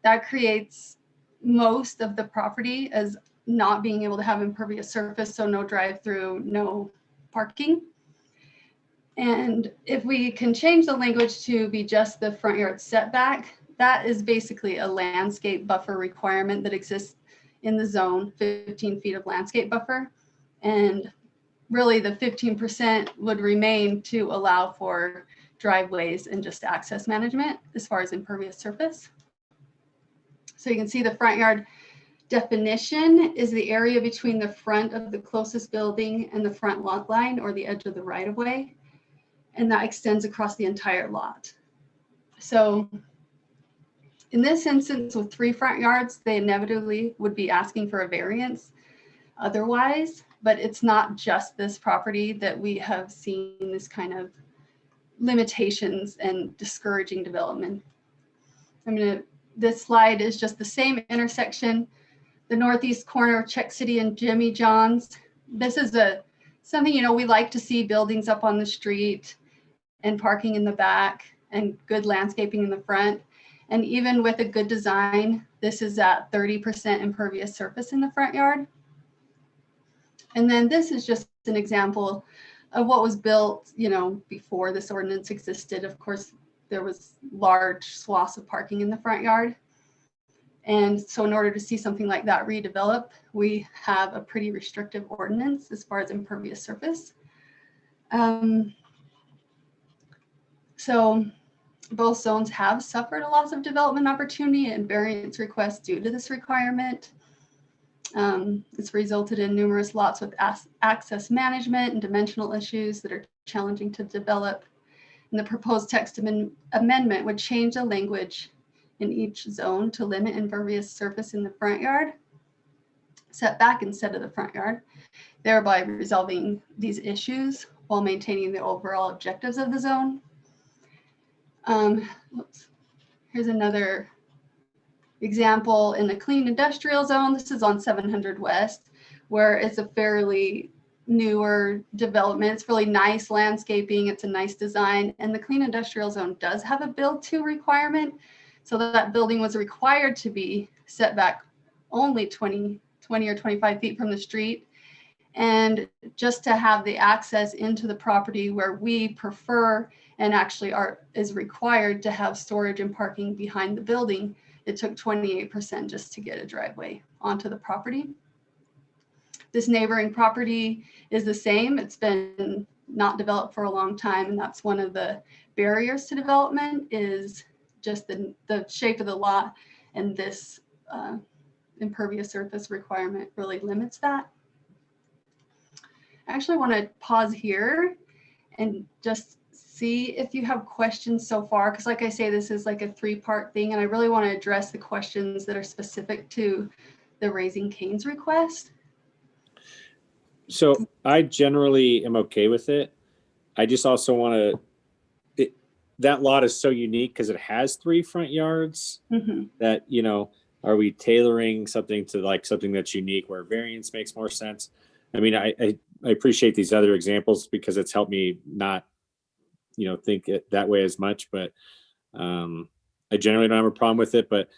Speaker 17: that creates most of the property as not being able to have impervious surface, so no drive-through, no parking. And if we can change the language to be just the front yard setback, that is basically a landscape buffer requirement that exists in the zone, 15 feet of landscape buffer. And really the 15% would remain to allow for driveways and just access management as far as impervious surface. So you can see the front yard definition is the area between the front of the closest building and the front lot line or the edge of the right of way. And that extends across the entire lot. So in this instance, with 3 front yards, they inevitably would be asking for a variance otherwise, but it's not just this property that we have seen this kind of limitations and discouraging development. This slide is just the same intersection, the northeast corner of Czech City and Jimmy John's. This is something, we like to see buildings up on the street and parking in the back and good landscaping in the front. And even with a good design, this is at 30% impervious surface in the front yard. And then this is just an example of what was built, before this ordinance existed. Of course, there was large swaths of parking in the front yard. And so in order to see something like that redevelop, we have a pretty restrictive ordinance as far as impervious surface. So both zones have suffered a loss of development opportunity and variance requests due to this requirement. It's resulted in numerous lots with access management and dimensional issues that are challenging to develop. And the proposed text amendment would change the language in each zone to limit impervious surface in the front yard. setback instead of the front yard, thereby resolving these issues while maintaining the overall objectives of the zone. Here's another example in the clean industrial zone. This is on 700 West, where it's a fairly newer development. It's really nice landscaping. It's a nice design. And the clean industrial zone does have a build to requirement. So that building was required to be set back only 20 or 25 feet from the street. And just to have the access into the property where we prefer and actually is required to have storage and parking behind the building, it took 28% just to get a driveway onto the property. This neighboring property is the same. It's been not developed for a long time, and that's one of the barriers to development is just the shape of the lot, and this impervious surface requirement really limits that. I actually want to pause here and just see if you have questions so far, because like I say, this is like a 3-part thing, and I really want to address the questions that are specific to the Raising Cane's request.
Speaker 8: So I generally am okay with it. I just also want to, that lot is so unique because it has 3 front yards that, you know, are we tailoring something to like something that's unique where variance makes more sense? I mean, I appreciate these other examples because it's helped me not, you know, think it that way as much, but I generally don't have a problem with it, but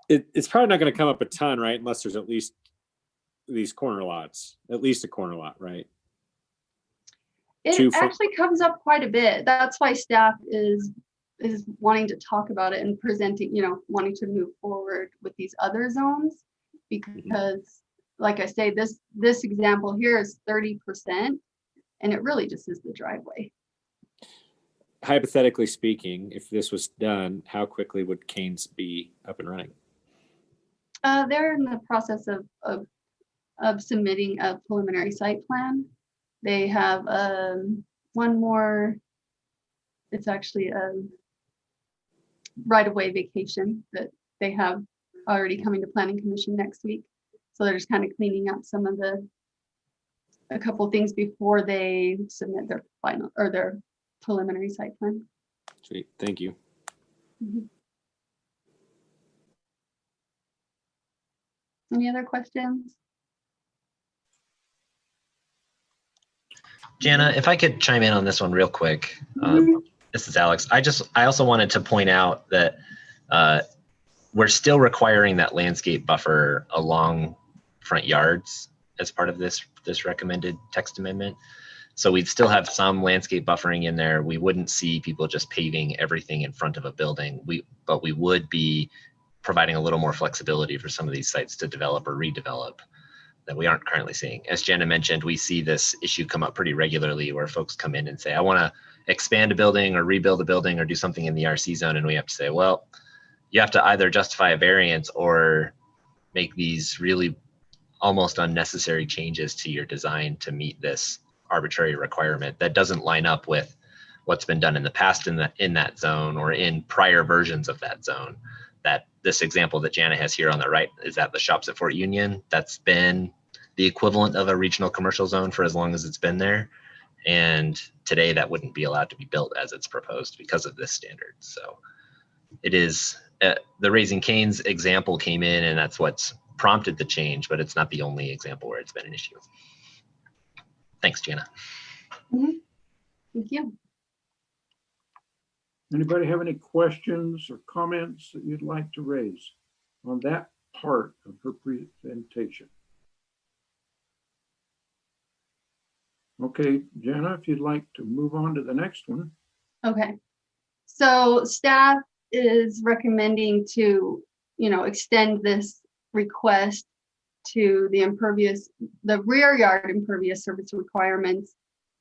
Speaker 8: it's probably not going to come up a ton, right? Unless there's at least these corner lots, at least a corner lot, right?
Speaker 17: It actually comes up quite a bit. That's why staff is wanting to talk about it and presenting, you know, wanting to move forward with these other zones, because like I say, this example here is 30%, and it really just is the driveway.
Speaker 8: Hypothetically speaking, if this was done, how quickly would Cane's be up and running?
Speaker 17: They're in the process of submitting a preliminary site plan. They have one more, it's actually a right-of-way vacation that they have already coming to Planning Commission next week. So they're just kind of cleaning up some of a couple things before they submit their final or their preliminary site plan.
Speaker 8: Sweet, thank you.
Speaker 17: Any other questions?
Speaker 10: Jana, if I could chime in on this one real quick. This is Alex. I also wanted to point out that we're still requiring that landscape buffer along front yards as part of this recommended text amendment. So we'd still have some landscape buffering in there. We wouldn't see people just paving everything in front of a building. But we would be providing a little more flexibility for some of these sites to develop or redevelop that we aren't currently seeing. As Jana mentioned, we see this issue come up pretty regularly where folks come in and say, I want to expand a building or rebuild a building or do something in the RC zone. And we have to say, well, you have to either justify a variance or make these really almost unnecessary changes to your design to meet this arbitrary requirement that doesn't line up with what's been done in the past in that zone or in prior versions of that zone. That this example that Jana has here on the right is at the Shops at Fort Union. That's been the equivalent of a regional commercial zone for as long as it's been there. And today that wouldn't be allowed to be built as it's proposed because of this standard. So it is, the Raising Cane's example came in and that's what's prompted the change, but it's not the only example where it's been an issue. Thanks, Jana.
Speaker 17: Thank you.
Speaker 4: Anybody have any questions or comments that you'd like to raise on that part of her presentation? Okay, Jana, if you'd like to move on to the next one.
Speaker 17: Okay, so staff is recommending to, you know, extend this request to the rear yard impervious surface requirements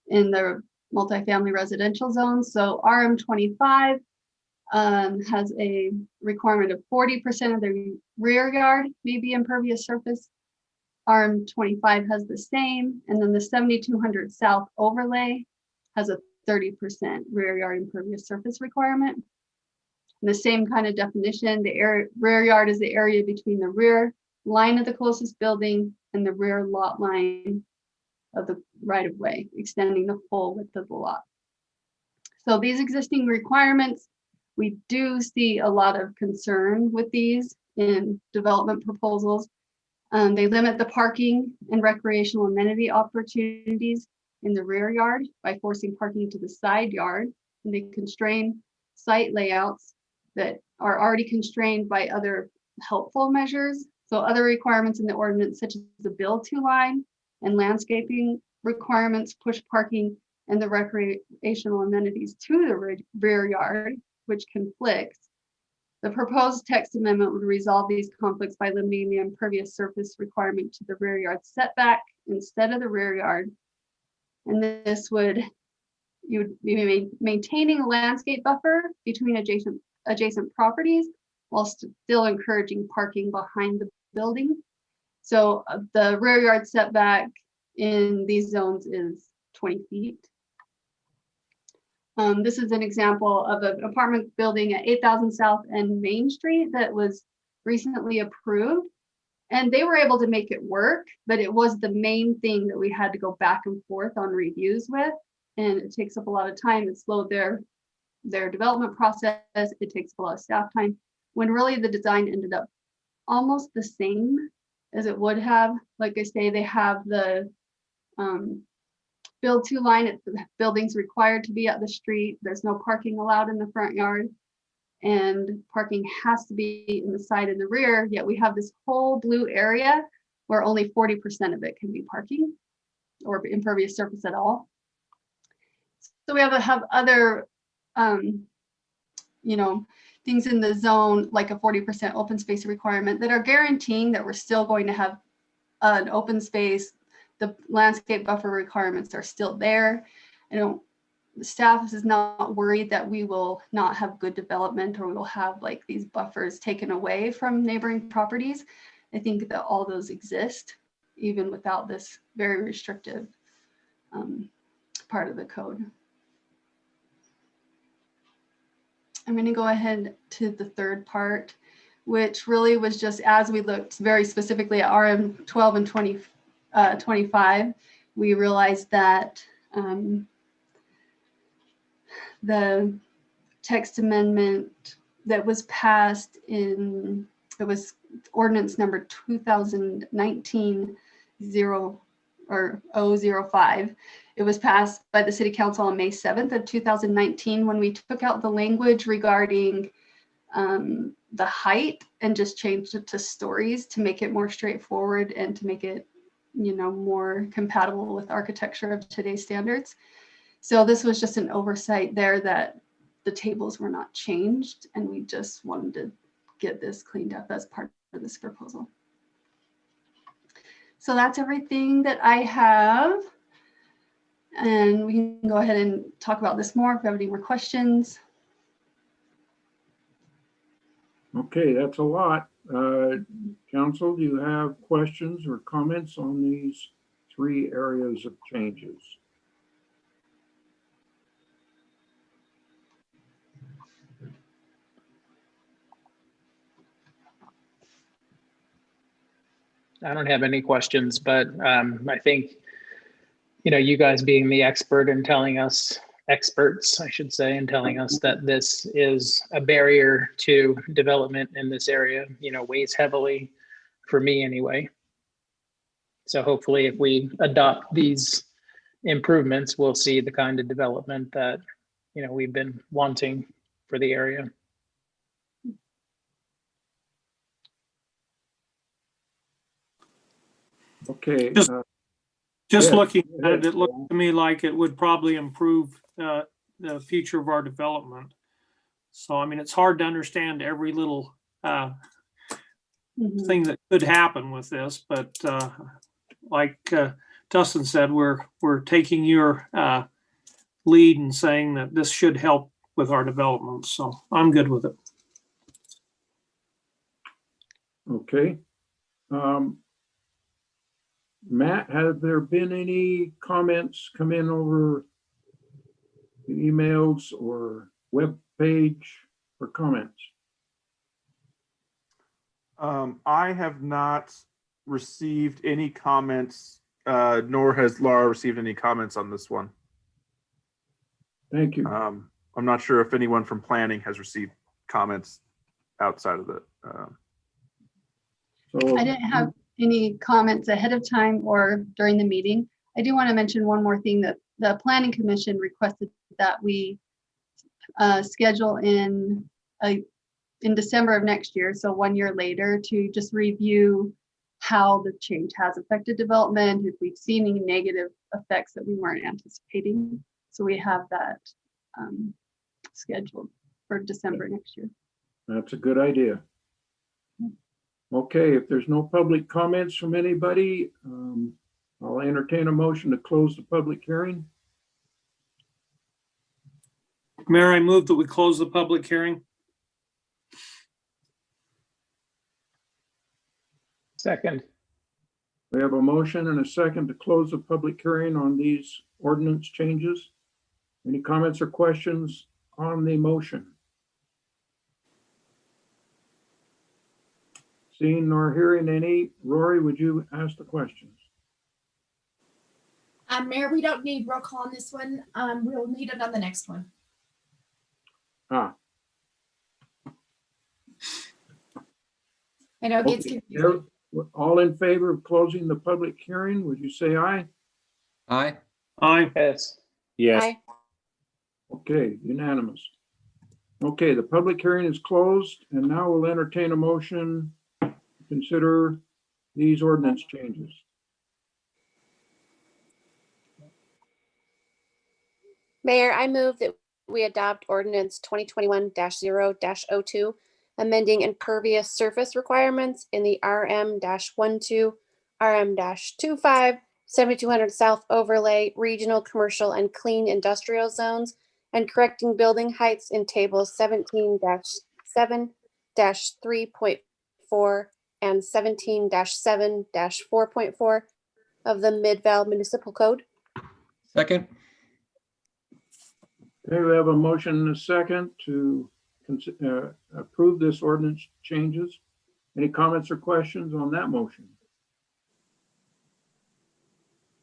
Speaker 17: in the multifamily residential zone. So RM25 has a requirement of 40% of the rear yard may be impervious surface. RM25 has the same, and then the 7200 South overlay has a 30% rear yard impervious surface requirement. And the same kind of definition, the rear yard is the area between the rear line of the closest building, and the rear lot line of the right of way, extending the full width of the lot. So these existing requirements, we do see a lot of concern with these in development proposals. They limit the parking and recreational amenity opportunities in the rear yard by forcing parking to the side yard. And they constrain site layouts that are already constrained by other helpful measures. So other requirements in the ordinance, such as the build-to line and landscaping requirements, push parking and the recreational amenities to the rear yard, which conflicts. The proposed text amendment would resolve these conflicts by limiting the impervious surface requirement to the rear yard setback instead of the rear yard. And this would, you would be maintaining a landscape buffer between adjacent properties while still encouraging parking behind the building. So the rear yard setback in these zones is 20 feet. This is an example of an apartment building at 8000 South and Main Street that was recently approved. And they were able to make it work, but it was the main thing that we had to go back and forth on reviews with. And it takes up a lot of time. It slowed their development process. It takes up a lot of staff time, when really the design ended up almost the same as it would have. Like I say, they have the build-to line. The building's required to be at the street. There's no parking allowed in the front yard, and parking has to be in the side and the rear. Yet we have this whole blue area where only 40% of it can be parking or impervious surface at all. So we have other, things in the zone, like a 40% open space requirement, that are guaranteeing that we're still going to have an open space. The landscape buffer requirements are still there. The staff is not worried that we will not have good development, or we will have like these buffers taken away from neighboring properties. I think that all those exist, even without this very restrictive part of the code. I'm going to go ahead to the third part, which really was just as we looked very specifically at RM 12 and 25, we realized that the text amendment that was passed it was ordinance number 2019-005. It was passed by the City Council on May 7th of 2019, when we took out the language regarding the height and just changed it to stories to make it more straightforward and to make it, more compatible with architecture of today's standards. So this was just an oversight there, that the tables were not changed, and we just wanted to get this cleaned up as part of this proposal. So that's everything that I have. And we can go ahead and talk about this more if you have any more questions.
Speaker 4: Okay, that's a lot. Council, do you have questions or comments on these three areas of changes?
Speaker 3: I don't have any questions, but I think, you guys being the expert and experts, I should say, and telling us that this is a barrier to development in this area, weighs heavily for me anyway. So hopefully if we adopt these improvements, we'll see the kind of development that, we've been wanting for the area.
Speaker 4: Okay.
Speaker 16: Just
Speaker 4: yes,
Speaker 16: looking at it, it looked to me like it would probably improve the future of our development. So, I mean, it's hard to understand every little thing that could happen with this, but like Dustin said, we're taking your lead and saying that this should help with our development. So I'm good with it.
Speaker 4: Okay. Matt, have there been any comments come in over the emails or web page for comments?
Speaker 2: I have not received any comments, nor has Laura received any comments on this one.
Speaker 4: Thank you.
Speaker 2: I'm not sure if anyone from planning has received comments outside of it.
Speaker 4: So
Speaker 17: I didn't have any comments ahead of time or during the meeting. I do want to mention one more thing, that the Planning Commission requested that we schedule in December of next year, so 1 year later, to just review how the change has affected development, if we've seen any negative effects that we weren't anticipating. So we have that scheduled for December next year.
Speaker 4: that's a good idea. Okay, if there's no public comments from anybody, I'll entertain a motion to close the public hearing.
Speaker 16: Mayor, I move that we close the public hearing.
Speaker 3: Second.
Speaker 4: We have a motion and a second to close the public hearing on these ordinance changes. Any comments or questions on the motion? Seeing nor hearing any, Rory, would you ask the questions?
Speaker 5: Mayor, we don't need roll call on this one. We'll need it on the next one.
Speaker 4: Ah,
Speaker 5: I know it gets
Speaker 4: okay.
Speaker 5: confusing.
Speaker 4: All in favor of closing the public hearing, would you say aye?
Speaker 11: Aye.
Speaker 16: Aye.
Speaker 3: Yes.
Speaker 8: Yes.
Speaker 15: Aye.
Speaker 4: Okay, unanimous. Okay, the public hearing is closed, and now we'll entertain a motion to consider these ordinance changes.
Speaker 15: Mayor, I move that we adopt ordinance 2021-0-02, amending impervious surface requirements in the RM-12, RM-25, 7200 South Overlay, Regional Commercial and Clean Industrial Zones, and correcting building heights in tables 17-7-3.4 and 17-7-4.4 of the Mid-Val Municipal Code.
Speaker 11: Second.
Speaker 4: Okay, we have a motion and a second to approve this ordinance changes. Any comments or questions on that motion?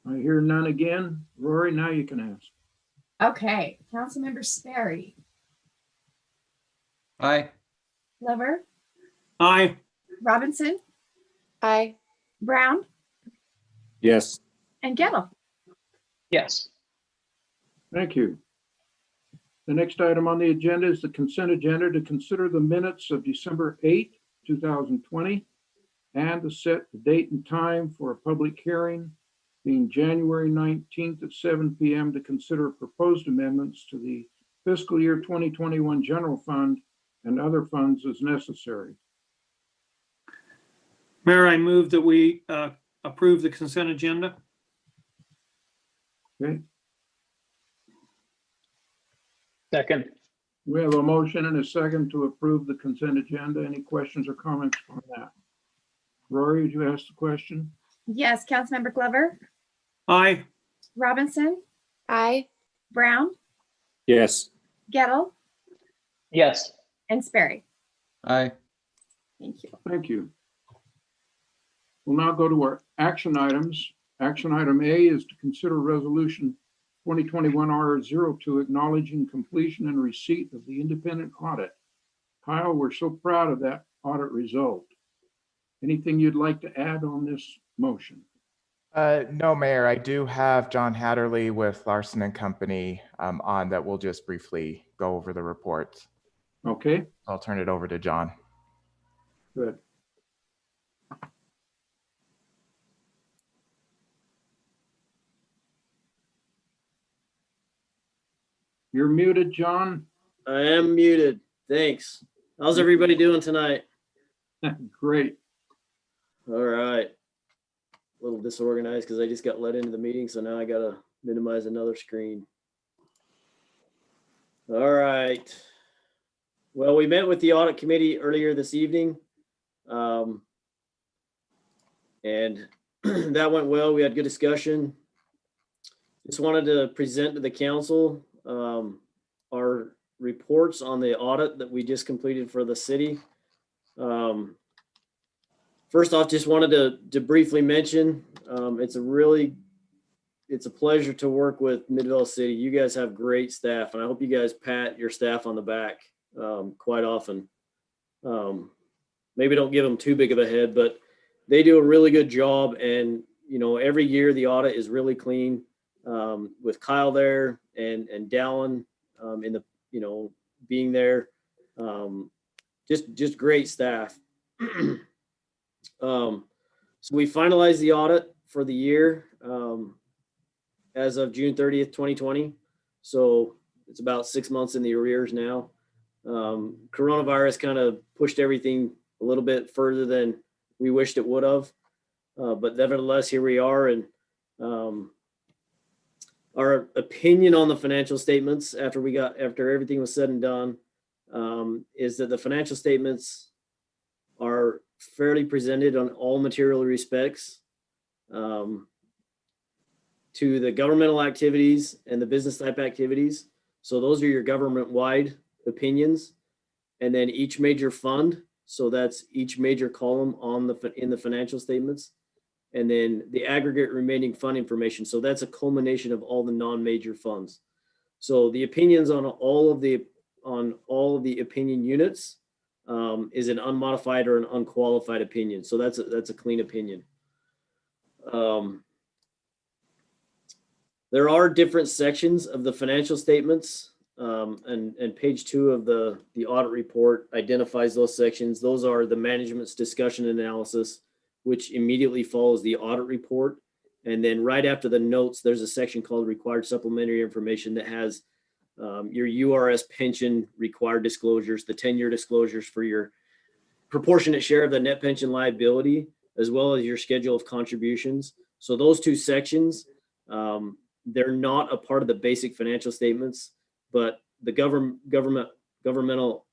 Speaker 4: I hear none again. Rory, now you can ask.
Speaker 5: Okay, Councilmember Sperry,
Speaker 11: Aye.
Speaker 5: Glover,
Speaker 16: Aye.
Speaker 5: Robinson,
Speaker 15: Aye.
Speaker 5: Brown,
Speaker 8: Yes.
Speaker 5: and Gettle.
Speaker 3: Yes.
Speaker 4: Thank you. The next item on the agenda is the consent agenda to consider the minutes of December 8, 2020, and to set the date and time for a public hearing being January 19th at 7 p.m. to consider proposed amendments to the fiscal year 2021 general fund and other funds as necessary.
Speaker 16: Mayor, I move that we approve the consent agenda.
Speaker 4: Okay,
Speaker 3: Second.
Speaker 4: we have a motion and a second to approve the consent agenda. Any questions or comments on that? Rory, would you ask the question?
Speaker 5: Yes, Councilmember Glover,
Speaker 16: Aye.
Speaker 5: Robinson,
Speaker 15: Aye.
Speaker 5: Brown,
Speaker 8: Yes.
Speaker 5: Gettle,
Speaker 3: Yes.
Speaker 5: and Sperry.
Speaker 11: Aye.
Speaker 5: Thank you.
Speaker 4: Thank you. We'll now go to our action items. Action item A is to consider resolution 2021-R02 acknowledging completion and receipt of the independent audit. Kyle, we're so proud of that audit result. Anything you'd like to add on this motion?
Speaker 6: No, Mayor, I do have John Hatterley with Larson and Company on that. We'll just briefly go over the reports.
Speaker 4: Okay,
Speaker 6: I'll turn it over to John.
Speaker 4: good. You're muted, John.
Speaker 18: I am muted. Thanks. How's everybody doing tonight?
Speaker 4: Great.
Speaker 18: All right. A little disorganized because I just got let into the meeting, so now I gotta minimize another screen. All right. Well, we met with the audit committee earlier this evening. And that went well. We had good discussion. Just wanted to present to the council our reports on the audit that we just completed for the city. First off, just wanted to briefly mention, it's a pleasure to work with Midvale City. You guys have great staff, and I hope you guys pat your staff on the back quite often. Maybe don't give them too big of a head, but they do a really good job. And, you know, every year the audit is really clean with Kyle there and Dallin in the, you know, being there. Just great staff. So we finalized the audit for the year as of June 30th, 2020. So it's about 6 months in the arrears now. Coronavirus kind of pushed everything a little bit further than we wished it would have. But nevertheless, here we are. And our opinion on the financial statements after everything was said and done is that the financial statements are fairly presented on all material respects to the governmental activities and the business type activities. So those are your government-wide opinions. And then each major fund, so that's each major column in the financial statements. And then the aggregate remaining fund information. So that's a culmination of all the non-major funds. So the opinions on all of the opinion units is an unmodified or an unqualified opinion. So that's a clean opinion. There are different sections of the financial statements, and page 2 of the audit report identifies those sections. Those are the management's discussion and analysis, which immediately follows the audit report. And then right after the notes, there's a section called required supplementary information that has your URS pension required disclosures, the 10-year disclosures for your proportionate share of the net pension liability, as well as your schedule of contributions. So those two sections, they're not a part of the basic financial statements, but the governmental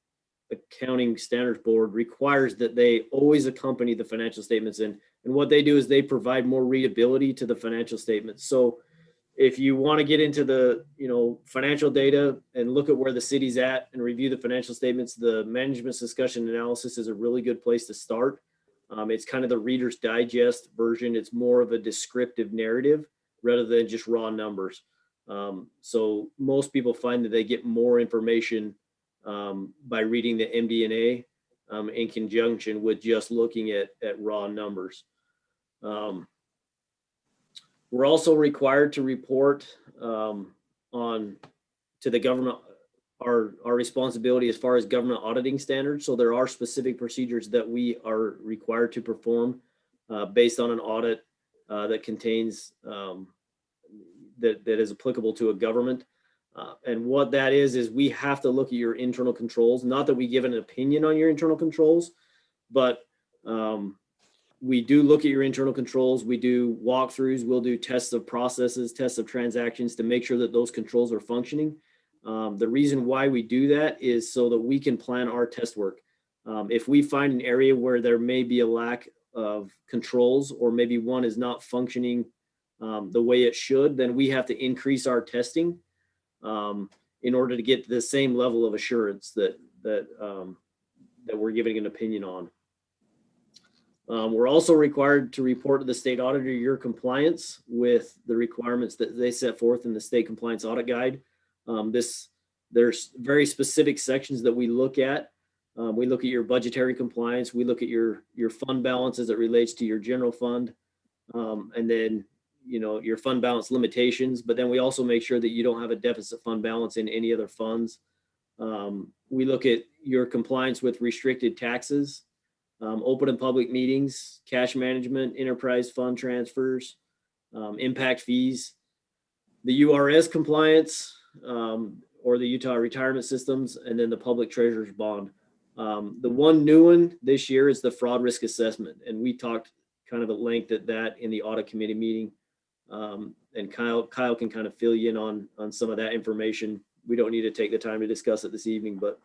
Speaker 18: accounting standards board requires that they always accompany the financial statements. And what they do is they provide more readability to the financial statements. So if you want to get into the, you know, financial data and look at where the city's at and review the financial statements, the management's discussion analysis is a really good place to start. It's kind of the Reader's Digest version. It's more of a descriptive narrative rather than just raw numbers. So most people find that they get more information by reading the MD&A in conjunction with just looking at raw numbers. We're also required to report to the government our responsibility as far as government auditing standards. So there are specific procedures that we are required to perform based on an audit that contains that is applicable to a government. And what that is we have to look at your internal controls. Not that we give an opinion on your internal controls, but we do look at your internal controls. We do walkthroughs. We'll do tests of processes, tests of transactions to make sure that those controls are functioning. The reason why we do that is so that we can plan our test work. If we find an area where there may be a lack of controls, or maybe one is not functioning the way it should, then we have to increase our testing in order to get to the same level of assurance that we're giving an opinion on. We're also required to report to the state auditor your compliance with the requirements that they set forth in the state compliance audit guide. There's very specific sections that we look at. We look at your budgetary compliance. We look at your fund balance as it relates to your general fund, and then, you know, your fund balance limitations. But then we also make sure that you don't have a deficit fund balance in any other funds. We look at your compliance with restricted taxes, open and public meetings, cash management, enterprise fund transfers, impact fees, the URS compliance, or the Utah retirement systems, and then the public treasurer's bond. The one new one this year is the fraud risk assessment. And we talked kind of at length at that in the audit committee meeting. And Kyle can kind of fill you in on some of that information. We don't need to take the time to discuss it this evening, but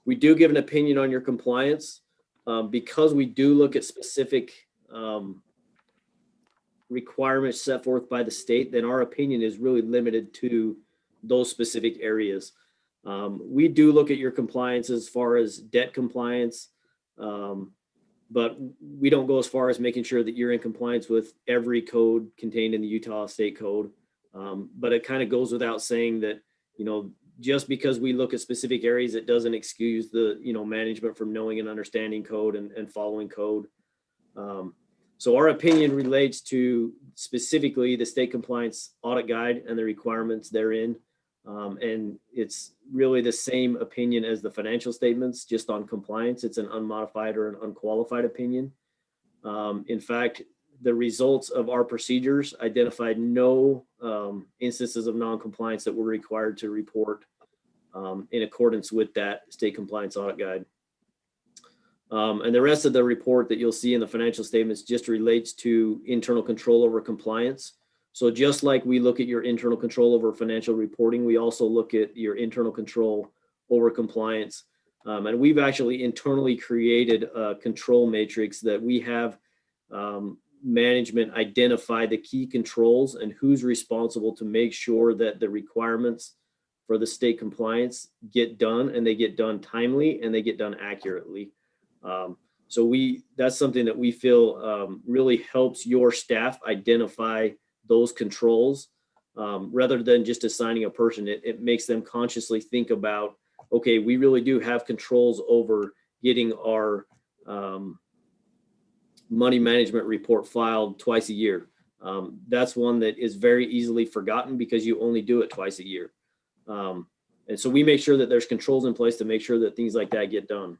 Speaker 18: we do give an opinion on your compliance because we do look at specific requirements set forth by the state. Then our opinion is really limited to those specific areas. We do look at your compliance as far as debt compliance, but we don't go as far as making sure that you're in compliance with every code contained in the Utah State Code. But it kind of goes without saying that, you know, just because we look at specific areas, it doesn't excuse the, you know, management from knowing and understanding code and following code. So our opinion relates to specifically the state compliance audit guide and the requirements therein. And it's really the same opinion as the financial statements, just on compliance. It's an unmodified or an unqualified opinion. In fact, the results of our procedures identified no instances of non-compliance that were required to report in accordance with that state compliance audit guide. And the rest of the report that you'll see in the financial statements just relates to internal control over compliance. So just like we look at your internal control over financial reporting, we also look at your internal control over compliance. And we've actually internally created a control matrix that we have management identify the key controls and who's responsible to make sure that the requirements for the state compliance get done, and they get done timely, and they get done accurately. So that's something that we feel really helps your staff identify those controls rather than just assigning a person. It makes them consciously think about, okay, we really do have controls over getting our money management report filed twice a year. That's one that is very easily forgotten because you only do it twice a year. And so we make sure that there's controls in place to make sure that things like that get done.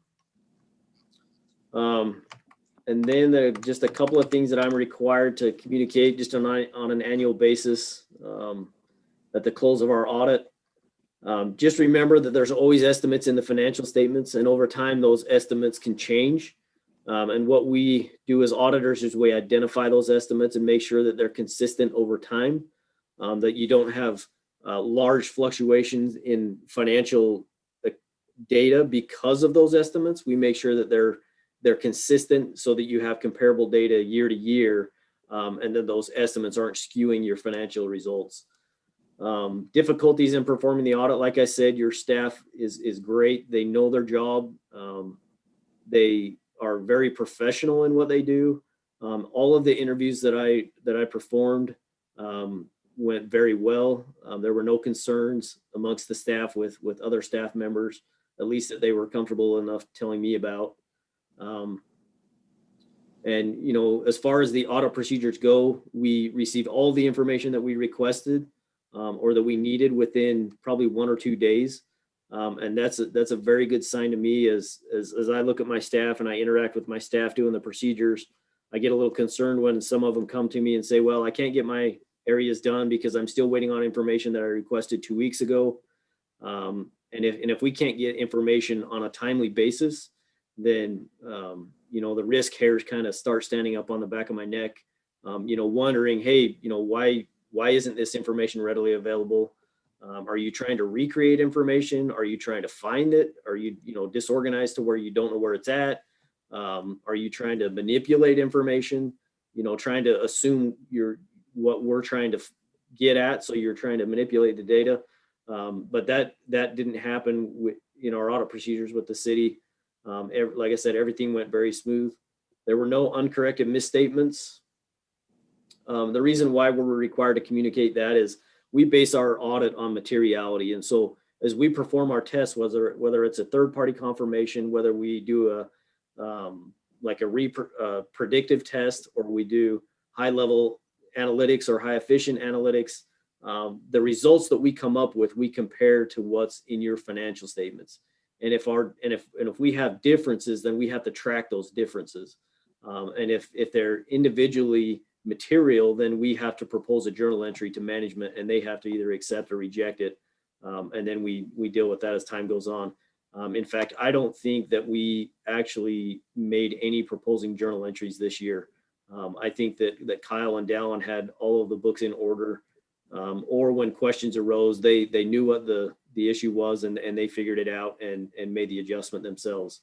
Speaker 18: And then there are just a couple of things that I'm required to communicate just on an annual basis at the close of our audit. Just remember that there's always estimates in the financial statements, and over time those estimates can change. And what we do as auditors is we identify those estimates and make sure that they're consistent over time, that you don't have large fluctuations in financial data because of those estimates. We make sure that they're consistent so that you have comparable data year to year, and then those estimates aren't skewing your financial results. Difficulties in performing the audit, like I said, your staff is great. They know their job. They are very professional in what they do. All of the interviews that I performed went very well. There were no concerns amongst the staff with other staff members, at least that they were comfortable enough telling me about. And, you know, as far as the audit procedures go, we received all the information that we requested or that we needed within probably 1 or 2 days. And that's a very good sign to me as I look at my staff and I interact with my staff doing the procedures. I get a little concerned when some of them come to me and say, well, I can't get my areas done because I'm still waiting on information that I requested 2 weeks ago. And if we can't get information on a timely basis, then, you know, the risk hairs kind of start standing up on the back of my neck, you know, wondering, hey, you know, why isn't this information readily available? Are you trying to recreate information? Are you trying to find it? Are you, you know, disorganized to where you don't know where it's at? Are you trying to manipulate information? You know, trying to assume what we're trying to get at. So you're trying to manipulate the data. But that didn't happen in our audit procedures with the city. Like I said, everything went very smooth. There were no uncorrected misstatements. The reason why we're required to communicate that is we base our audit on materiality. And so as we perform our tests, whether it's a third-party confirmation, whether we do a predictive test, or we do high-level analytics or high-efficient analytics, the results that we come up with, we compare to what's in your financial statements. And if we have differences, then we have to track those differences. And if they're individually material, then we have to propose a journal entry to management, and they have to either accept or reject it. And then we deal with that as time goes on. In fact, I don't think that we actually made any proposing journal entries this year. I think that Kyle and Dallin had all of the books in order, or when questions arose, they knew what the issue was, and they figured it out and made the adjustment themselves.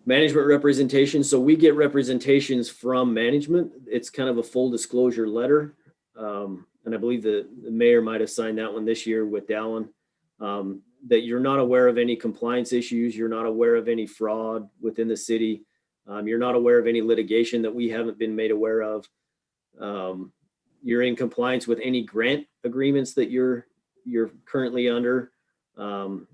Speaker 18: Management representation. So we get representations from management. It's kind of a full disclosure letter. And I believe the mayor might have signed that one this year with Dallin. that you're not aware of any compliance issues, you're not aware of any fraud within the city, you're not aware of any litigation that we haven't been made aware of. You're in compliance with any grant agreements that you're currently under.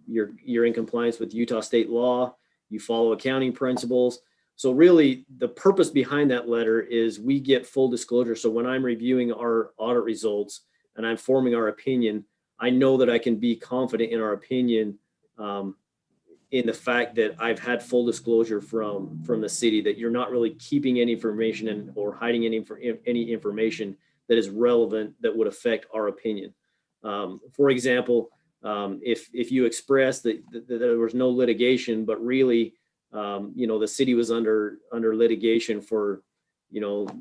Speaker 18: You're in compliance with Utah state law. You follow accounting principles. So really, the purpose behind that letter is we get full disclosure. So when I'm reviewing our audit results and I'm forming our opinion, I know that I can be confident in our opinion, in the fact that I've had full disclosure from the city, that you're not really keeping any information or hiding any information that is relevant that would affect our opinion. For example, if you express that there was no litigation, but really, the city was under litigation for,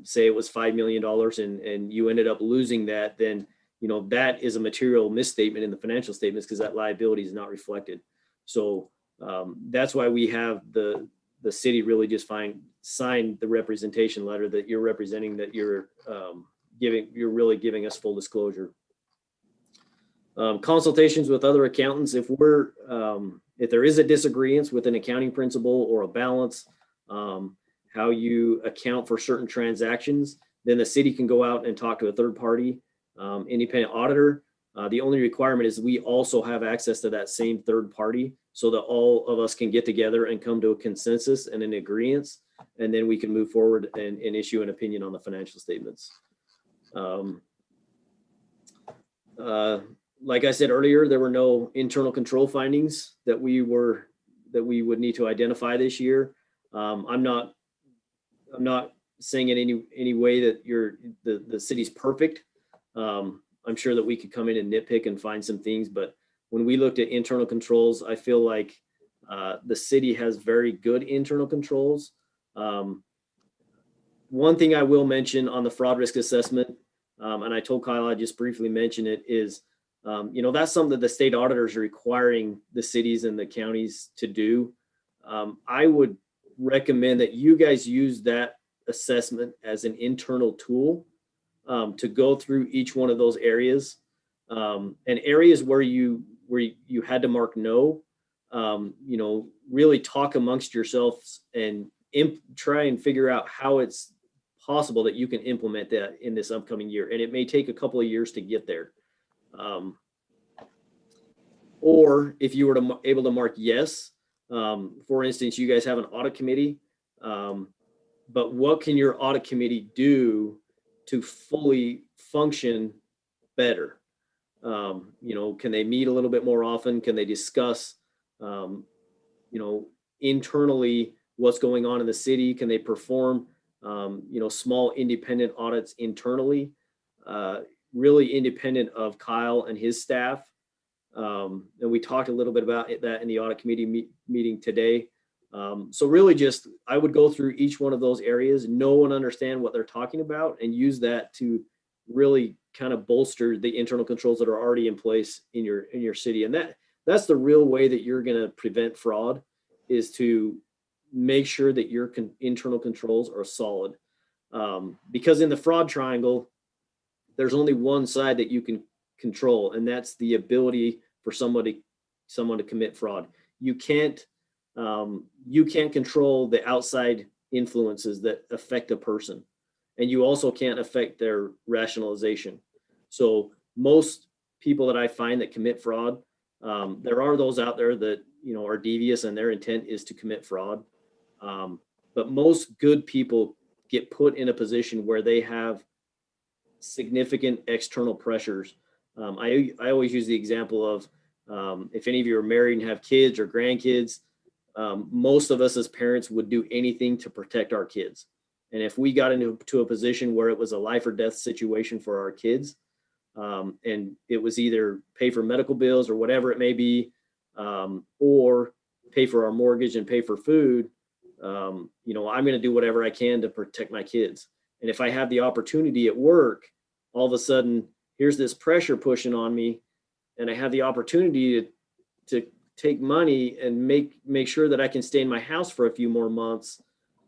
Speaker 18: say it was $5 million and you ended up losing that, then, that is a material misstatement in the financial statements because that liability is not reflected. So that's why we have the city really just sign the representation letter that you're representing, that you're really giving us full disclosure. Consultations with other accountants. If there is a disagreement with an accounting principle or a balance, how you account for certain transactions, then the city can go out and talk to a third party independent auditor. The only requirement is we also have access to that same third party so that all of us can get together and come to a consensus and an agreement, and then we can move forward and issue an opinion on the financial statements. Like I said earlier, there were no internal control findings that we would need to identify this year. I'm not saying in any way that the city's perfect. I'm sure that we could come in and nitpick and find some things, but when we looked at internal controls, I feel like the city has very good internal controls. One thing I will mention on the fraud risk assessment, and I told Kyle I'd just briefly mention it, is that's something that the state auditors are requiring the cities and the counties to do. I would recommend that you guys use that assessment as an internal tool to go through each one of those areas, and areas where you had to mark no, really talk amongst yourselves and try and figure out how it's possible that you can implement that in this upcoming year. And it may take a couple of years to get there. Or if you were able to mark yes, for instance, you guys have an audit committee, but what can your audit committee do to fully function better? Can they meet a little bit more often? Can they discuss, internally what's going on in the city? Can they perform, small independent audits internally, really independent of Kyle and his staff? And we talked a little bit about that in the audit committee meeting today. So really just, I would go through each one of those areas, know and understand what they're talking about, and use that to really kind of bolster the internal controls that are already in place in your city. And that's the real way that you're going to prevent fraud, is to make sure that your internal controls are solid. Because in the fraud triangle, there's only one side that you can control, and that's the ability for someone to commit fraud. You can't control the outside influences that affect a person, and you also can't affect their rationalization. So most people that I find that commit fraud, there are those out there that are devious and their intent is to commit fraud, but most good people get put in a position where they have significant external pressures. I always use the example of if any of you are married and have kids or grandkids, most of us as parents would do anything to protect our kids. And if we got into a position where it was a life or death situation for our kids, and it was either pay for medical bills or whatever it may be, or pay for our mortgage and pay for food, I'm going to do whatever I can to protect my kids. And if I have the opportunity at work, all of a sudden, here's this pressure pushing on me, and I have the opportunity to take money and make sure that I can stay in my house for a few more months,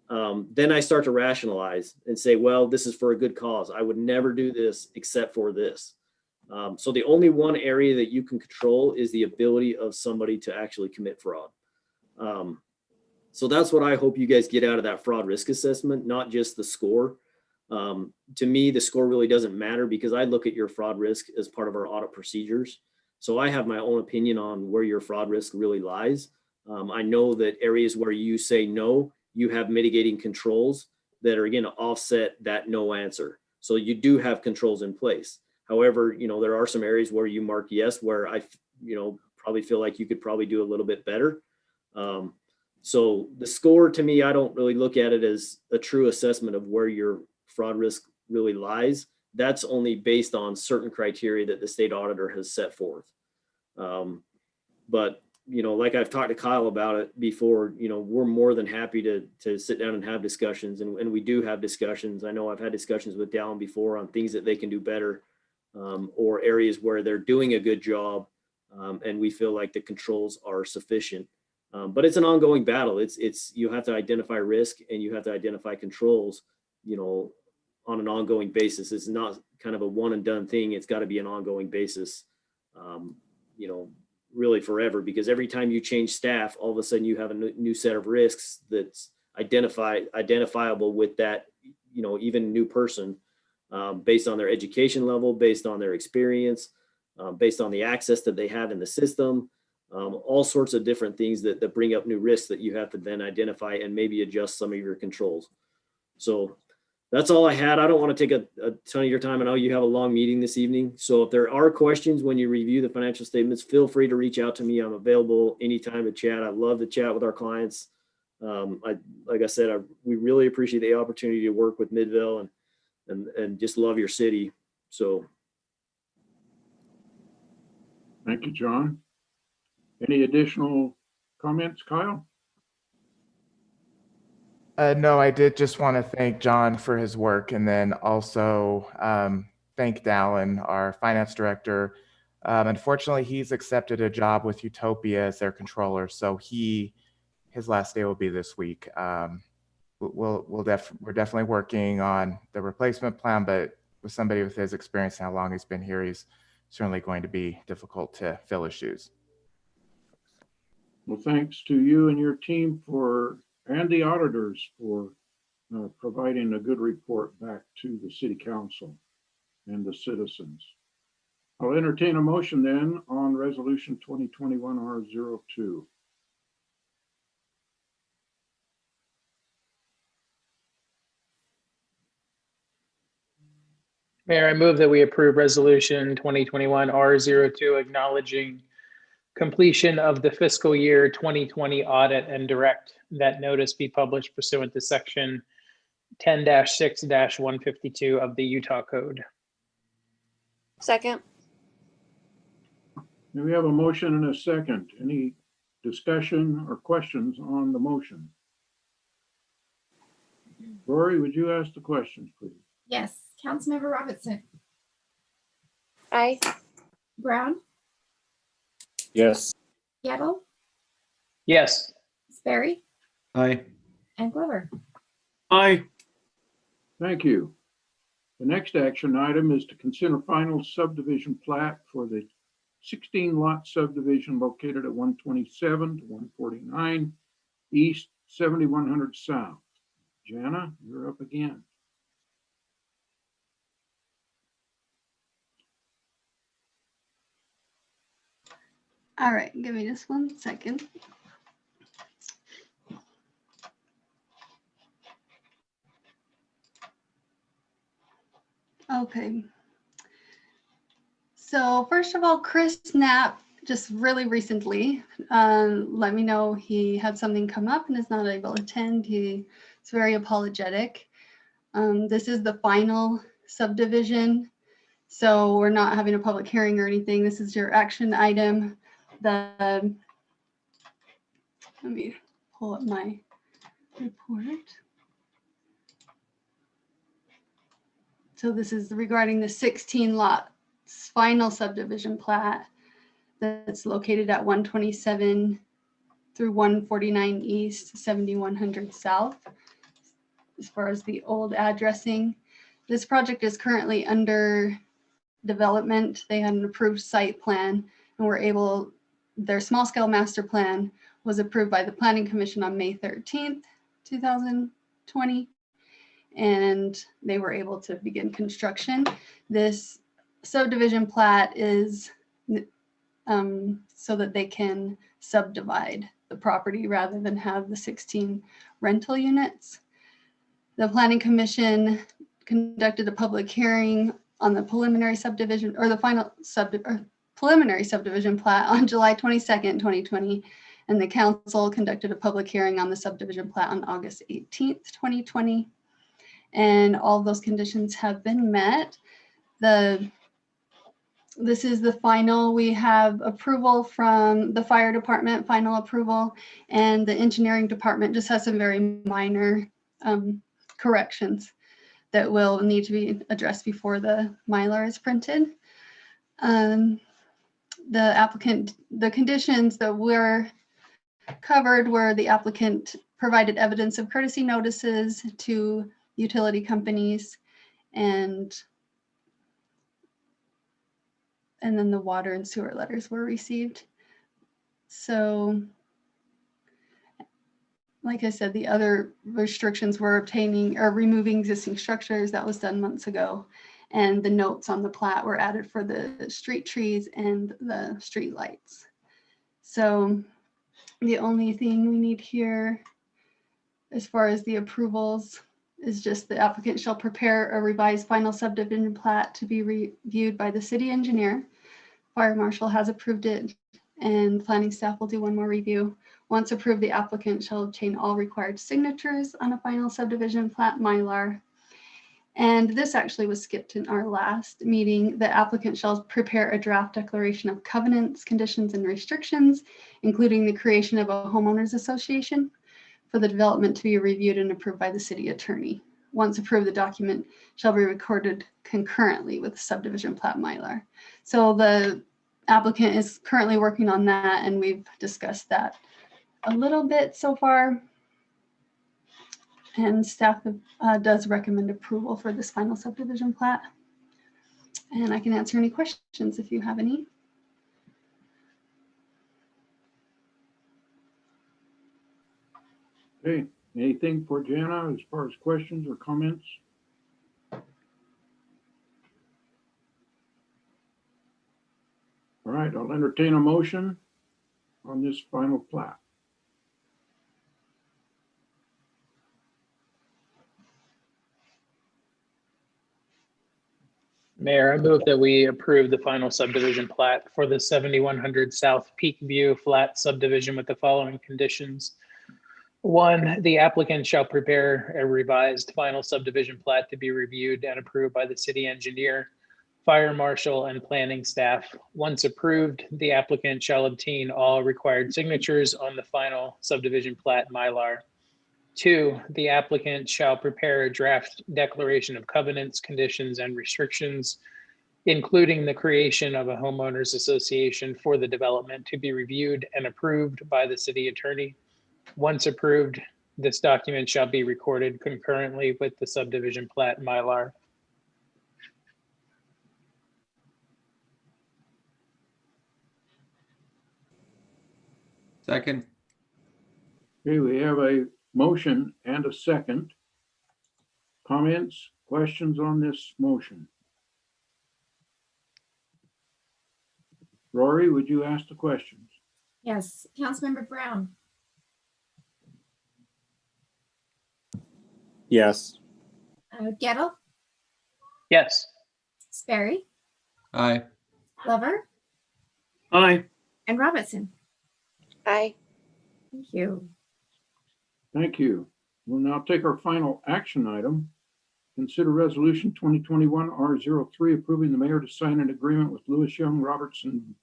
Speaker 18: then I start to rationalize and say, well, this is for a good cause. I would never do this except for this. So the only one area that you can control is the ability of somebody to actually commit fraud. So that's what I hope you guys get out of that fraud risk assessment, not just the score. To me, the score really doesn't matter because I look at your fraud risk as part of our audit procedures. So I have my own opinion on where your fraud risk really lies. I know that areas where you say no, you have mitigating controls that are going to offset that no answer. So you do have controls in place. However, there are some areas where you mark yes, where I, probably feel like you could probably do a little bit better. So the score, to me, I don't really look at it as a true assessment of where your fraud risk really lies. That's only based on certain criteria that the state auditor has set forth. But, like I've talked to Kyle about it before, we're more than happy to sit down and have discussions. And we do have discussions. I know I've had discussions with Dallin before on things that they can do better, or areas where they're doing a good job. And we feel like the controls are sufficient. But it's an ongoing battle. You have to identify risk and you have to identify controls, on an ongoing basis. It's not kind of a one and done thing. It's got to be an ongoing basis, really forever, because every time you change staff, all of a sudden you have a new set of risks that's identifiable with that, even new person, based on their education level, based on their experience, based on the access that they have in the system. All sorts of different things that bring up new risks that you have to then identify and maybe adjust some of your controls. So that's all I had. I don't want to take a ton of your time. I know you have a long meeting this evening. So if there are questions when you review the financial statements, feel free to reach out to me. I'm available anytime to chat. I love to chat with our clients. Like I said, we really appreciate the opportunity to work with Midvale and just love your city. So.
Speaker 4: Thank you, John. Any additional comments, Kyle?
Speaker 6: No, I did just want to thank John for his work, and then also thank Dallin, our finance director. Unfortunately, he's accepted a job with Utopia as their controller, so his last day will be this week. We're definitely working on the replacement plan, but with somebody with his experience and how long he's been here, he's certainly going to be difficult to fill his shoes.
Speaker 4: Well, thanks to you and your team and the auditors for providing a good report back to the city council and the citizens. I'll entertain a motion then on resolution 2021-R02.
Speaker 3: Mayor, I move that we approve resolution 2021-R02 acknowledging completion of the fiscal year 2020 audit and direct that notice be published pursuant to section 10-6-152 of the Utah Code.
Speaker 15: Second.
Speaker 4: Now we have a motion and a second. Any discussion or questions on the motion? Rory, would you ask the questions, please?
Speaker 5: Yes. Councilmember Robinson.
Speaker 15: Aye.
Speaker 5: Brown.
Speaker 8: Yes.
Speaker 5: Gettle.
Speaker 3: Yes.
Speaker 5: Sperry.
Speaker 11: Aye.
Speaker 5: And Glover.
Speaker 16: Aye.
Speaker 4: Thank you. The next action item is to consider final subdivision plat for the 16 lot subdivision located at 127 to 149 East, 7100 South. Jana, you're up again.
Speaker 17: All right, give me just 1 second. Okay. So first of all, Chris Knapp just really recently let me know he had something come up and is not able to attend. He's very apologetic. This is the final subdivision, so we're not having a public hearing or anything. This is your action item. Let me pull up my report. So this is regarding the 16 lots final subdivision plat that's located at 127 through 149 East, 7100 South. As far as the old addressing, this project is currently under development. They had an approved site plan and were able, their small scale master plan was approved by the Planning Commission on May 13th, 2020. And they were able to begin construction. This subdivision plat is so that they can subdivide the property rather than have the 16 rental units. The Planning Commission conducted a public hearing on the preliminary subdivision or the final preliminary subdivision plat on July 22nd, 2020. And the council conducted a public hearing on the subdivision plat on August 18th, 2020. And all of those conditions have been met. This is the final. We have approval from the fire department, final approval, and the engineering department just has some very minor corrections that will need to be addressed before the Mylar is printed. The conditions that were covered were the applicant provided evidence of courtesy notices to utility companies, and then the water and sewer letters were received. So, like I said, the other restrictions were obtaining or removing existing structures. That was done months ago. And the notes on the plat were added for the street trees and the street lights. So the only thing we need here as far as the approvals is just the applicant shall prepare a revised final subdivision plat to be reviewed by the city engineer. Fire marshal has approved it, and planning staff will do one more review. Once approved, the applicant shall obtain all required signatures on a final subdivision plat Mylar. And this actually was skipped in our last meeting. The applicant shall prepare a draft declaration of covenants, conditions, and restrictions, including the creation of a homeowners association for the development to be reviewed and approved by the city attorney. Once approved, the document shall be recorded concurrently with the subdivision plat Mylar. So the applicant is currently working on that, and we've discussed that a little bit so far. And staff does recommend approval for this final subdivision plat. And I can answer any questions if you have any.
Speaker 4: Okay, anything for Jana as far as questions or comments? All right, I'll entertain a motion on this final plat.
Speaker 3: Mayor, I move that we approve the final subdivision plat for the 7100 South Peak View flat subdivision with the following conditions. 1, the applicant shall prepare a revised final subdivision plat to be reviewed and approved by the city engineer, fire marshal, and planning staff. Once approved, the applicant shall obtain all required signatures on the final subdivision plat Mylar. 2, the applicant shall prepare a draft declaration of covenants, conditions, and restrictions, including the creation of a homeowners association for the development to be reviewed and approved by the city attorney. Once approved, this document shall be recorded concurrently with the subdivision plat Mylar.
Speaker 11: Second.
Speaker 4: Okay, we have a motion and a second. Comments, questions on this motion? Rory, would you ask the questions?
Speaker 5: Yes, Councilmember Brown,
Speaker 8: Yes.
Speaker 5: Gettle,
Speaker 3: Yes.
Speaker 5: Sperry,
Speaker 11: Aye.
Speaker 5: Glover,
Speaker 16: Aye.
Speaker 5: and Robinson.
Speaker 15: Aye.
Speaker 5: Thank you.
Speaker 4: Thank you. We'll now take our final action item. Consider resolution 2021 R03 approving the mayor to sign an agreement with Lewis Young Robertson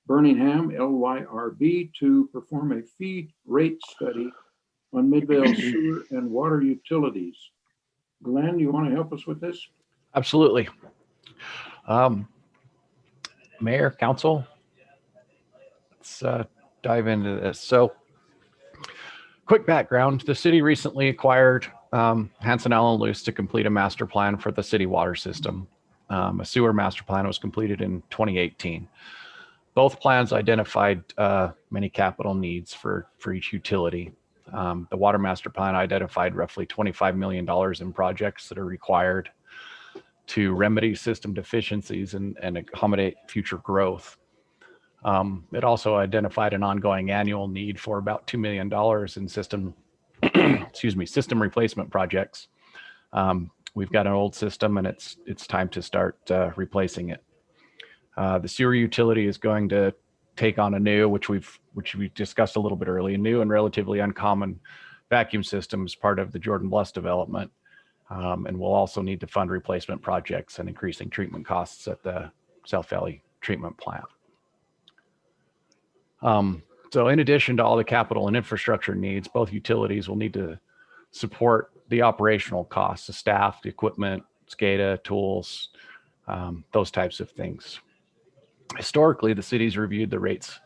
Speaker 4: Birmingham LYRB to perform a fee rate study on Midvale sewer and water utilities. Glenn, you want to help us with this?
Speaker 7: Absolutely. Mayor, council, let's dive into this. So quick background, the city recently acquired Hanson Allen Luce to complete a master plan for the city water system. A sewer master plan was completed in 2018. Both plans identified many capital needs for each utility. The water master plan identified roughly $25 million in projects that are required to remedy system deficiencies and accommodate future growth. It also identified an ongoing annual need for about $2 million in system, system replacement projects. We've got an old system and it's time to start replacing it. The sewer utility is going to take on a new, which we discussed a little bit earlier, a new and relatively uncommon vacuum system as part of the Jordan Bluffs development. And we'll also need to fund replacement projects and increasing treatment costs at the South Valley treatment plant. So in addition to all the capital and infrastructure needs, both utilities will need to support the operational costs, the staff, the equipment, SCADA, tools, those types of things. Historically, the city's reviewed the rates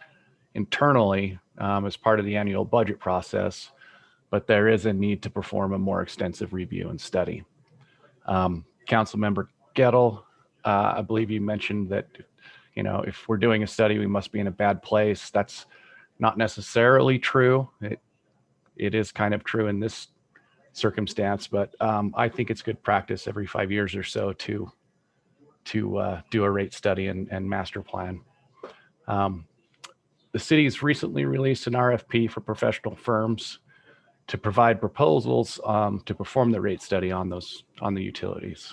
Speaker 7: internally as part of the annual budget process, but there is a need to perform a more extensive review and study. Councilmember Gettle, I believe you mentioned that, if we're doing a study, we must be in a bad place. That's not necessarily true. It is kind of true in this circumstance, but I think it's good practice every 5 years or so to do a rate study and master plan. The city's recently released an RFP for professional firms to provide proposals to perform the rate study on the utilities.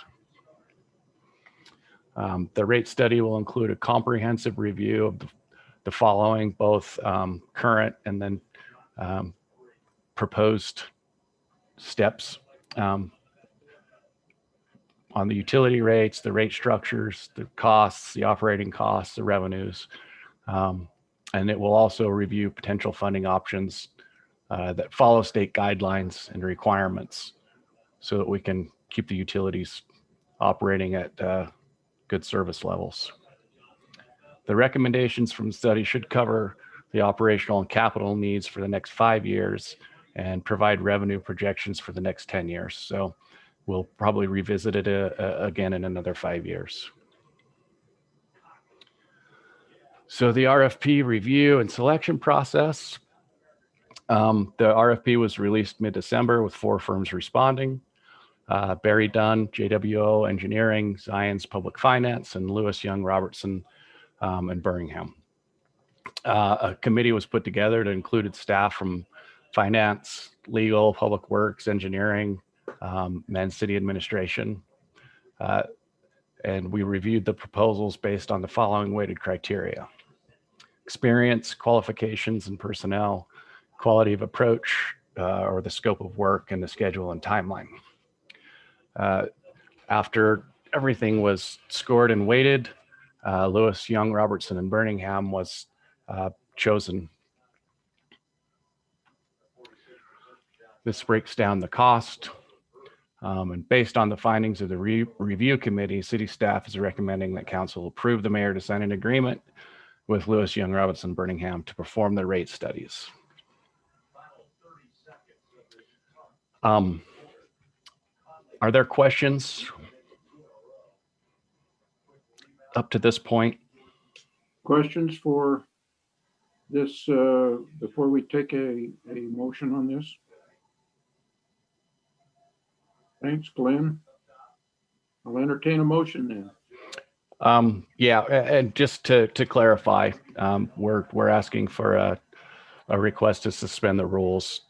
Speaker 7: The rate study will include a comprehensive review of the following, both current and then proposed steps on the utility rates, the rate structures, the costs, the operating costs, the revenues. And it will also review potential funding options that follow state guidelines and requirements so that we can keep the utilities operating at good service levels. The recommendations from the study should cover the operational and capital needs for the next 5 years and provide revenue projections for the next 10 years. So we'll probably revisit it again in another 5 years. So the RFP review and selection process. The RFP was released mid-December with 4 firms responding. Barry Dunn, JWO Engineering, Zions Public Finance, and Lewis Young Robertson and Birmingham. A committee was put together that included staff from finance, legal, public works, engineering, and city administration. And we reviewed the proposals based on the following weighted criteria: experience, qualifications, and personnel, quality of approach, or the scope of work, and the schedule and timeline. After everything was scored and weighted, Lewis, Young, Robertson, and Birmingham was chosen. This breaks down the cost. And based on the findings of the review committee, city staff is recommending that council approve the mayor to sign an agreement with Lewis, Young, Robertson, Birmingham to perform the rate studies. Are there questions up to this point?
Speaker 4: Questions for this before we take a motion on this? Thanks, Glenn. I'll entertain a motion then.
Speaker 7: Yeah, and just to clarify, we're asking for a request to suspend the rules.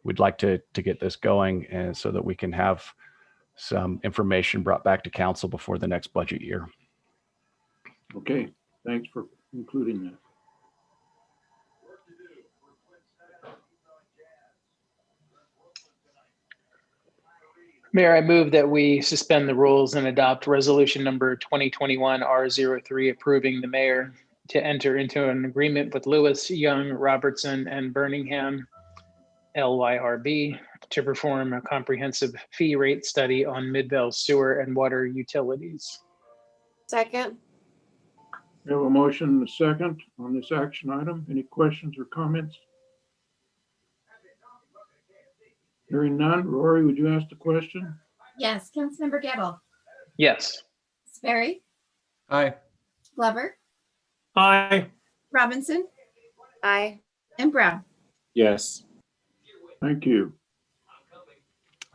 Speaker 7: We'd like to get this going and so that we can have some information brought back to council before the next budget year.
Speaker 4: Okay, thanks for including that.
Speaker 3: Mayor, I move that we suspend the rules and adopt resolution number 2021 R03 approving the mayor to enter into an agreement with Lewis, Young, Robertson, and Birmingham, LYRB, to perform a comprehensive fee rate study on Midvale sewer and water utilities.
Speaker 15: Second.
Speaker 4: We have a motion and a second on this action item. Any questions or comments? Hearing none. Rory, would you ask the question?
Speaker 5: Yes, Councilmember Gettle,
Speaker 3: Yes.
Speaker 5: Sperry,
Speaker 11: Aye.
Speaker 5: Glover,
Speaker 16: Aye.
Speaker 5: Robinson,
Speaker 15: Aye.
Speaker 5: and Brown.
Speaker 8: Yes.
Speaker 4: Thank you.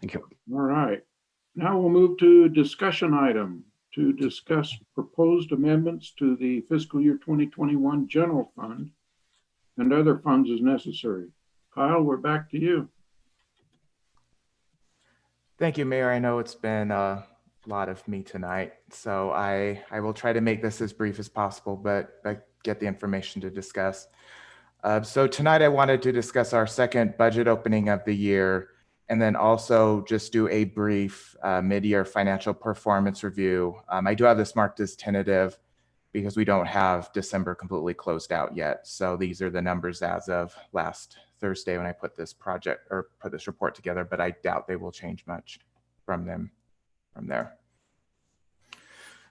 Speaker 7: Thank you.
Speaker 4: All right. Now we'll move to discussion item to discuss proposed amendments to the fiscal year 2021 general fund and other funds as necessary. Kyle, we're back to you.
Speaker 6: Thank you, Mayor. I know it's been a lot of me tonight, so I will try to make this as brief as possible, but I get the information to discuss. So tonight I wanted to discuss our second budget opening of the year, and then also just do a brief mid-year financial performance review. I do have this marked as tentative because we don't have December completely closed out yet. So these are the numbers as of last Thursday when I put this report together, but I doubt they will change much from there.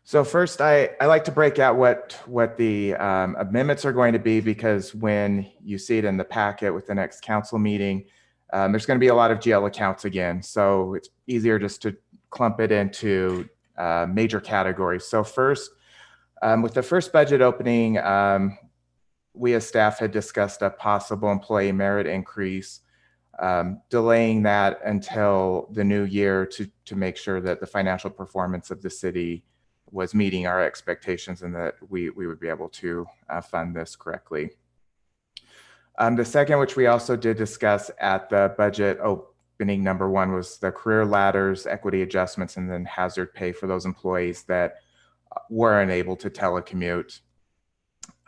Speaker 6: So first, I like to break out what the amendments are going to be, because when you see it in the packet with the next council meeting, there's going to be a lot of GL accounts again. So it's easier just to clump it into major categories. So first, with the first budget opening, we as staff had discussed a possible employee merit increase, delaying that until the new year to make sure that the financial performance of the city was meeting our expectations and that we would be able to fund this correctly. The second, which we also did discuss at the budget opening, number one, was the career ladders, equity adjustments, and then hazard pay for those employees that were unable to telecommute.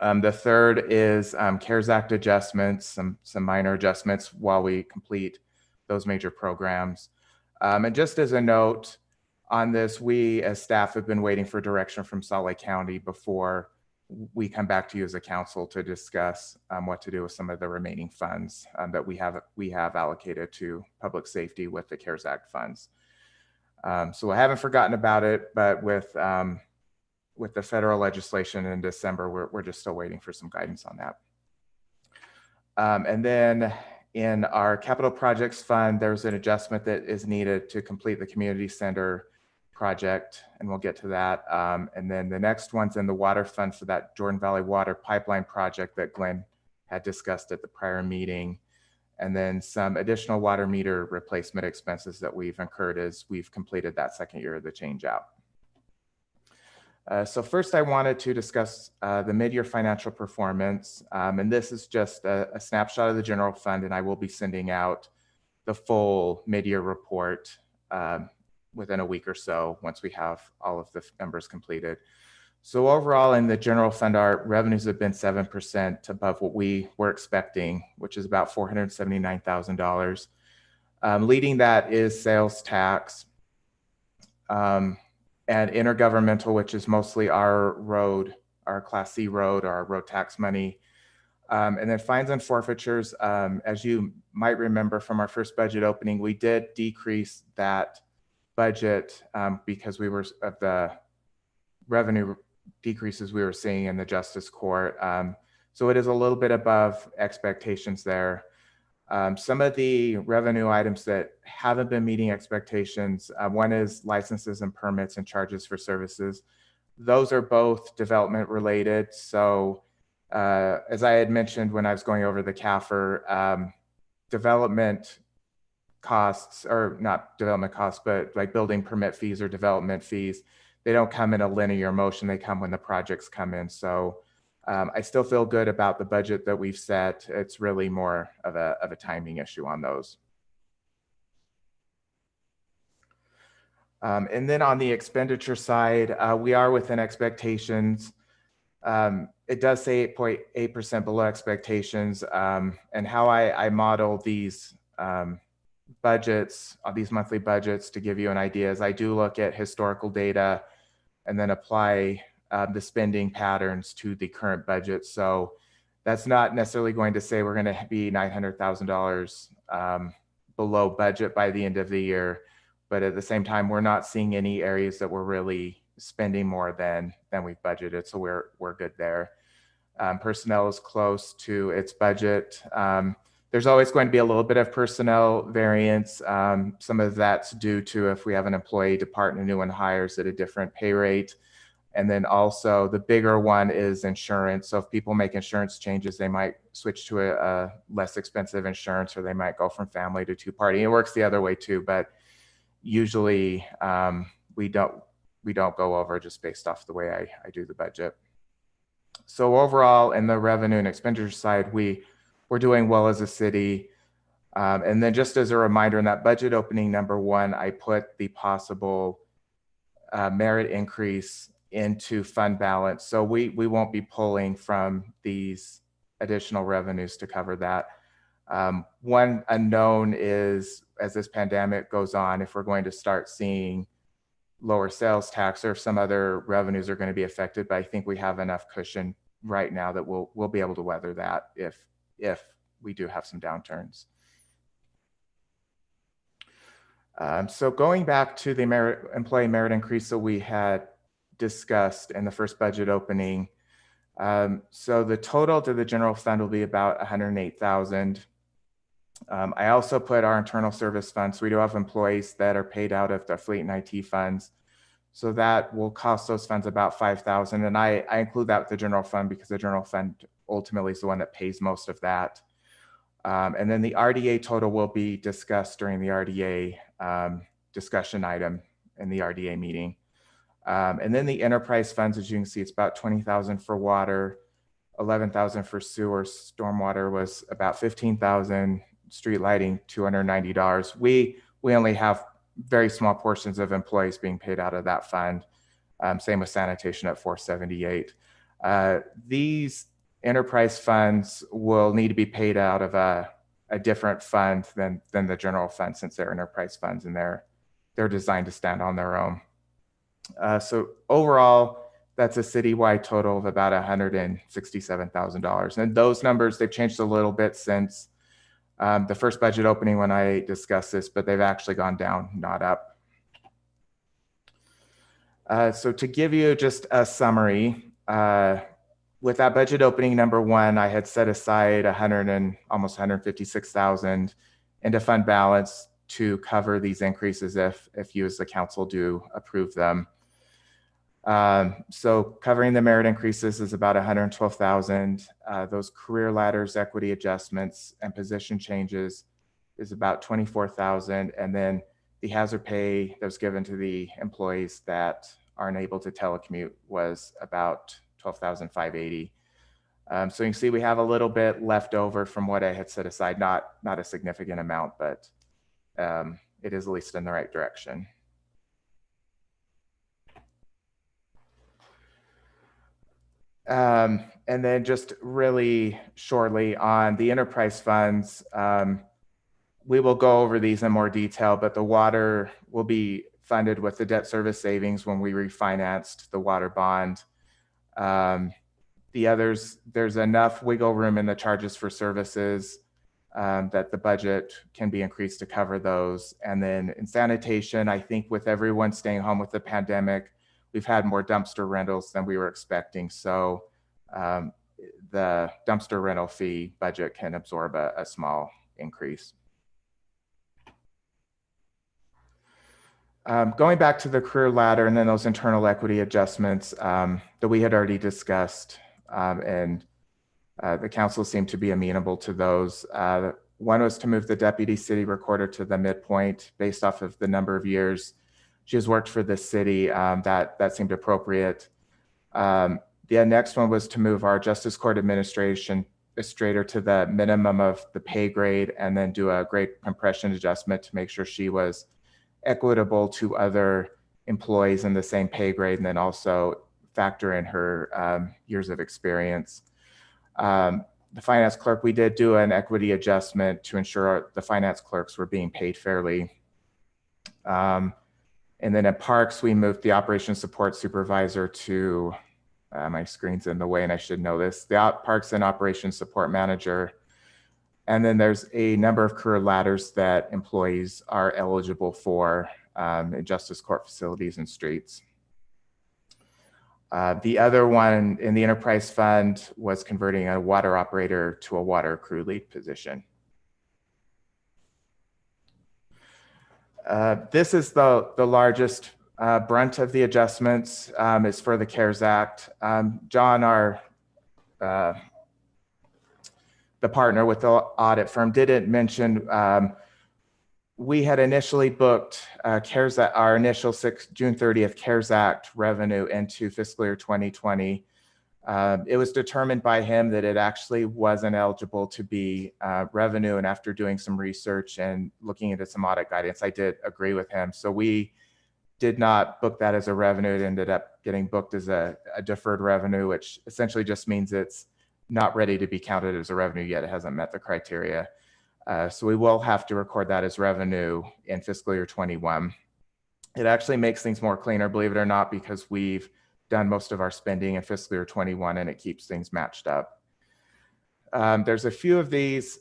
Speaker 6: The third is CARES Act adjustments, some minor adjustments while we complete those major programs. And just as a note on this, we as staff have been waiting for direction from Salt Lake County before we come back to you as a council to discuss what to do with some of the remaining funds that we have allocated to public safety with the CARES Act funds. So I haven't forgotten about it, but with the federal legislation in December, we're just still waiting for some guidance on that. And then in our capital projects fund, there's an adjustment that is needed to complete the community center project, and we'll get to that. And then the next one's in the water fund for that Jordan Valley water pipeline project that Glenn had discussed at the prior meeting. And then some additional water meter replacement expenses that we've incurred as we've completed that second year of the change out. So first I wanted to discuss the mid-year financial performance. And this is just a snapshot of the general fund, and I will be sending out the full mid-year report within a week or so once we have all of the numbers completed. So overall in the general fund, our revenues have been 7% above what we were expecting, which is about $479,000. Leading that is sales tax. And intergovernmental, which is mostly our road, our Class C road, or our road tax money. And then fines and forfeitures. As you might remember from our first budget opening, we did decrease that budget because we were of the revenue decreases we were seeing in the Justice Court. So it is a little bit above expectations there. Some of the revenue items that haven't been meeting expectations, one is licenses and permits and charges for services. Those are both development related. So as I had mentioned when I was going over the CAFR, development costs, or not development costs, but like building permit fees or development fees, they don't come in a linear motion. They come when the projects come in. So I still feel good about the budget that we've set. It's really more of a timing issue on those. And then on the expenditure side, we are within expectations. It does say 8.8% below expectations. And how I model these budgets, these monthly budgets, to give you an idea, is I do look at historical data and then apply the spending patterns to the current budget. So that's not necessarily going to say we're going to be $900,000 below budget by the end of the year. But at the same time, we're not seeing any areas that we're really spending more than we've budgeted. So we're good there. Personnel is close to its budget. There's always going to be a little bit of personnel variance. Some of that's due to if we have an employee depart and a new one hires at a different pay rate. And then also the bigger one is insurance. So if people make insurance changes, they might switch to a less expensive insurance, or they might go from family to two-party. It works the other way too, but usually we don't go over just based off the way I do the budget. So overall, in the revenue and expenditure side, we're doing well as a city. And then just as a reminder, in that budget opening number 1, I put the possible merit increase into fund balance. So we won't be pulling from these additional revenues to cover that. One unknown is, as this pandemic goes on, if we're going to start seeing lower sales tax or if some other revenues are going to be affected, but I think we have enough cushion right now that we'll be able to weather that if we do have some downturns. So going back to the employee merit increase that we had discussed in the first budget opening. So the total to the general fund will be about $108,000. I also put our internal service funds. So we do have employees that are paid out of the fleet and IT funds. So that will cost those funds about $5,000. And I include that with the general fund because the general fund ultimately is the one that pays most of that. And then the RDA total will be discussed during the RDA discussion item in the RDA meeting. And then the enterprise funds, as you can see, it's about $20,000 for water, $11,000 for sewer. Stormwater was about $15,000. Street lighting, $290. We only have very small portions of employees being paid out of that fund. Same with sanitation at $478. These enterprise funds will need to be paid out of a different fund than the general fund, since they're enterprise funds and they're designed to stand on their own. So overall, that's a citywide total of about $167,000. And those numbers, they've changed a little bit since the first budget opening when I discussed this, but they've actually gone down, not up. So to give you just a summary, with that budget opening number 1, I had set aside almost $156,000 into fund balance to cover these increases if you as the council do approve them. So covering the merit increases is about $112,000. Those career ladders, equity adjustments, and position changes is about $24,000. And then the hazard pay that was given to the employees that aren't able to telecommute was about $12,580. So you can see we have a little bit left over from what I had set aside, not a significant amount, but it is at least in the right direction. And then just really shortly on the enterprise funds, we will go over these in more detail, but the water will be funded with the debt service savings when we refinanced the water bond. The others, there's enough wiggle room in the charges for services that the budget can be increased to cover those. And then in sanitation, I think with everyone staying home with the pandemic, we've had more dumpster rentals than we were expecting. So the dumpster rental fee budget can absorb a small increase. Going back to the career ladder and then those internal equity adjustments that we had already discussed, and the council seemed to be amenable to those. One was to move the deputy city recorder to the midpoint based off of the number of years she has worked for the city. That seemed appropriate. The next one was to move our justice court administrator to the minimum of the pay grade and then do a grade compression adjustment to make sure she was equitable to other employees in the same pay grade, and then also factor in her years of experience. The finance clerk, we did do an equity adjustment to ensure the finance clerks were being paid fairly. And then at parks, we moved the operations support supervisor to, my screen's in the way and I should know this, the parks and operations support manager. And then there's a number of career ladders that employees are eligible for in justice court facilities and streets. The other one in the enterprise fund was converting a water operator to a water crew lead position. This is the largest brunt of the adjustments is for the CARES Act. John, the partner with the audit firm, didn't mention we had initially booked our initial June 30th CARES Act revenue into fiscal year 2020. It was determined by him that it actually wasn't eligible to be revenue. And after doing some research and looking into some audit guidance, I did agree with him. So we did not book that as a revenue. It ended up getting booked as a deferred revenue, which essentially just means it's not ready to be counted as a revenue yet. It hasn't met the criteria. So we will have to record that as revenue in fiscal year 21. It actually makes things more cleaner, believe it or not, because we've done most of our spending in fiscal year 21 and it keeps things matched up. There's a few of these.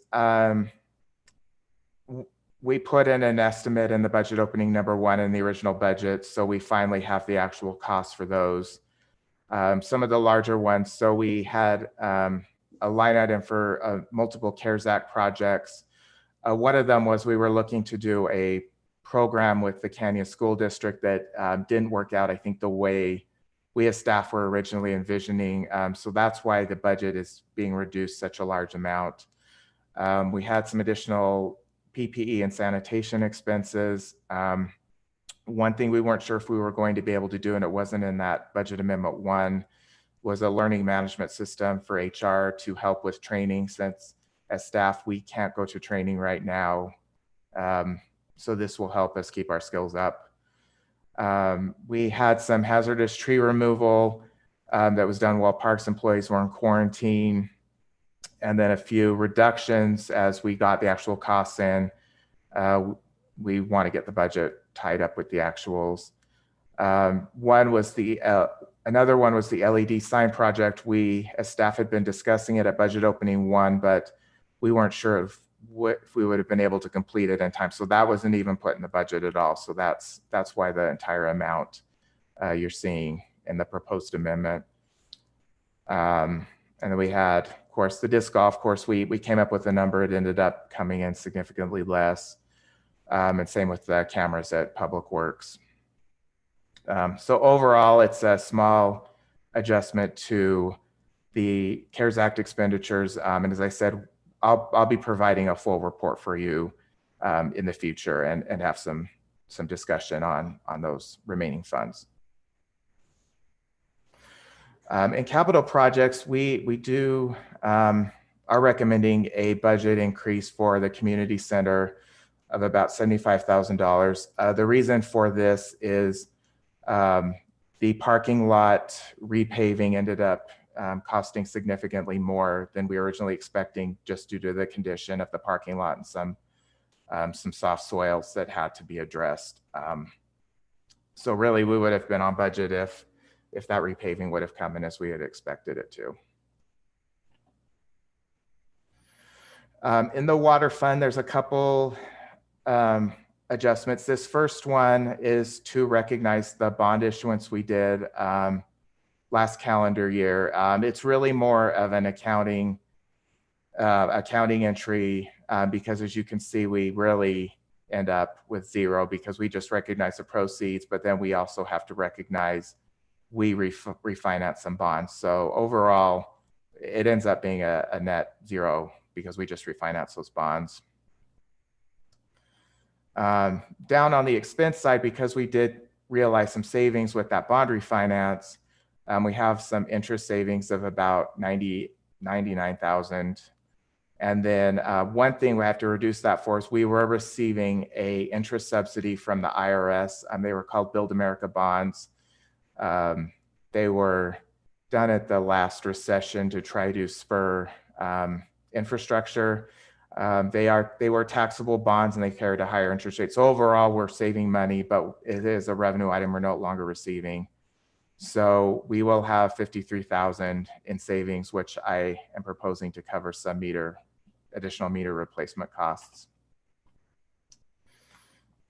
Speaker 6: We put in an estimate in the budget opening number 1 in the original budget. So we finally have the actual costs for those. Some of the larger ones. So we had a line item for multiple CARES Act projects. One of them was we were looking to do a program with the Canyon School District that didn't work out, I think, the way we as staff were originally envisioning. So that's why the budget is being reduced such a large amount. We had some additional PPE and sanitation expenses. One thing we weren't sure if we were going to be able to do, and it wasn't in that budget amendment 1, was a learning management system for HR to help with training, since as staff, we can't go to training right now. So this will help us keep our skills up. We had some hazardous tree removal that was done while parks employees were in quarantine. And then a few reductions as we got the actual costs in. We want to get the budget tied up with the actuals. Another one was the LED sign project. We as staff had been discussing it at budget opening 1, but we weren't sure if we would have been able to complete it in time. So that wasn't even put in the budget at all. So that's why the entire amount you're seeing in the proposed amendment. And then we had, of course, the disc golf course. We came up with a number. It ended up coming in significantly less. And same with the cameras at Public Works. So overall, it's a small adjustment to the CARES Act expenditures. And as I said, I'll be providing a full report for you in the future and have some discussion on those remaining funds. In capital projects, we are recommending a budget increase for the community center of about $75,000. The reason for this is the parking lot repaving ended up costing significantly more than we were originally expecting, just due to the condition of the parking lot and some soft soils that had to be addressed. So really, we would have been on budget if that repaving would have come in as we had expected it to. In the water fund, there's a couple adjustments. This first one is to recognize the bond issuance we did last calendar year. It's really more of an accounting entry because, as you can see, we really end up with 0 because we just recognize the proceeds, but then we also have to recognize we refinance some bonds. So overall, it ends up being a net 0 because we just refinance those bonds. Down on the expense side, because we did realize some savings with that bond refinance, we have some interest savings of about $99,000. And then one thing we have to reduce that for is we were receiving a interest subsidy from the IRS. They were called Build America bonds. They were done at the last recession to try to spur infrastructure. They were taxable bonds and they carried a higher interest rate. So overall, we're saving money, but it is a revenue item we're no longer receiving. So we will have $53,000 in savings, which I am proposing to cover some additional meter replacement costs.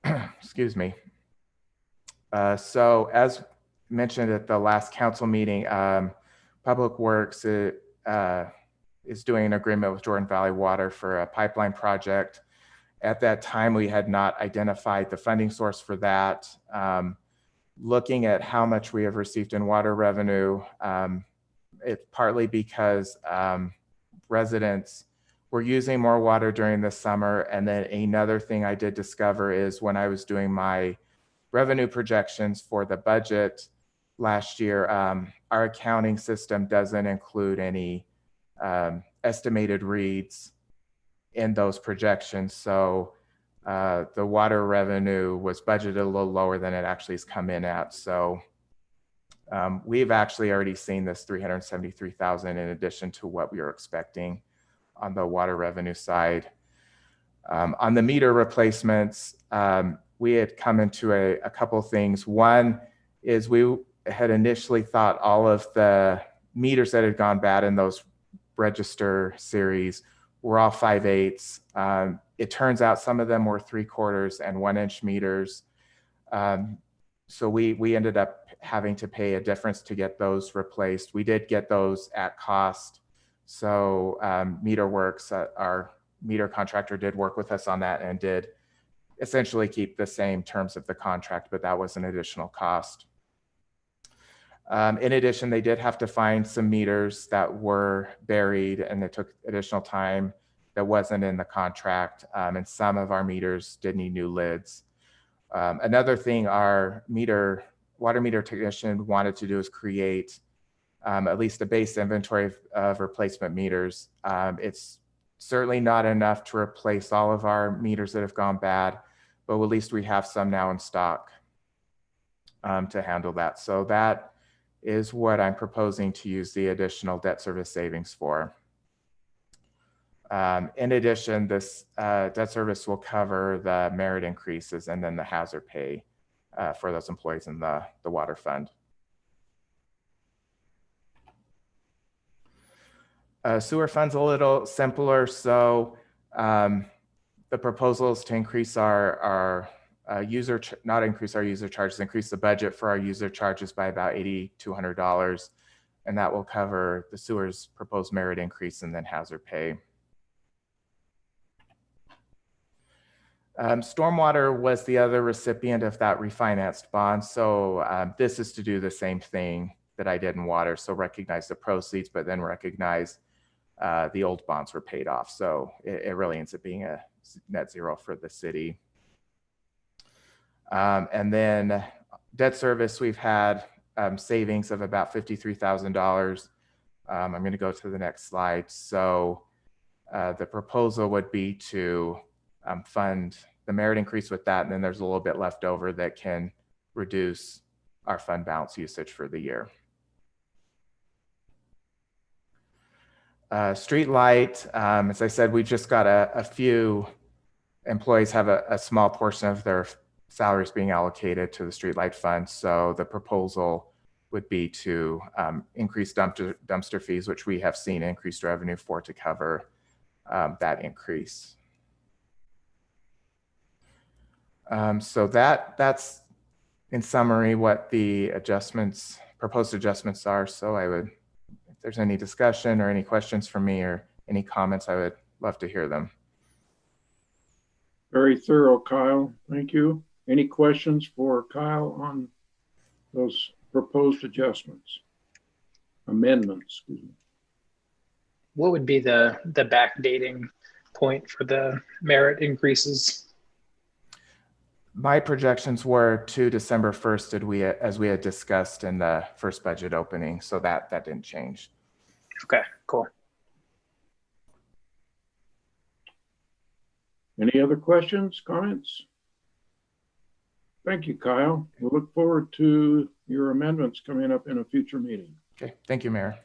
Speaker 6: Excuse me. So as mentioned at the last council meeting, Public Works is doing an agreement with Jordan Valley Water for a pipeline project. At that time, we had not identified the funding source for that. looking at how much we have received in water revenue. It's partly because residents were using more water during the summer. And then another thing I did discover is when I was doing my revenue projections for the budget last year, our accounting system doesn't include any estimated reads in those projections. So the water revenue was budgeted a little lower than it actually has come in at. So we've actually already seen this 373,000 in addition to what we were expecting on the water revenue side. On the meter replacements, we had come into a couple of things. One is we had initially thought all of the meters that had gone bad in those register series were all 5/8. It turns out some of them were 3/4 and 1-inch meters. So we ended up having to pay a difference to get those replaced. We did get those at cost. So MeterWorks, our meter contractor, did work with us on that and did essentially keep the same terms of the contract, but that was an additional cost. In addition, they did have to find some meters that were buried and it took additional time that wasn't in the contract. And some of our meters did need new lids. Another thing our water meter technician wanted to do is create at least a base inventory of replacement meters. It's certainly not enough to replace all of our meters that have gone bad, but at least we have some now in stock to handle that. So that is what I'm proposing to use the additional debt service savings for. In addition, this debt service will cover the merit increases and then the hazard pay for those employees in the water fund. Sewer fund's a little simpler. So the proposal is to increase our not increase our user charges, increase the budget for our user charges by about $8,200. And that will cover the sewer's proposed merit increase and then hazard pay. Stormwater was the other recipient of that refinanced bond. So this is to do the same thing that I did in water. So recognize the proceeds, but then recognize the old bonds were paid off. So it really ends up being a net zero for the city. And then debt service, we've had savings of about $53,000. I'm going to go to the next slide. So the proposal would be to fund the merit increase with that, and then there's a little bit left over that can reduce our fund balance usage for the year. Street light, as I said, we just got a few employees have a small portion of their salaries being allocated to the street light fund. So the proposal would be to increase dumpster fees, which we have seen increased revenue for to cover that increase. So that's in summary what the proposed adjustments are. So if there's any discussion or any questions from me or any comments, I would love to hear them.
Speaker 4: Very thorough, Kyle. Thank you. Any questions for Kyle on those proposed adjustments? Amendments, excuse me.
Speaker 3: What would be the backdating point for the merit increases?
Speaker 6: My projections were to December 1st, as we had discussed in the first budget opening. So that didn't change.
Speaker 3: Okay, cool.
Speaker 4: Any other questions, comments? Thank you, Kyle. We'll look forward to your amendments coming up in a future meeting.
Speaker 6: Okay, thank you, Mayor.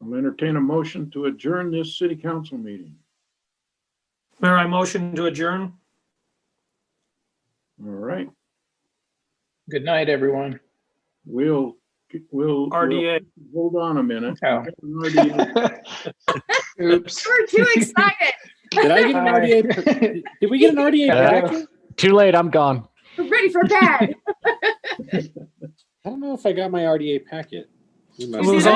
Speaker 4: I'll entertain a motion to adjourn this city council meeting.
Speaker 16: Mayor, I motion to adjourn.
Speaker 4: All right.
Speaker 3: Good night, everyone.
Speaker 4: We'll
Speaker 16: RDA.
Speaker 4: Hold on a minute.
Speaker 3: Oh.
Speaker 5: Oops. We're too excited.
Speaker 8: Did I get an RDA? Did we get an RDA packet?
Speaker 7: Too late. I'm gone.
Speaker 5: We're ready for bed.
Speaker 8: I don't know if I got my RDA packet.
Speaker 16: It was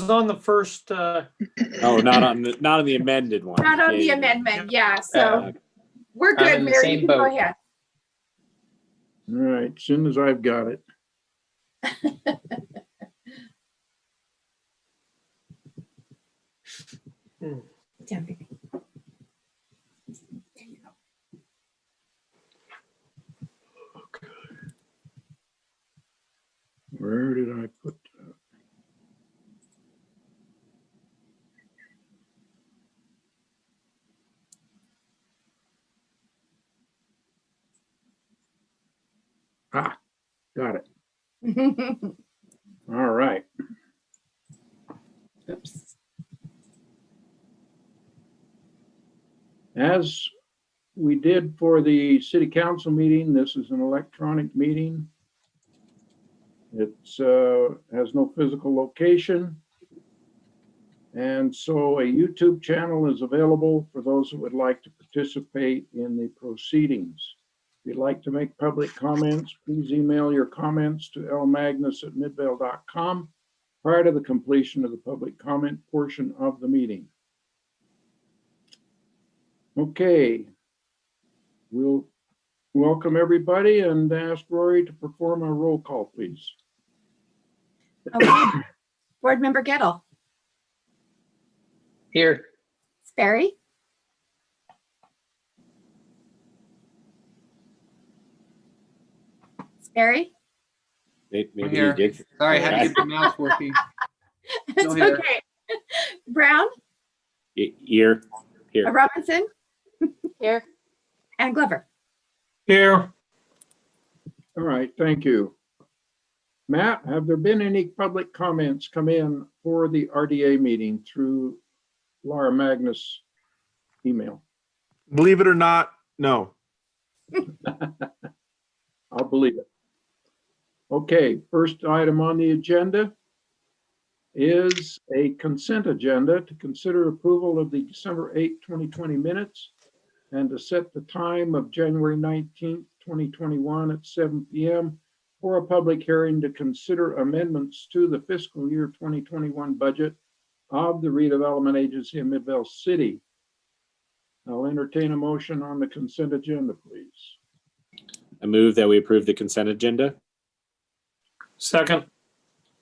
Speaker 16: on the first.
Speaker 8: Oh, not on the amended one.
Speaker 5: Not on the amendment. Yeah. So we're good,
Speaker 3: in the
Speaker 5: Mary.
Speaker 3: same
Speaker 5: You can
Speaker 3: boat.
Speaker 5: go ahead.
Speaker 4: All right, as soon as I've got it.
Speaker 5: Down, baby.
Speaker 4: Where did I put that? Ah, got it. All right.
Speaker 5: Oops.
Speaker 4: As we did for the city council meeting, this is an electronic meeting. It's has no physical location. And so a YouTube channel is available for those who would like to participate in the proceedings. If you'd like to make public comments, please email your comments to lmagnus@midvale.com prior to the completion of the public comment portion of the meeting. Okay. We'll welcome everybody and ask Rory to perform a roll call, please.
Speaker 5: Okay. Board Member Gettle.
Speaker 3: Here.
Speaker 5: Sperry. Sperry.
Speaker 8: Maybe
Speaker 11: here.
Speaker 8: he did.
Speaker 11: Sorry, I had to get the mouse working.
Speaker 5: It's
Speaker 11: Still here.
Speaker 5: okay. Brown.
Speaker 8: Here.
Speaker 5: Robinson.
Speaker 15: Here.
Speaker 5: And Glover.
Speaker 16: Here.
Speaker 4: All right, thank you. Matt, have there been any public comments come in for the RDA meeting through Laura Magnus email?
Speaker 2: Believe it or not, no.
Speaker 4: I'll believe it. Okay, first item on the agenda is a consent agenda to consider approval of the December 8, 2020 minutes and to set the time of January 19th, 2021 at 7 p.m. for a public hearing to consider amendments to the fiscal year 2021 budget of the redevelopment agency in Midvale City. I'll entertain a motion on the consent agenda, please.
Speaker 8: I move that we approve the consent agenda.
Speaker 16: Second.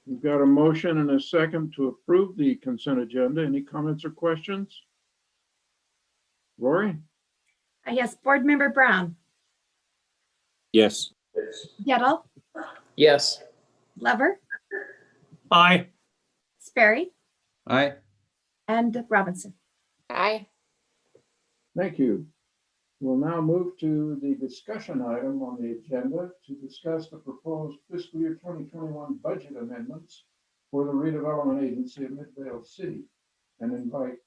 Speaker 4: We've got a motion and a second to approve the consent agenda. Any comments or questions? Rory?
Speaker 5: Yes, Board Member Brown.
Speaker 8: Yes.
Speaker 5: Gettle.
Speaker 3: Yes.
Speaker 5: Glover.
Speaker 16: Aye.
Speaker 5: Sperry.
Speaker 11: Aye.
Speaker 5: And Robinson.
Speaker 15: Aye.
Speaker 4: Thank you. We'll now move to the discussion item on the agenda to discuss the proposed fiscal year 2021 budget amendments for the redevelopment agency of Midvale City and invite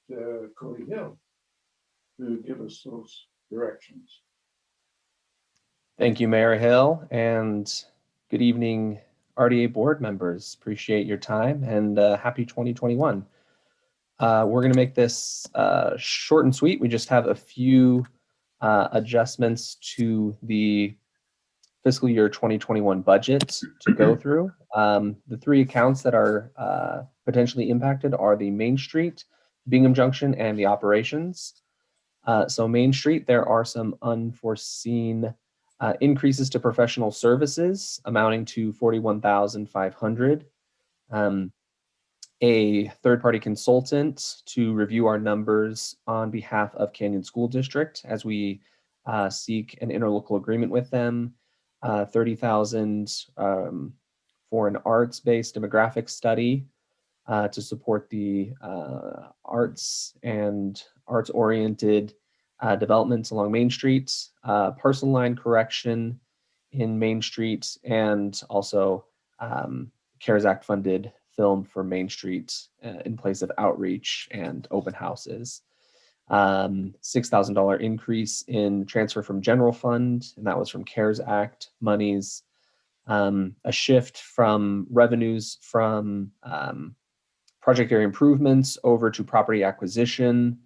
Speaker 4: Cody Hill to give us those directions.
Speaker 19: Thank you, Mayor Hill, and good evening, RDA board members. Appreciate your time and happy 2021. We're going to make this short and sweet. We just have a few adjustments to the fiscal year 2021 budget to go through. The three accounts that are potentially impacted are the Main Street, Bingham Junction, and the operations. So Main Street, there are some unforeseen increases to professional services amounting to $41,500. A third-party consultant to review our numbers on behalf of Canyon School District as we seek an interlocal agreement with them. $30,000 for an arts-based demographic study to support the arts and arts-oriented developments along Main Street, personal line correction in Main Street, and also CARES Act funded film for Main Street in place of outreach and open houses. $6,000 increase in transfer from general fund, and that was from CARES Act monies. A shift from revenues from project area improvements over to property acquisition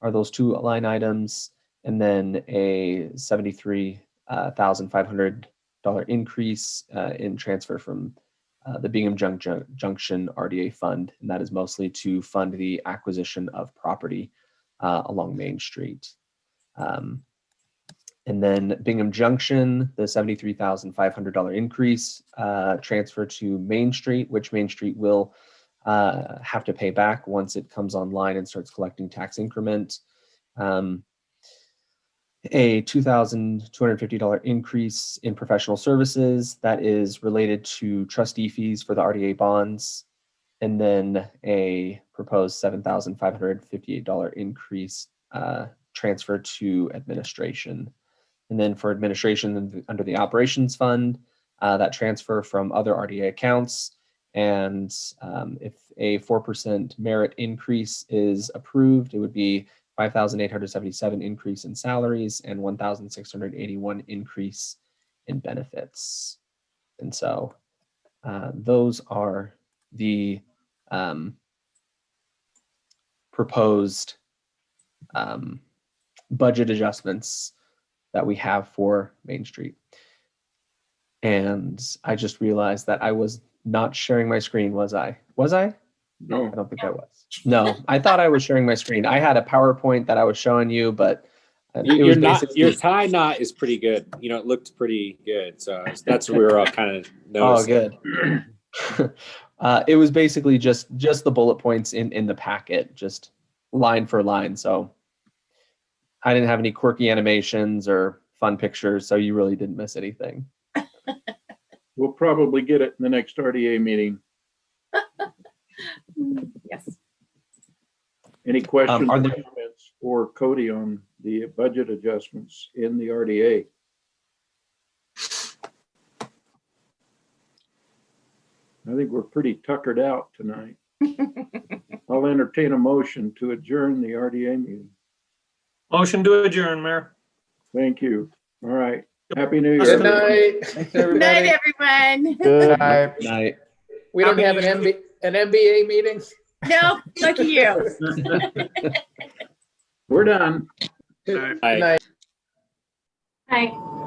Speaker 19: are those two line items, and then a $73,500 increase in transfer from the Bingham Junction RDA fund, and that is mostly to fund the acquisition of property along Main Street. And then Bingham Junction, the $73,500 increase, transfer to Main Street, which Main Street will have to pay back once it comes online and starts collecting tax increment. A $2,250 increase in professional services that is related to trustee fees for the RDA bonds, and then a proposed $7,558 increase transfer to administration. And then for administration under the operations fund, that transfer from other RDA accounts. And if a 4% merit increase is approved, it would be 5,877 increase in salaries and 1,681 increase in benefits. And so those are the proposed budget adjustments that we have for Main Street. And I just realized that I was not sharing my screen, was I? Was I?
Speaker 4: No.
Speaker 19: I don't think I was. No, I thought I was sharing my screen. I had a PowerPoint that I was showing you, but
Speaker 8: Your tie knot is pretty good. You know, it looked pretty good. So that's what we were all kind of noticing.
Speaker 19: Oh, good. It was basically just the bullet points in the packet, just line for line. So I didn't have any quirky animations or fun pictures, so you really didn't miss anything.
Speaker 4: We'll probably get it in the next RDA meeting.
Speaker 5: Yes.
Speaker 4: Any questions or comments for Cody on the budget adjustments in the RDA? I think we're pretty tuckered out tonight. I'll entertain a motion to adjourn the RDA meeting.
Speaker 16: Motion to adjourn, Mayor.
Speaker 4: Thank you. All right. Happy New Year.
Speaker 20: Good night.
Speaker 5: Good
Speaker 20: Thanks, everybody.
Speaker 5: night, everyone.
Speaker 6: Good night.
Speaker 19: Night.
Speaker 20: We don't have an MBA meeting?
Speaker 5: No, lucky you.
Speaker 4: We're done.
Speaker 20: Good night.
Speaker 12: Hi.